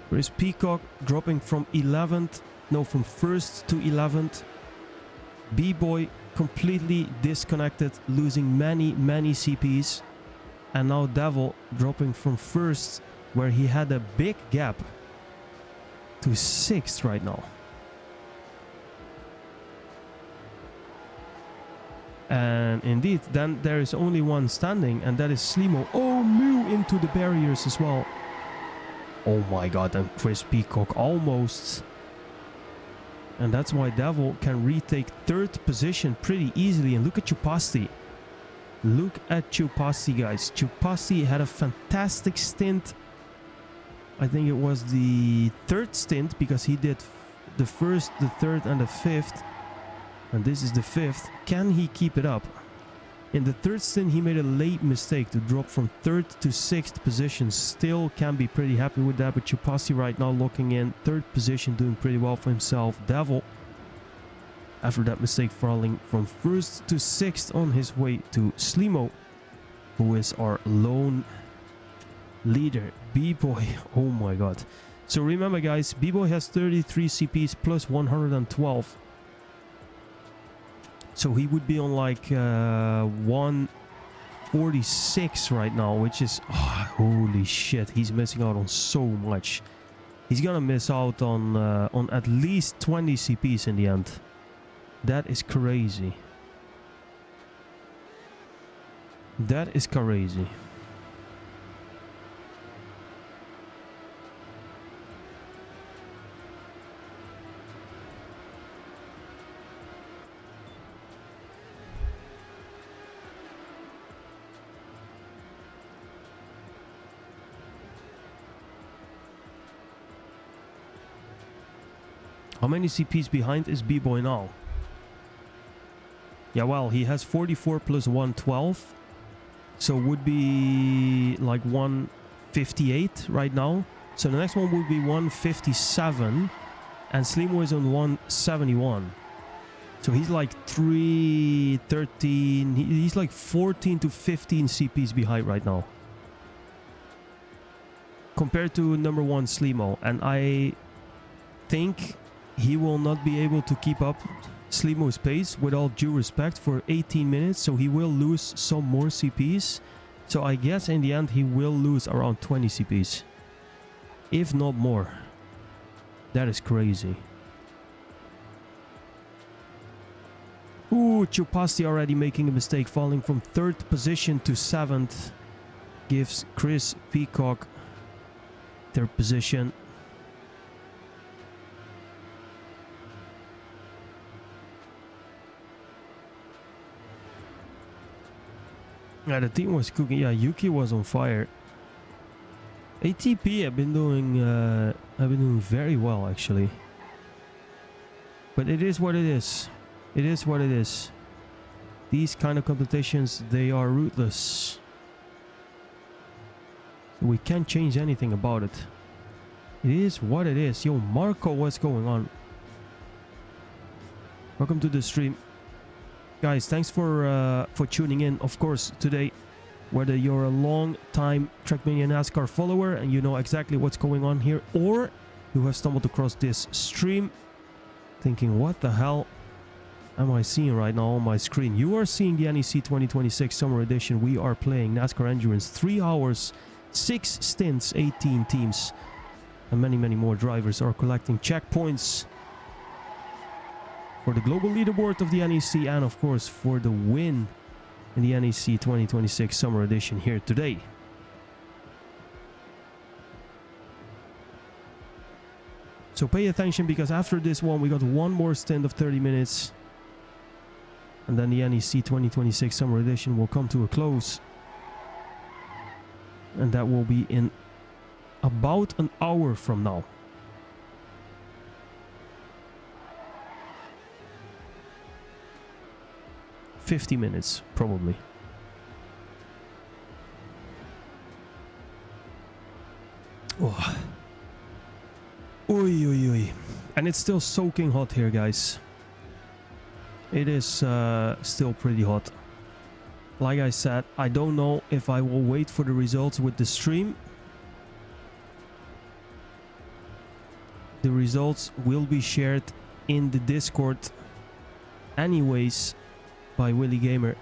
There is Peacock dropping from 11th, no, from 1st to 11th. B-Boy completely disconnected, losing many CPs. And now Devil dropping from 1st, where he had a big gap, to 6th right now. And indeed, then there is only one standing, and that is Slimo. Oh, Mew into the barriers as well. Oh my god, and Chris Peacock almost. And that's why Devil can retake 3rd position pretty easily. And look at Chupasti. Look at Chupasti, guys. Chupasti had a fantastic stint. I think it was the 3rd stint, because he did the 1st, the 3rd, and the 5th. And this is the 5th. Can he keep it up? In the 3rd stint, he made a late mistake to drop from 3rd to 6th position. Still can be pretty happy with that. But Chupasi right now locking in 3rd position, doing pretty well for himself. Devil, after that mistake, falling from 1st to 6th on his way to Slimo, who is our lone leader. B-Boy, oh my god. So remember, guys, B-Boy has 33 CPs plus 112. So he would be on like 146 right now, which is... Oh, holy shit, he's missing out on so much. He's gonna miss out on at least 20 CPs in the end. That is crazy. That is crazy. How many CPs behind is B-Boy now? Yeah, well, he has 44 plus 112. So would be like 158 right now. So the next one would be 157. And Slimo is on 171. So he's like 13. He's like 14 to 15 CPs behind right now. Compared to number 1 Slimo. And I think he will not be able to keep up Slimo's pace, with all due respect, for 18 minutes. So he will lose some more CPs. So I guess in the end he will lose around 20 CPs. If not more. That is crazy. Ooh, Chupasti already making a mistake, falling from 3rd position to 7th. Gives Chris Peacock 3rd position. Yeah, the team was cooking. Yeah, Yuki was on fire. ATP have been doing very well actually. But it is what it is. It is what it is. These kind of competitions, they are ruthless. So we can't change anything about it. It is what it is. Yo, Marco, what's going on? Welcome to the stream. Guys, thanks for tuning in. Of course, today, whether you're a long time TRACKMANIA NASCAR follower and you know exactly what's going on here, or you have stumbled across this stream thinking, what the hell am I seeing right now on my screen? You are seeing the NEC 2026 Summer Edition. We are playing NASCAR Endurance, 3 hours, 6 stints, 18 teams, and many, many more drivers are collecting checkpoints for the global leaderboard of the NEC and of course for the win in the NEC 2026 Summer Edition here today. So pay attention, because after this one we got one more stint of 30 minutes and then the NEC 2026 Summer Edition will come to a close, and that will be in about an hour from now. $50 minutes, probably. Oh. Oy, oy, oy. And it's still soaking hot here, guys. It is still pretty hot. Like I said, I don't know if I will wait for the results with the stream. The results will be shared in the Discord anyways by Willy Gamer,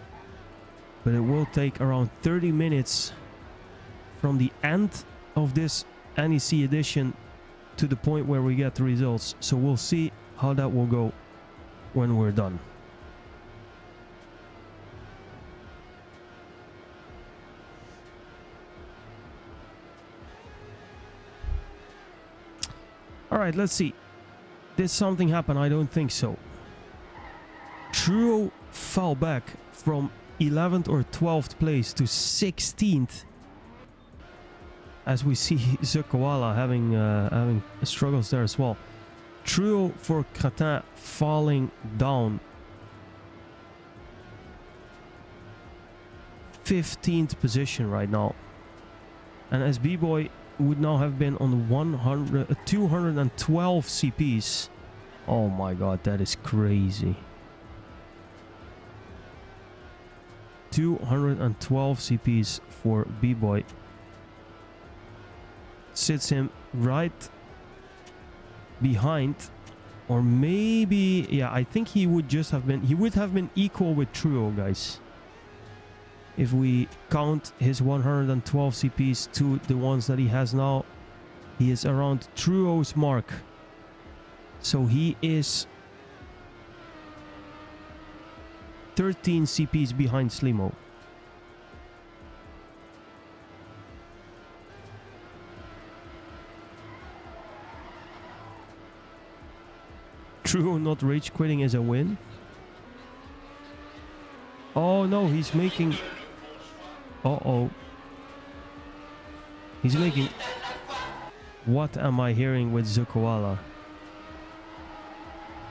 but it will take around 30 minutes from the end of this NEC edition to the point where we get the results, so we'll see how that will go when we're done. Alright, let's see. Did something happen? I don't think so. Truo fell back from 11th or 12th place to 16th. As we see Zukoala having struggles there as well. Truo for Cretin falling down. 15th position right now. And as B-Boy would now have been on 212 CPs. Oh my god, that is crazy. 212 CPs for B-Boy. Sits him right behind, or maybe, yeah, I think he would have been equal with Truo, guys. If we count his 112 CPs to the ones that he has now, he is around Truo's mark. So he is 13 CPs behind Slimo. Truo not rage quitting is a win. Oh no, he's making... Uh-oh. He's making... What am I hearing with Zukoala?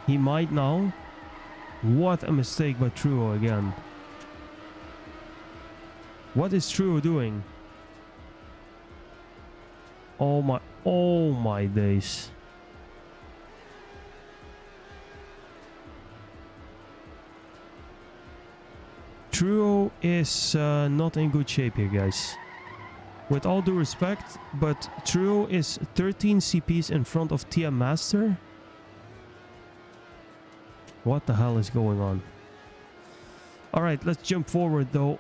He might now. What a mistake by Truo again. What is Truo doing? Oh my days. Truo is not in good shape here, guys. With all due respect, but Truo is 13 CPs in front of TM Master. What the hell is going on? Alright, let's jump forward though.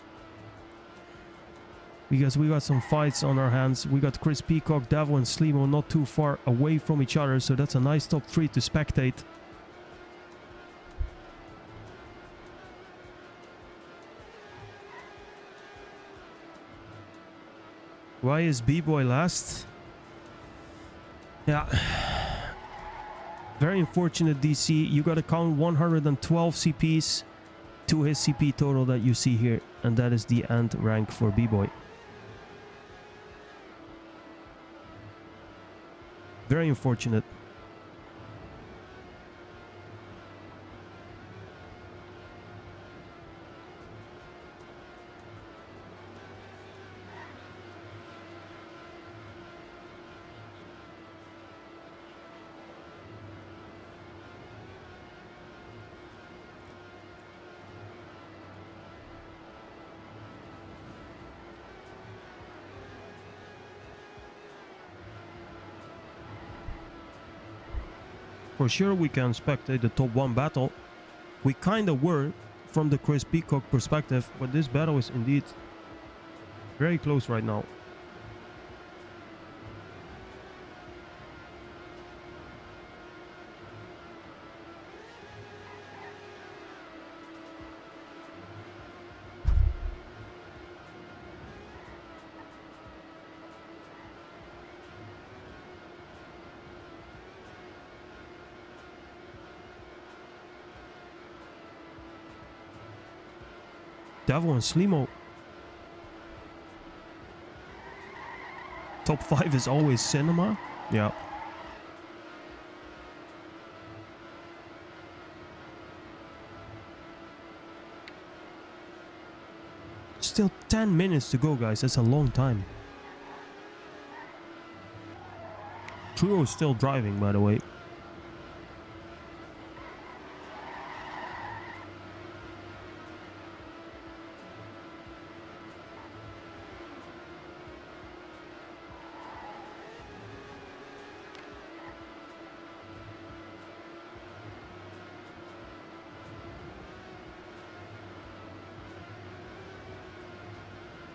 Because we got some fights on our hands. We got Chris Peacock, Davo and Slimo not too far away from each other. So that's a nice top 3 to spectate. Why is B-Boy last? Yeah. Very unfortunate, DC. You gotta count 112 CPs to his CP total that you see here. And that is the end rank for B-Boy. Very unfortunate. For sure we can spectate the top 1 battle. We kinda were from the Chris Peacock perspective, but this battle is indeed very close right now. Devil and Slimo. Top 5 is always cinema. Yeah. Still 10 minutes to go, guys. That's a long time. Truro is still driving, by the way.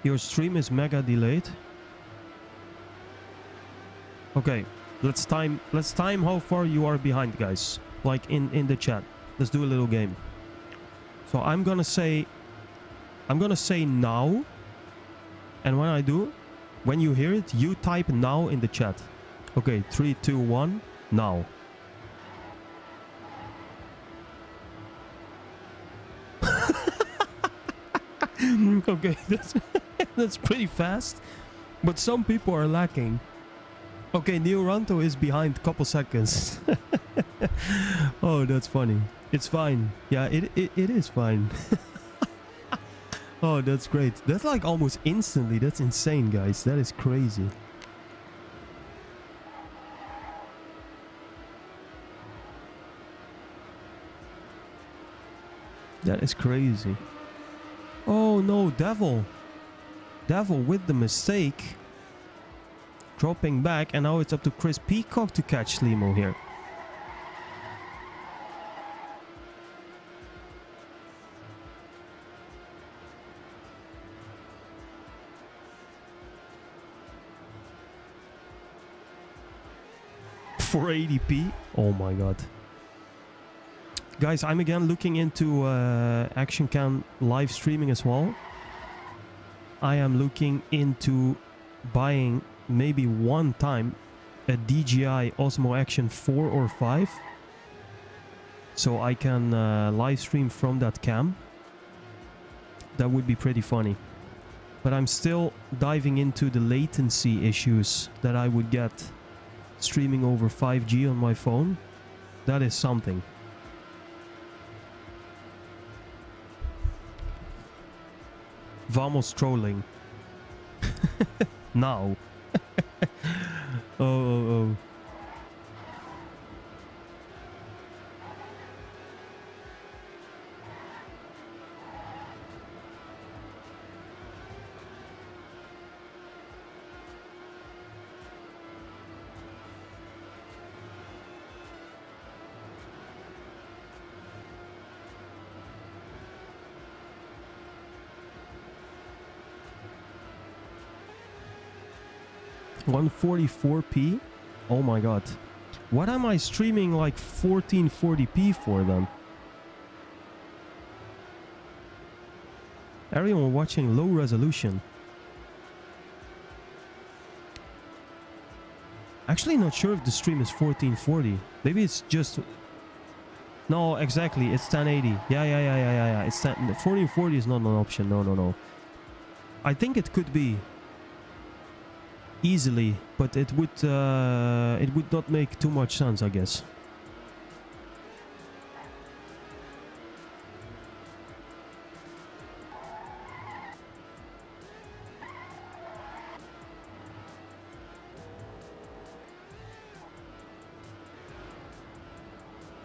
Your stream is mega delayed. Okay, let's time how far you are behind, guys. Like in the chat. Let's do a little game. So I'm gonna say now, and when I do, when you hear it, you type now in the chat. Okay, 3, 2, 1, now. Okay, that's pretty fast, but some people are lacking. Okay, Neoranto is behind a couple seconds. Oh, that's funny. It's fine. Yeah, it is fine. Oh, that's great. That's like almost instantly. That's insane, guys. That is crazy. That is crazy. Oh no, Devil. Devil with the mistake. Dropping back, and now it's up to Chris Peacock to catch Slimo here. For 480p. Oh my god. Guys, I'm again looking into Action Cam live streaming as well. I am looking into buying maybe one time a DJI Osmo Action 4 or 5. So I can live stream from that cam. That would be pretty funny. But I'm still diving into the latency issues that I would get streaming over 5G on my phone. That is something. Vamos trolling. Now. Oh. 144p? Oh my god. What am I streaming like 1440p for then? Everyone watching low resolution. Actually not sure if the stream is 1440. Maybe it's just... No, exactly. It's 1080. Yeah. It's 1440 is not an option. No. I think it could be easily, but it would not make too much sense, I guess.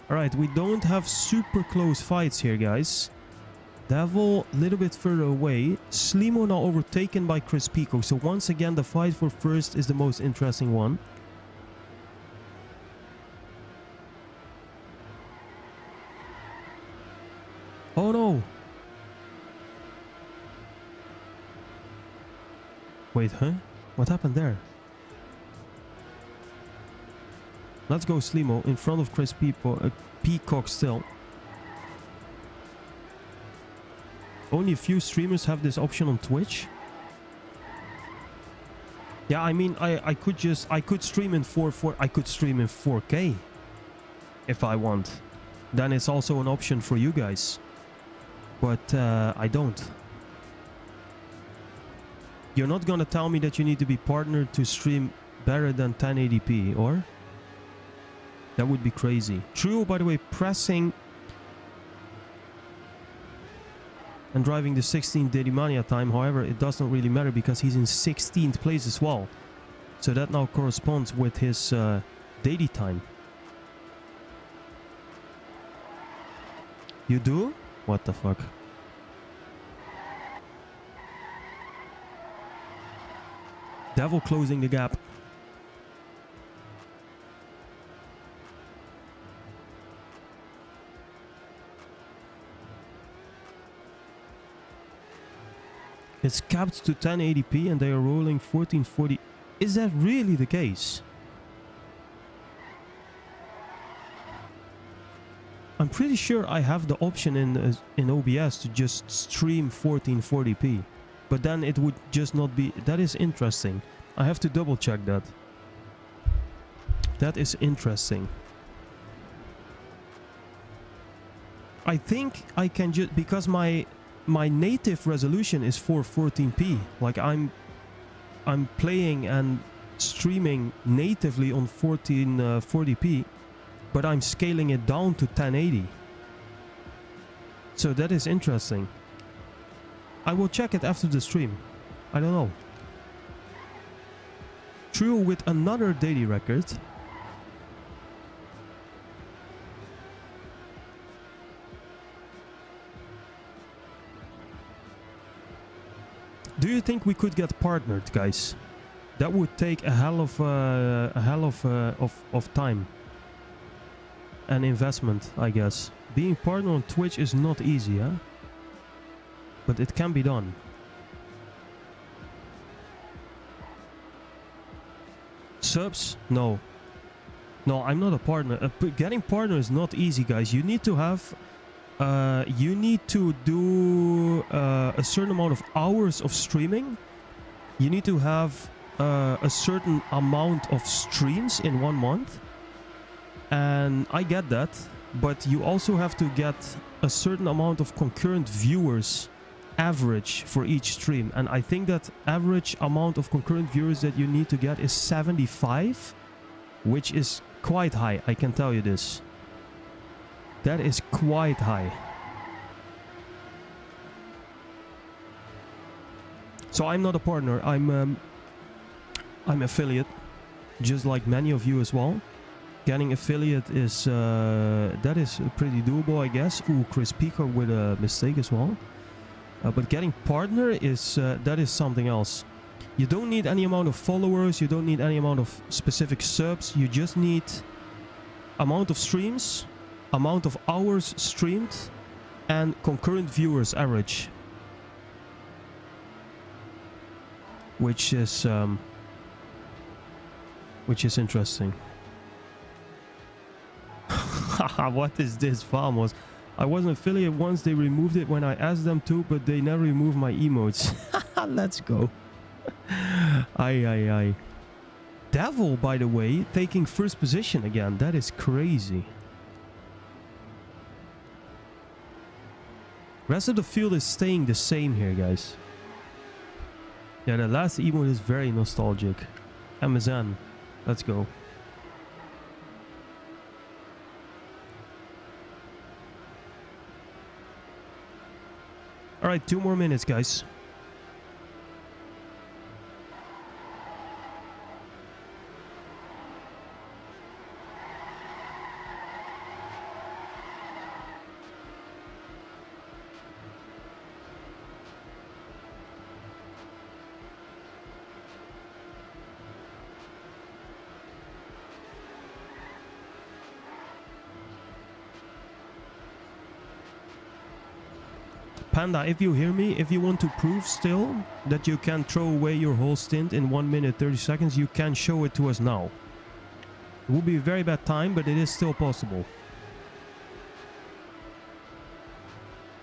Alright, we don't have super close fights here, guys. Devil a little bit further away. Slimo now overtaken by Chris Pico. So once again, the fight for first is the most interesting one. Oh no! Wait, huh? What happened there? Let's go Slimo in front of Chris Peacock still. Only a few streamers have this option on Twitch. Yeah, I mean, I could stream in 4K if I want. Then it's also an option for you guys. But I don't. You're not gonna tell me that you need to be partnered to stream better than 1080p, or? That would be crazy. True, by the way, pressing and driving the 16th TRACKMANIA time. However, it does not really matter because he's in 16th place as well. So that now corresponds with his daily time. You do? What the fuck? Devil closing the gap. It's capped to 1080p and they are rolling 1440. Is that really the case? I'm pretty sure I have the option in OBS to just stream 1440p. But then it would just not be... That is interesting. I have to double check that. That is interesting. I think I can just... Because my native resolution is 414p. Like I'm playing and streaming natively on 1440p, but I'm scaling it down to 1080. So that is interesting. I will check it after the stream. I don't know. True with another daily record. Do you think we could get partnered, guys? That would take a hell of time and investment, I guess. Being partnered on Twitch is not easy, huh? But it can be done. Subs? No. No, I'm not a partner. Getting partner is not easy, guys. You need to have... you need to do a certain amount of hours of streaming. You need to have a certain amount of streams in 1 month. And I get that. But you also have to get a certain amount of concurrent viewers average for each stream. And I think that average amount of concurrent viewers that you need to get is 75. Which is quite high, I can tell you this. That is quite high. So I'm not a partner. I'm affiliate, just like many of you as well. Getting affiliate is that is pretty doable, I guess. Ooh, Chris Pico with a mistake as well. But getting partner is that is something else. You don't need any amount of followers. You don't need any amount of specific subs. You just need amount of streams, amount of hours streamed, and concurrent viewers average, which is interesting. What is this, Famos? I was an affiliate once. They removed it when I asked them to, but they never removed my emotes. Let's go. Aye. Devil, by the way, taking first position again. That is crazy. Rest of the field is staying the same here, guys. Yeah, the last emote is very nostalgic. Amazon. Let's go. Alright, 2 more minutes, guys. Panda, if you hear me, if you want to prove still that you can throw away your whole stint in 1 minute 30 seconds, you can show it to us now. It will be a very bad time, but it is still possible.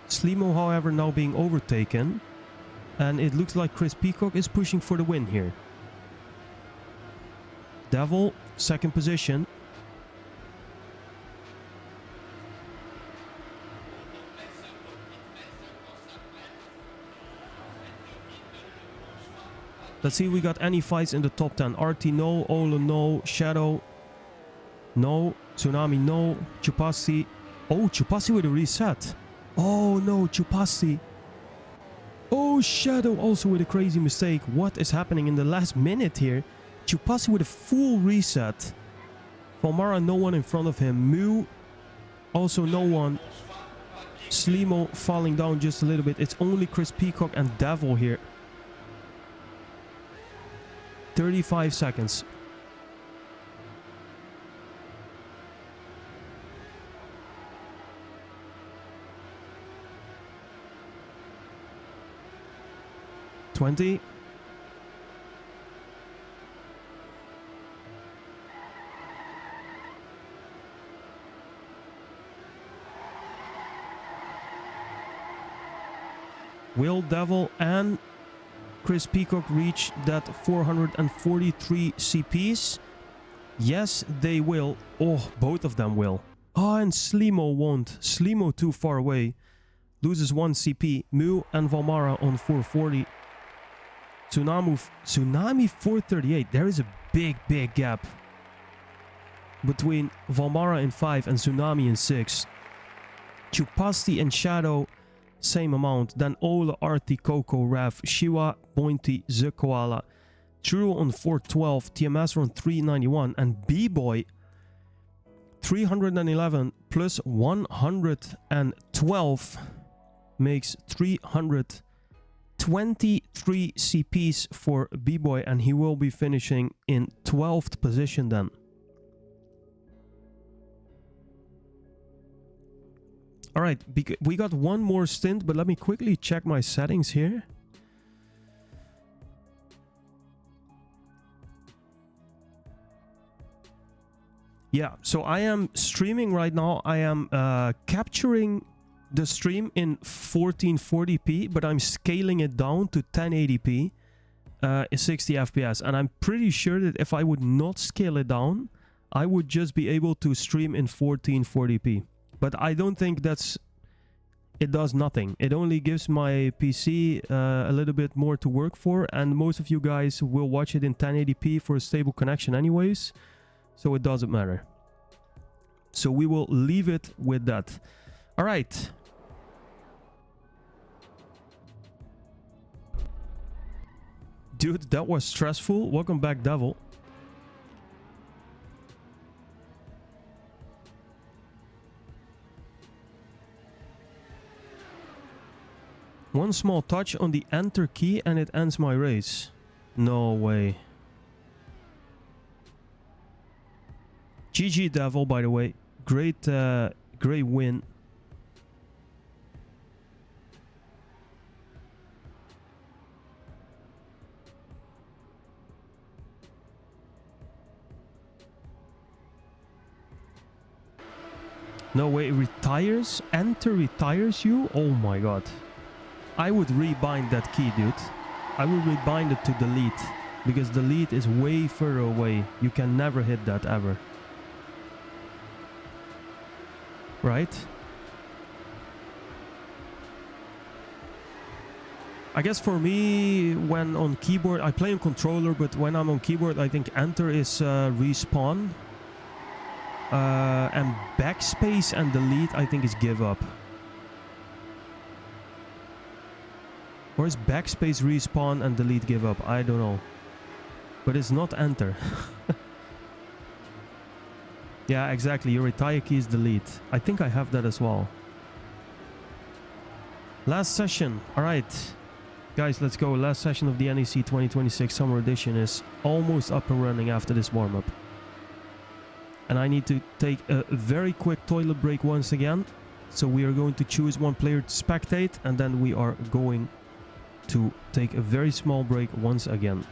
Slimo, however, now being overtaken. And it looks like Chris Peacock is pushing for the win here. Devil, second position. Let's see if we got any fights in the top 10. RT no, Ola no, Shadow no, Tsunami no, Chupasi. Oh, Chupasi with a reset. Oh no, Chupasi. Oh, Shadow also with a crazy mistake. What is happening in the last minute here? Chupasi with a full reset. Valmara, no one in front of him. Mu, also no one. Slimo falling down just a little bit. It's only Chris Peacock and Devil here. 35 seconds. $20. Will Devil and Chris Peacock reach that 443 CPs? Yes, they will. Oh, both of them will. Oh, and Slimo won't. Slimo too far away. Loses 1 CP. Mu and Valmara on 440. Tsunami 438. There is a big gap between Valmara in 5 and Tsunami in 6. Chupasti and Shadow, same amount. Then Ola, Arti, Coco, Rav, Shiwa, Pointy, The Koala. True on 412, TMS on 391, and B-Boy 311 plus 112 makes 323 CPs for B-Boy, and he will be finishing in 12th position then. Alright, we got one more stint, but let me quickly check my settings here. Yeah, so I am streaming right now. I am capturing the stream in 1440p, but I'm scaling it down to 1080p, 60 FPS. And I'm pretty sure that if I would not scale it down, I would just be able to stream in 1440p. But I don't think it does nothing. It only gives my PC a little bit more to work for, and most of you guys will watch it in 1080p for a stable connection anyways, so it doesn't matter. So we will leave it with that. All right. Dude, that was stressful. Welcome back, Devil. One small touch on the enter key and it ends my race. No way. GG Devil, by the way. Great win. No way, it retires? Enter retires you? Oh my god. I would rebind that key, dude. I would rebind it to delete. because the lead is way further away. You can never hit that ever. Right? I guess for me, when on keyboard, I play on controller, but when I'm on keyboard, I think enter is respawn. And backspace and delete, I think, is give up. Or is backspace respawn and delete give up? I don't know. But it's not enter. Yeah, exactly. Your retire key is delete. I think I have that as well. Last session. Alright. Guys, let's go. Last session of the NEC 2026 Summer Edition is almost up and running after this warm-up. And I need to take a very quick toilet break once again. So we are going to choose one player to spectate, and then we are going to take a very small break once again.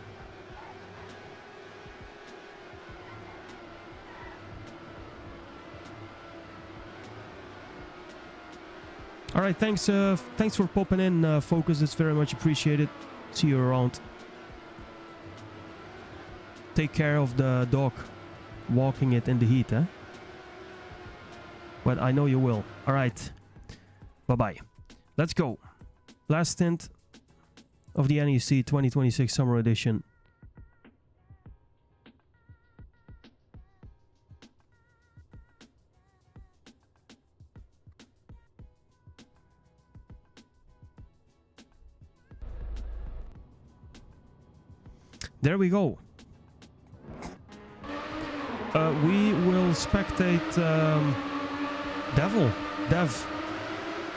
All right, thanks for popping in, Focus. It's very much appreciated. See you around. Take care of the dog, walking it in the heat, eh? But I know you will. All right, bye-bye. Let's go. Last stint of the NEC 2026 Summer Edition. There we go. We will spectate Dev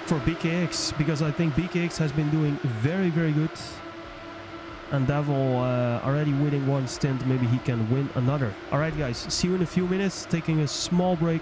for BKX, because I think BKX has been doing very, very good. And Devil already winning one stint, maybe he can win another. Alright guys, see you in a few minutes, taking a small break.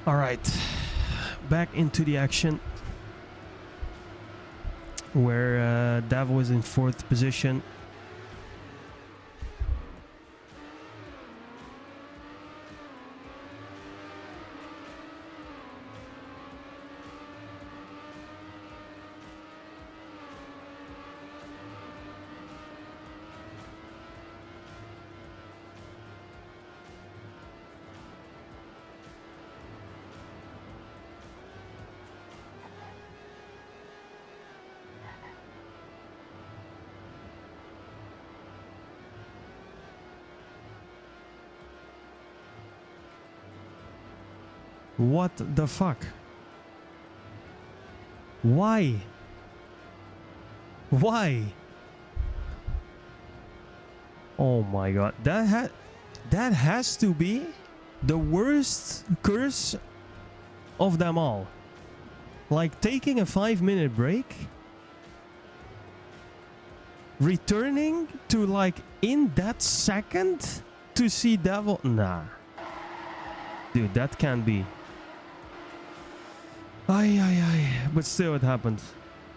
All right, back into the action where Dav was in 4th position. What the fuck? Why? Why? Oh my god. That has to be the worst curse of them all. Like taking a 5-minute break, returning to like in that second to see Devil. Nah. Dude, that can't be. But still it happened.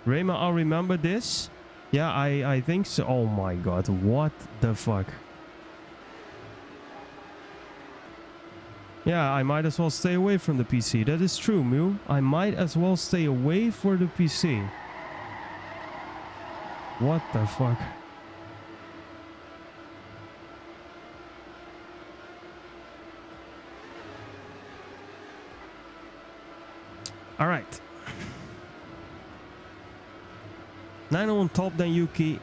Rayma, I'll remember this. Yeah, I think so. Oh my god, what the fuck? Yeah, I might as well stay away from the PC. That is true, Mew. I might as well stay away for the PC. What the fuck? All right. 9 on top, then Yuki.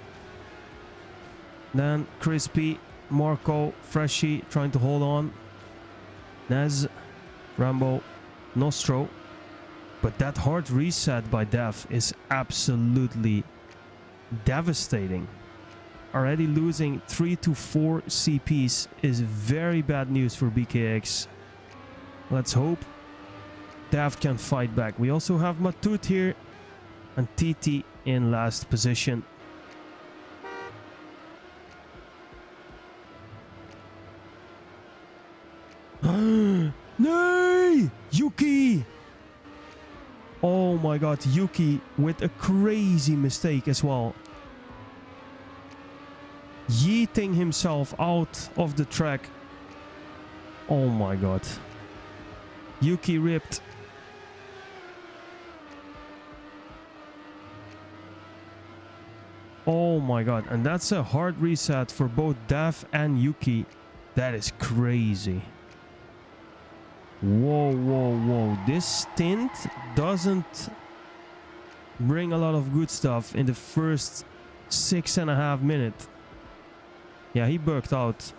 Then Crispy, Marco, Freshy trying to hold on. Nez, Rambo, Nostro. But that hard reset by Dev is absolutely devastating. Already losing 3 to 4 CPs is very bad news for BKX. Let's hope Dev can fight back. We also have Matut here and TT in last position. No! Yuki! Oh my god, Yuki with a crazy mistake as well. Yeeting himself out of the track. Oh my god. Yuki ripped. Oh my god, and that's a hard reset for both Dev and Yuki. That is crazy. Whoa, whoa, whoa. This stint doesn't bring a lot of good stuff in the first 6.5 minutes. Yeah, he bugged out.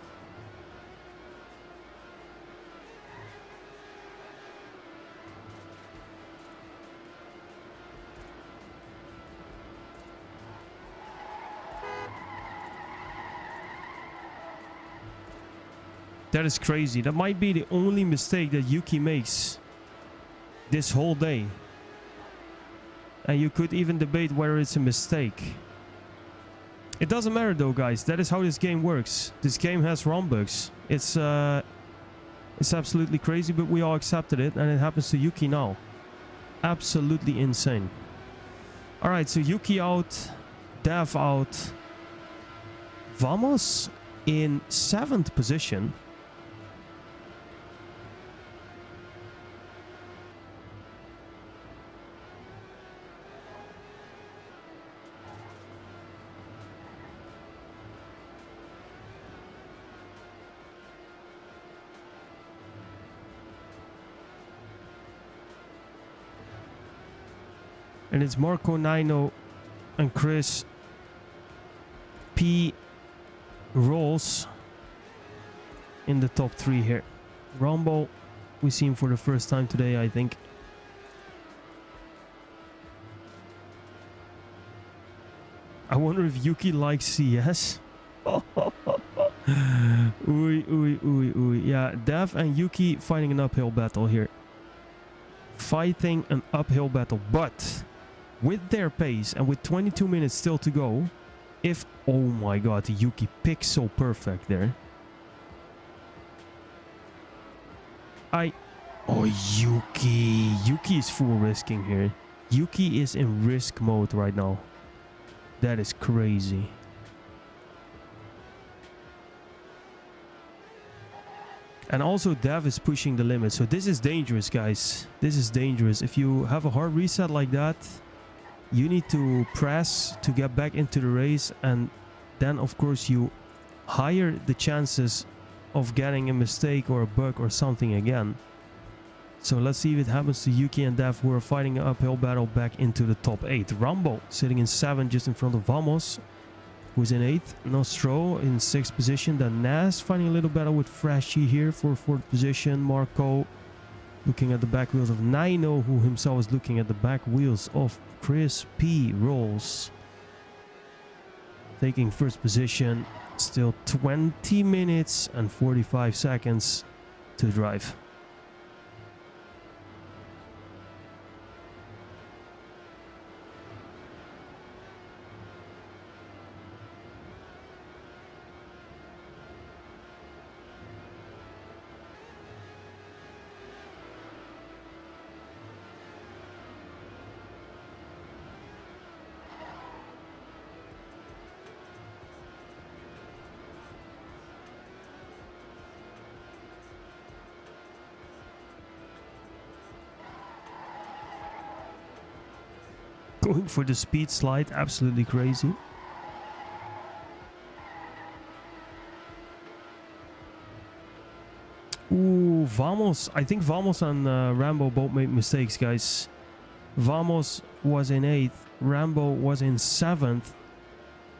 That is crazy. That might be the only mistake that Yuki makes this whole day. And you could even debate whether it's a mistake. It doesn't matter though, guys. That is how this game works. This game has ROM bugs. It's absolutely crazy, but we all accepted it, and it happens to Yuki now. Absolutely insane. Alright, so Yuki out, Dev out. Vamos in 7th position. And it's Marco, Nino, and Chris P. Rolls in the top 3 here. Rambo, we see him for the first time today, I think. I wonder if Yuki likes CS. Ooey, ooey, ooey, ooey. Yeah, Dev and Yuki fighting an uphill battle here. Fighting an uphill battle, but with their pace and with 22 minutes still to go, if... Oh my god, Yuki picks so perfect there. Oh, Yuki. Yuki is full risking here. Yuki is in risk mode right now. That is crazy. And also Dev is pushing the limit. So this is dangerous, guys. This is dangerous. If you have a hard reset like that, you need to press to get back into the race. And then, of course, you higher the chances of getting a mistake or a bug or something again. So let's see if it happens to Yuki and Dev, who are fighting an uphill battle back into the top 8. Rambo sitting in 7 just in front of Vamos, who's in 8th. Nostro in 6th position. Then Nas fighting a little battle with Frashy here for 4th position. Marco looking at the back wheels of Nino, who himself is looking at the back wheels of Chris P. Rolls. Taking 1st position. Still 20 minutes and 45 seconds to drive. Going for the speed slide, absolutely crazy. Ooh, Vamos. I think Vamos and Rambo both made mistakes, guys. Vamos was in 8th, Rambo was in 7th.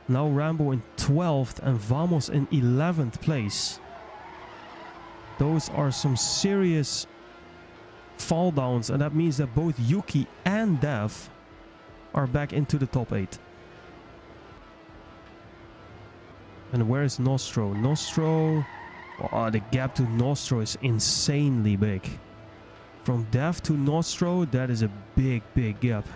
Now Rambo in 12th and Vamos in 11th place. Those are some serious fall downs, and that means that both Yuki and Dev are back into the top 8. And where is Nostro? Nostro... Oh, the gap to Nostro is insanely big. From Dev to Nostro, that is a big, big gap.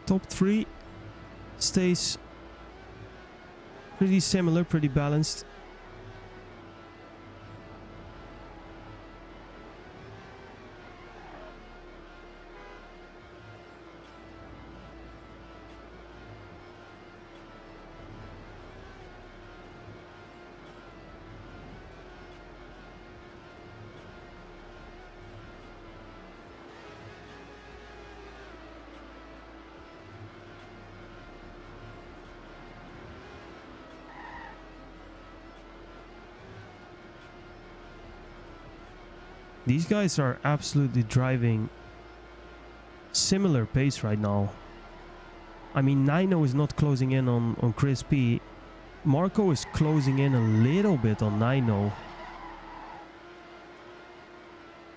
Top 3 stays pretty similar, pretty balanced. These guys are absolutely driving similar pace right now. I mean, Nino is not closing in on Chris P. Marco is closing in a little bit on Nino.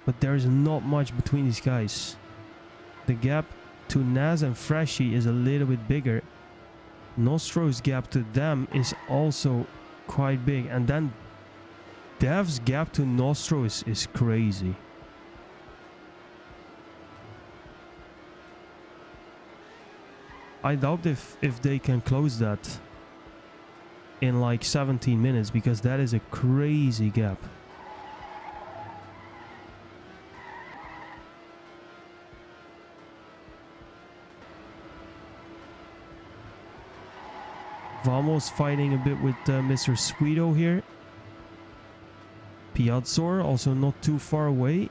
But there's not much between these guys. The gap to Naz and Frashy is a little bit bigger. Nostro's gap to them is also quite big. And then Dev's gap to Nostro is crazy. I doubt if they can close that in like 17 minutes, because that is a crazy gap. Vamos fighting a bit with Mr. Sweeto here. Piazzor also not too far away.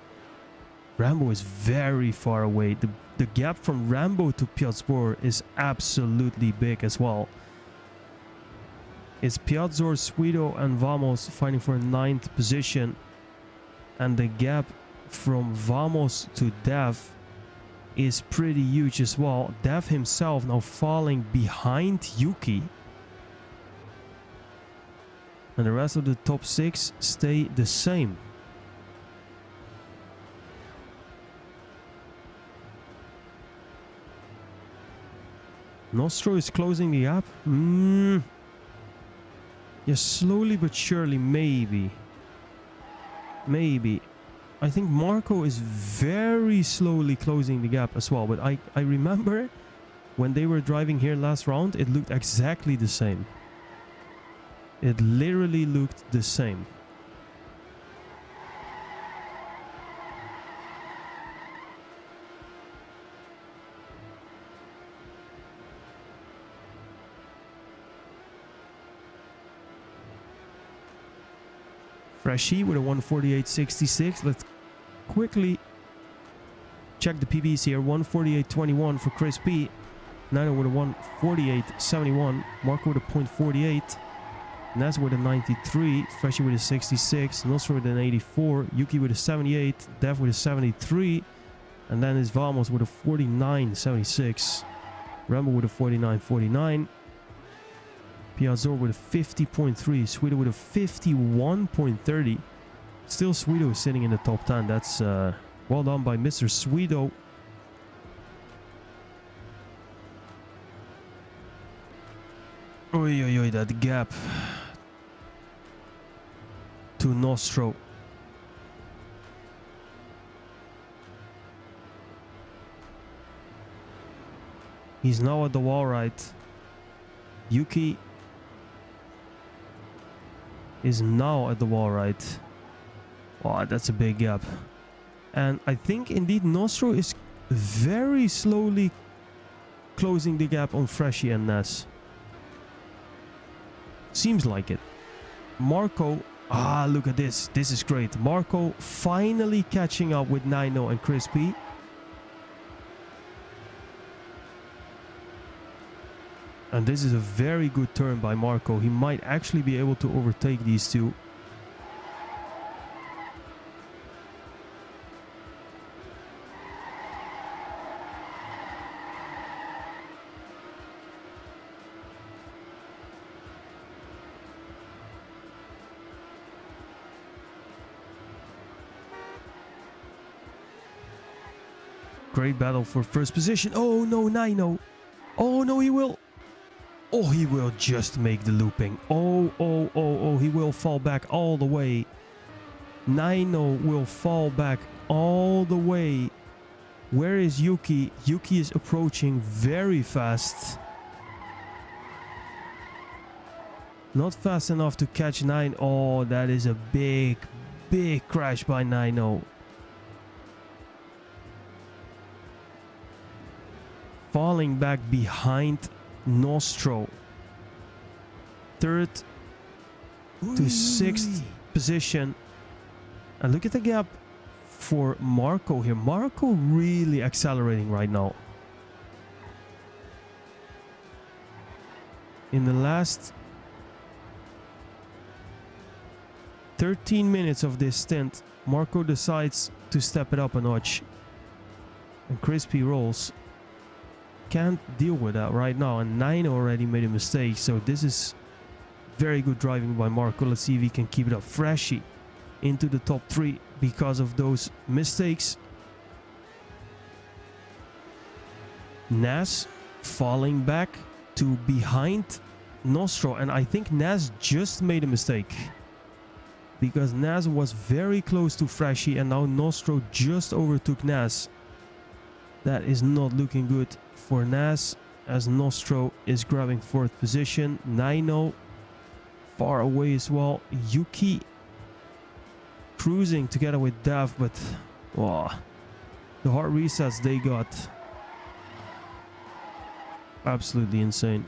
Rambo is very far away. The gap from Rambo to Piazzor is absolutely big as well. It's Piazzor, Sweeto and Vamos fighting for 9th position. And the gap from Vamos to Dev is pretty huge as well. Dev himself now falling behind Yuki. And the rest of the top 6 stay the same. Nostro is closing the gap. Yeah, slowly but surely, maybe. Maybe. I think Marco is very slowly closing the gap as well. But I remember when they were driving here last round, it looked exactly the same. It literally looked the same. Freshie with a 148.66. Let's quickly check the PBs here. 148.21 for Chris P. Nino with a 148.71. Marco with a 0.48. Nas with a 93. Freshie with a 66. Nostro with an 84. Yuki with a 78. Dev with a 73. And then is Vamos with a 49.76. Rambo with a 49.49. Piazzor with a 50.3. Sweeto with a 51.30. Still Sweeto is sitting in the top 10. That's well done by Mr. Sweeto. Oi, oi, oi, that gap to Nostro. He's now at the wall right. Yuki is now at the wall right. Wow, that's a big gap. And I think indeed Nostro is very slowly closing the gap on Freshie and Nas. Seems like it. Marco, look at this. This is great. Marco finally catching up with Nino and Chris P. And this is a very good turn by Marco. He might actually be able to overtake these two. Great battle for first position. Oh no, Nino. Oh no, he will. Oh, he will just make the looping. Oh, he will fall back all the way. Nino will fall back all the way. Where is Yuki? Yuki is approaching very fast. Not fast enough to catch Nine. Oh, that is a big, big crash by Nino. Falling back behind Nostro. Third to sixth position. And look at the gap for Marco here. Marco really accelerating right now. In the last 13 minutes of this stint, Marco decides to step it up a notch. And Crispy rolls. Can't deal with that right now, and Nine already made a mistake, so this is very good driving by Marco. Let's see if he can keep it up. Freshie into the top 3 because of those mistakes. Nas falling back to behind Nostro, and I think Nas just made a mistake because Nas was very close to Freshie and now Nostro just overtook Nas. That is not looking good for Nas, as Nostro is grabbing 4th position. Nino far away as well. Yuki cruising together with Dav, but the hard resets they got, absolutely insane.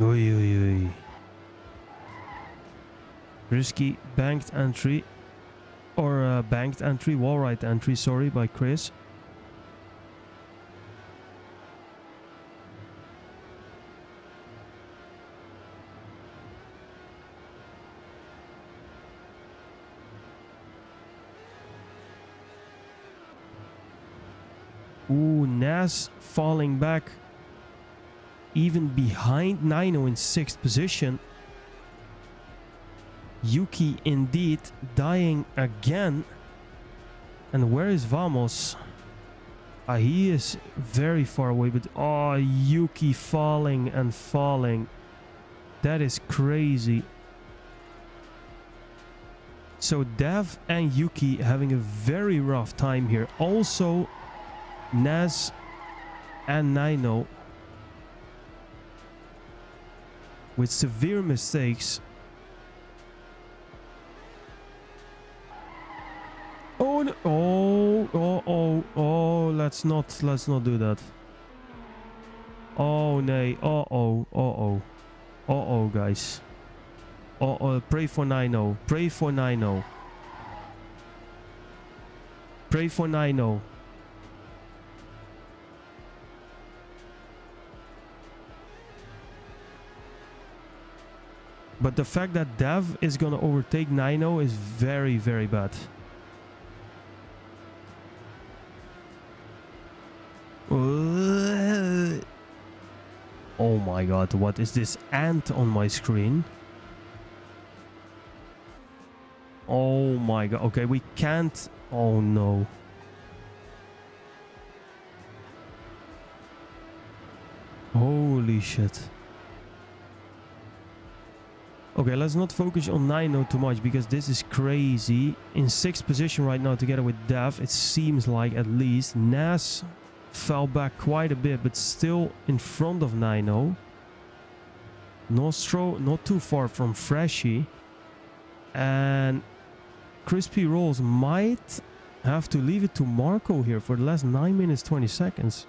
Oi, oi, oi. Risky banked entry. Or banked entry, wall right entry, sorry, by Chris. Ooh, Nas falling back. Even behind Nino in 6th position. Yuki indeed dying again. And where is Vamos? He is very far away, but oh, Yuki falling and falling. That is crazy. So Dev and Yuki having a very rough time here. Also, Naz and Nino with severe mistakes. Oh no. Oh, let's not do that. Oh no. Guys. Pray for Nino. Pray for Nino. Pray for Nino. But the fact that Dev is gonna overtake Nino is very, very bad. Oh my god, what is this ant on my screen? Oh my god, okay, we can't... Oh no. Holy shit. Okay, let's not focus on Nino too much because this is crazy. In 6th position right now together with Dev, it seems like at least. Nas fell back quite a bit, but still in front of Nino. Nostro not too far from Freshy. And Crispy Rolls might have to leave it to Marco here for the last 9 minutes 20 seconds.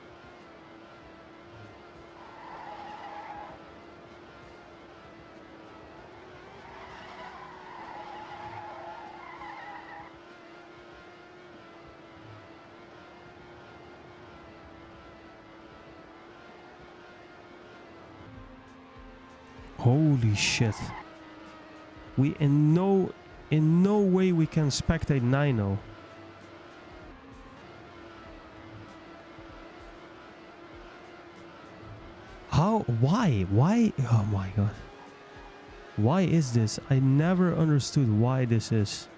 Holy shit. We in no way we can spectate Nino. How? Why? Oh my god. Why is this? I never understood why this is.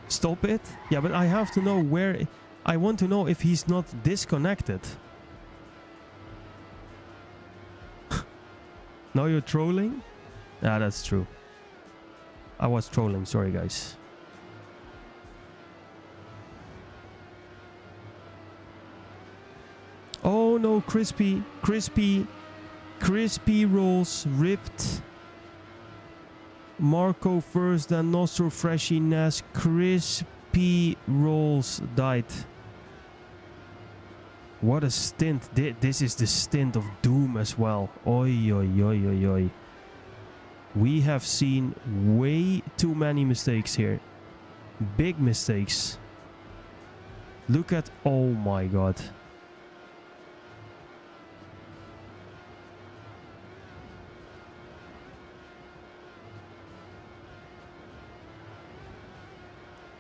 Stop it? Yeah, but I have to know where... I want to know if he's not disconnected. Now you're trolling? Yeah, that's true. I was trolling, sorry guys. Oh no, Crispy Rolls ripped. Marco first, then Nostro, Freshy, Nas, Crispy Rolls died. What a stint. This is the stint of doom as well. Oi, oi, oi, oi, oi. We have seen way too many mistakes here. Big mistakes. Look at... Oh my god.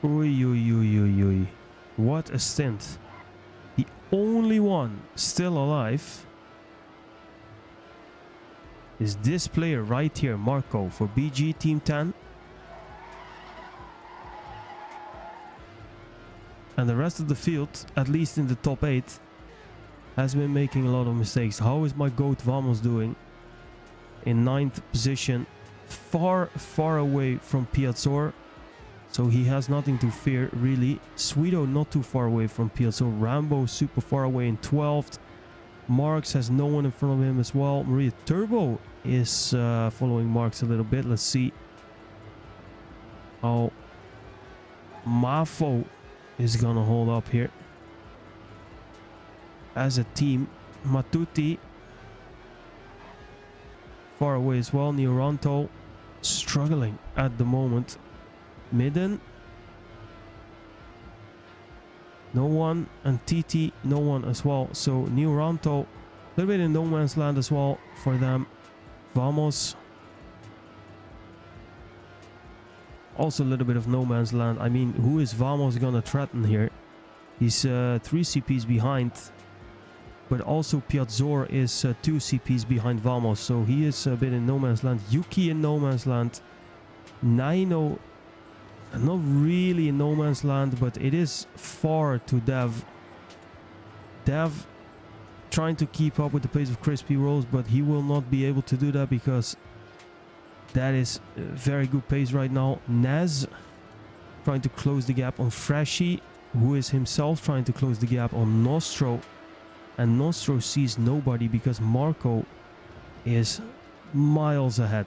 Oi, oi, oi, oi, oi. What a stint. The only one still alive is this player right here, Marco, for BG Team 10. And the rest of the field, at least in the top 8, has been making a lot of mistakes. How is my GOAT Vamos doing? In 9th position, far, far away from Piazzor. So he has nothing to fear, really. Sweeto not too far away from Piazzor. Rambo super far away in 12th. Marks has no one in front of him as well. Maria Turbo is following Marks a little bit. Let's see how Mafo is gonna hold up here as a team. Matuti far away as well. Nioranto struggling at the moment. Midden. No one. And TT, no one as well. So New Ranto, a little bit in no man's land as well for them. Vamos. Also a little bit of no man's land. I mean, who is Vamos gonna threaten here? He's 3 CPs behind. But also Piazzor is 2 CPs behind Vamos. So he is a bit in no man's land. Yuki in no man's land. Naino, not really in no man's land, but it is far to Dev. Dev trying to keep up with the pace of Crispy Rolls, but he will not be able to do that because that is a very good pace right now. Naz trying to close the gap on Freshy, who is himself trying to close the gap on Nostro. And Nostro sees nobody because Marco is miles ahead.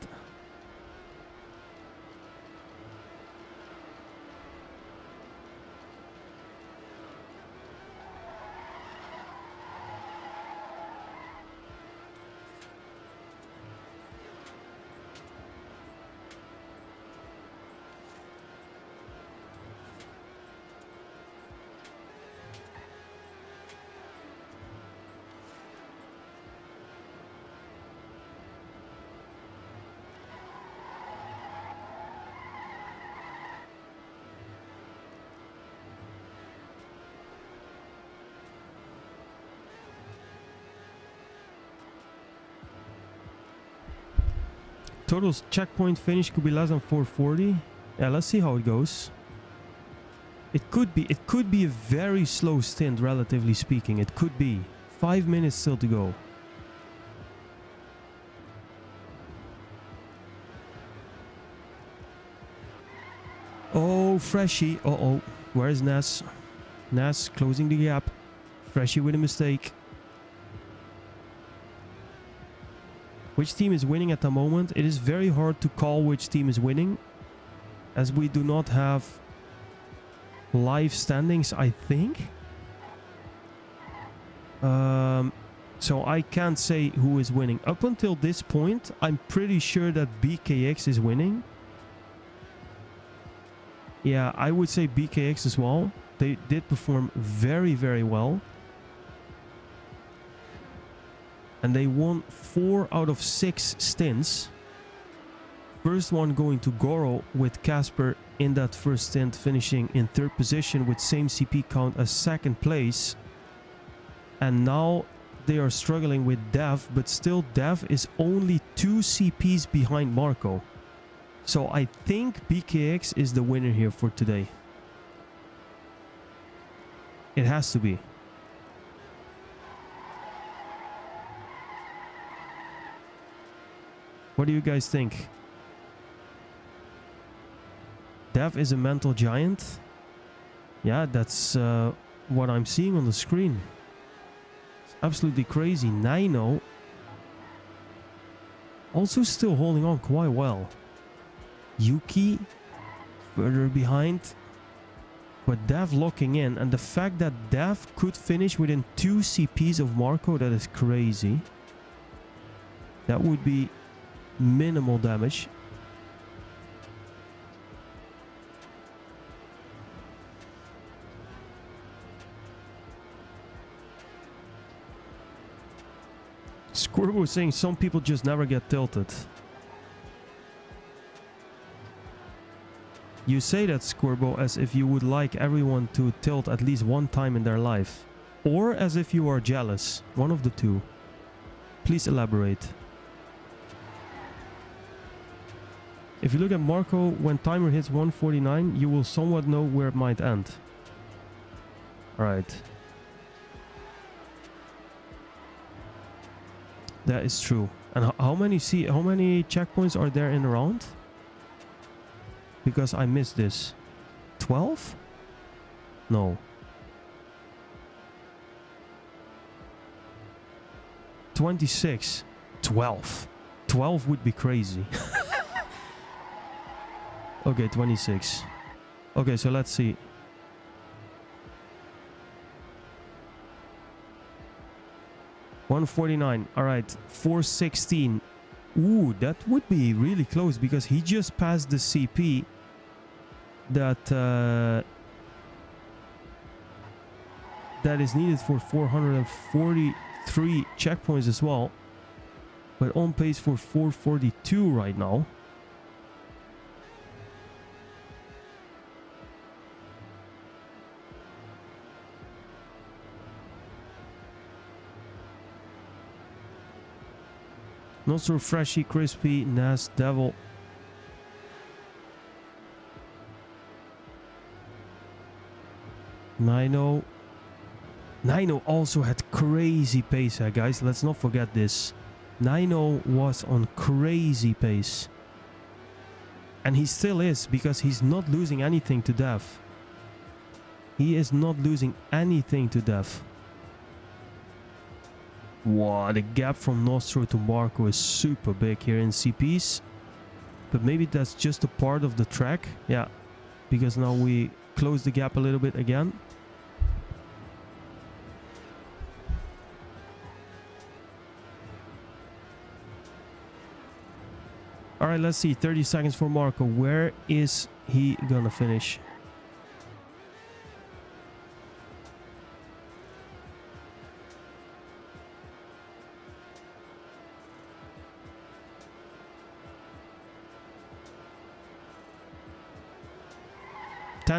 Total checkpoint finish could be less than 440. Yeah, let's see how it goes. It could be a very slow stint, relatively speaking. It could be. 5 minutes still to go. Oh, Freshy. Uh-oh. Where is Nas? Nas closing the gap. Freshy with a mistake. Which team is winning at the moment? It is very hard to call which team is winning, as we do not have live standings, I think. So I can't say who is winning. Up until this point, I'm pretty sure that BKX is winning. Yeah, I would say BKX as well. They did perform very, very well. And they won 4 out of 6 stints. First one going to Goro with Casper in that first stint, finishing in 3rd position with same CP count as 2nd place. And now they are struggling with Dev, but still Dev is only 2 CPs behind Marco. So I think BKX is the winner here for today. It has to be. What do you guys think? Dev is a mental giant. Yeah, that's what I'm seeing on the screen. It's absolutely crazy. Naino also still holding on quite well. Yuki further behind. But Dev locking in. And the fact that Dev could finish within 2 CPs of Marco, that is crazy. That would be minimal damage. Squirbo was saying some people just never get tilted. You say that, Squirbo, as if you would like everyone to tilt at least one time in their life. Or as if you are jealous. One of the two. Please elaborate. If you look at Marco, when timer hits 149, you will somewhat know where it might end. Alright. That is true. And how many checkpoints are there in a round? Because I missed this. 12? No. 26. 12. 12 would be crazy. Okay, 26. Okay, so let's see. $149. All right, 416. Ooh, that would be really close because he just passed the CP that that is needed for 443 checkpoints as well, but on pace for 442 right now. Not so freshy, crispy, Nas, Devil. Nino also had crazy pace, guys. Let's not forget this. Nino was on crazy pace. And he still is, because he's not losing anything to Dev. He is not losing anything to Dev. Wow, the gap from Nostro to Marco is super big here in CPs. But maybe that's just a part of the track. Yeah, because now we close the gap a little bit again. Alright, let's see. 30 seconds for Marco. Where is he gonna finish?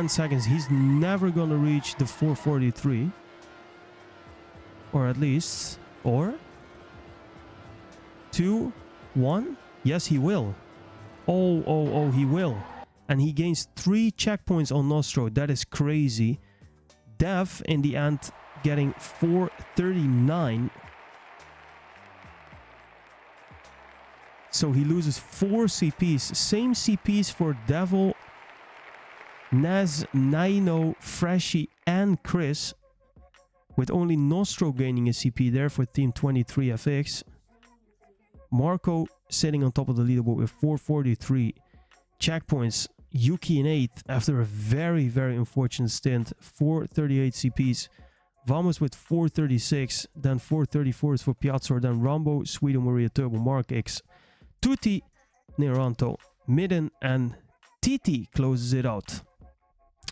Seconds. He's never gonna reach the 443, or at least, or 2 1. Yes, he will. Oh, he will. And he gains 3 checkpoints on Nostro. That is crazy. Dev in the end getting 439. So he loses 4 CPs. Same CPs for Devil, Naz, Nino, Freshy and Chris, with only Nostro gaining a CP there for Team 23FX. Marco sitting on top of the leaderboard with 443 checkpoints. Yuki in 8th after a very, very unfortunate stint. 438 CPs. Vamos with 436. Then 434s for Piazzor. Then Rambo, Sweden Maria Turbo, Mark X, Tutti, Neranto, Midden and Titi closes it out.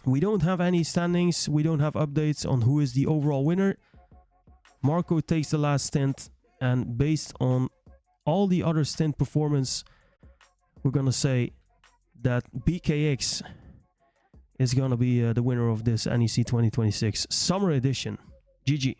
We don't have any standings. We don't have updates on who is the overall winner. Marco takes the last stint, and based on all the other stint performance, we're gonna say that BKX is gonna be the winner of this NEC 2026 Summer Edition. GG.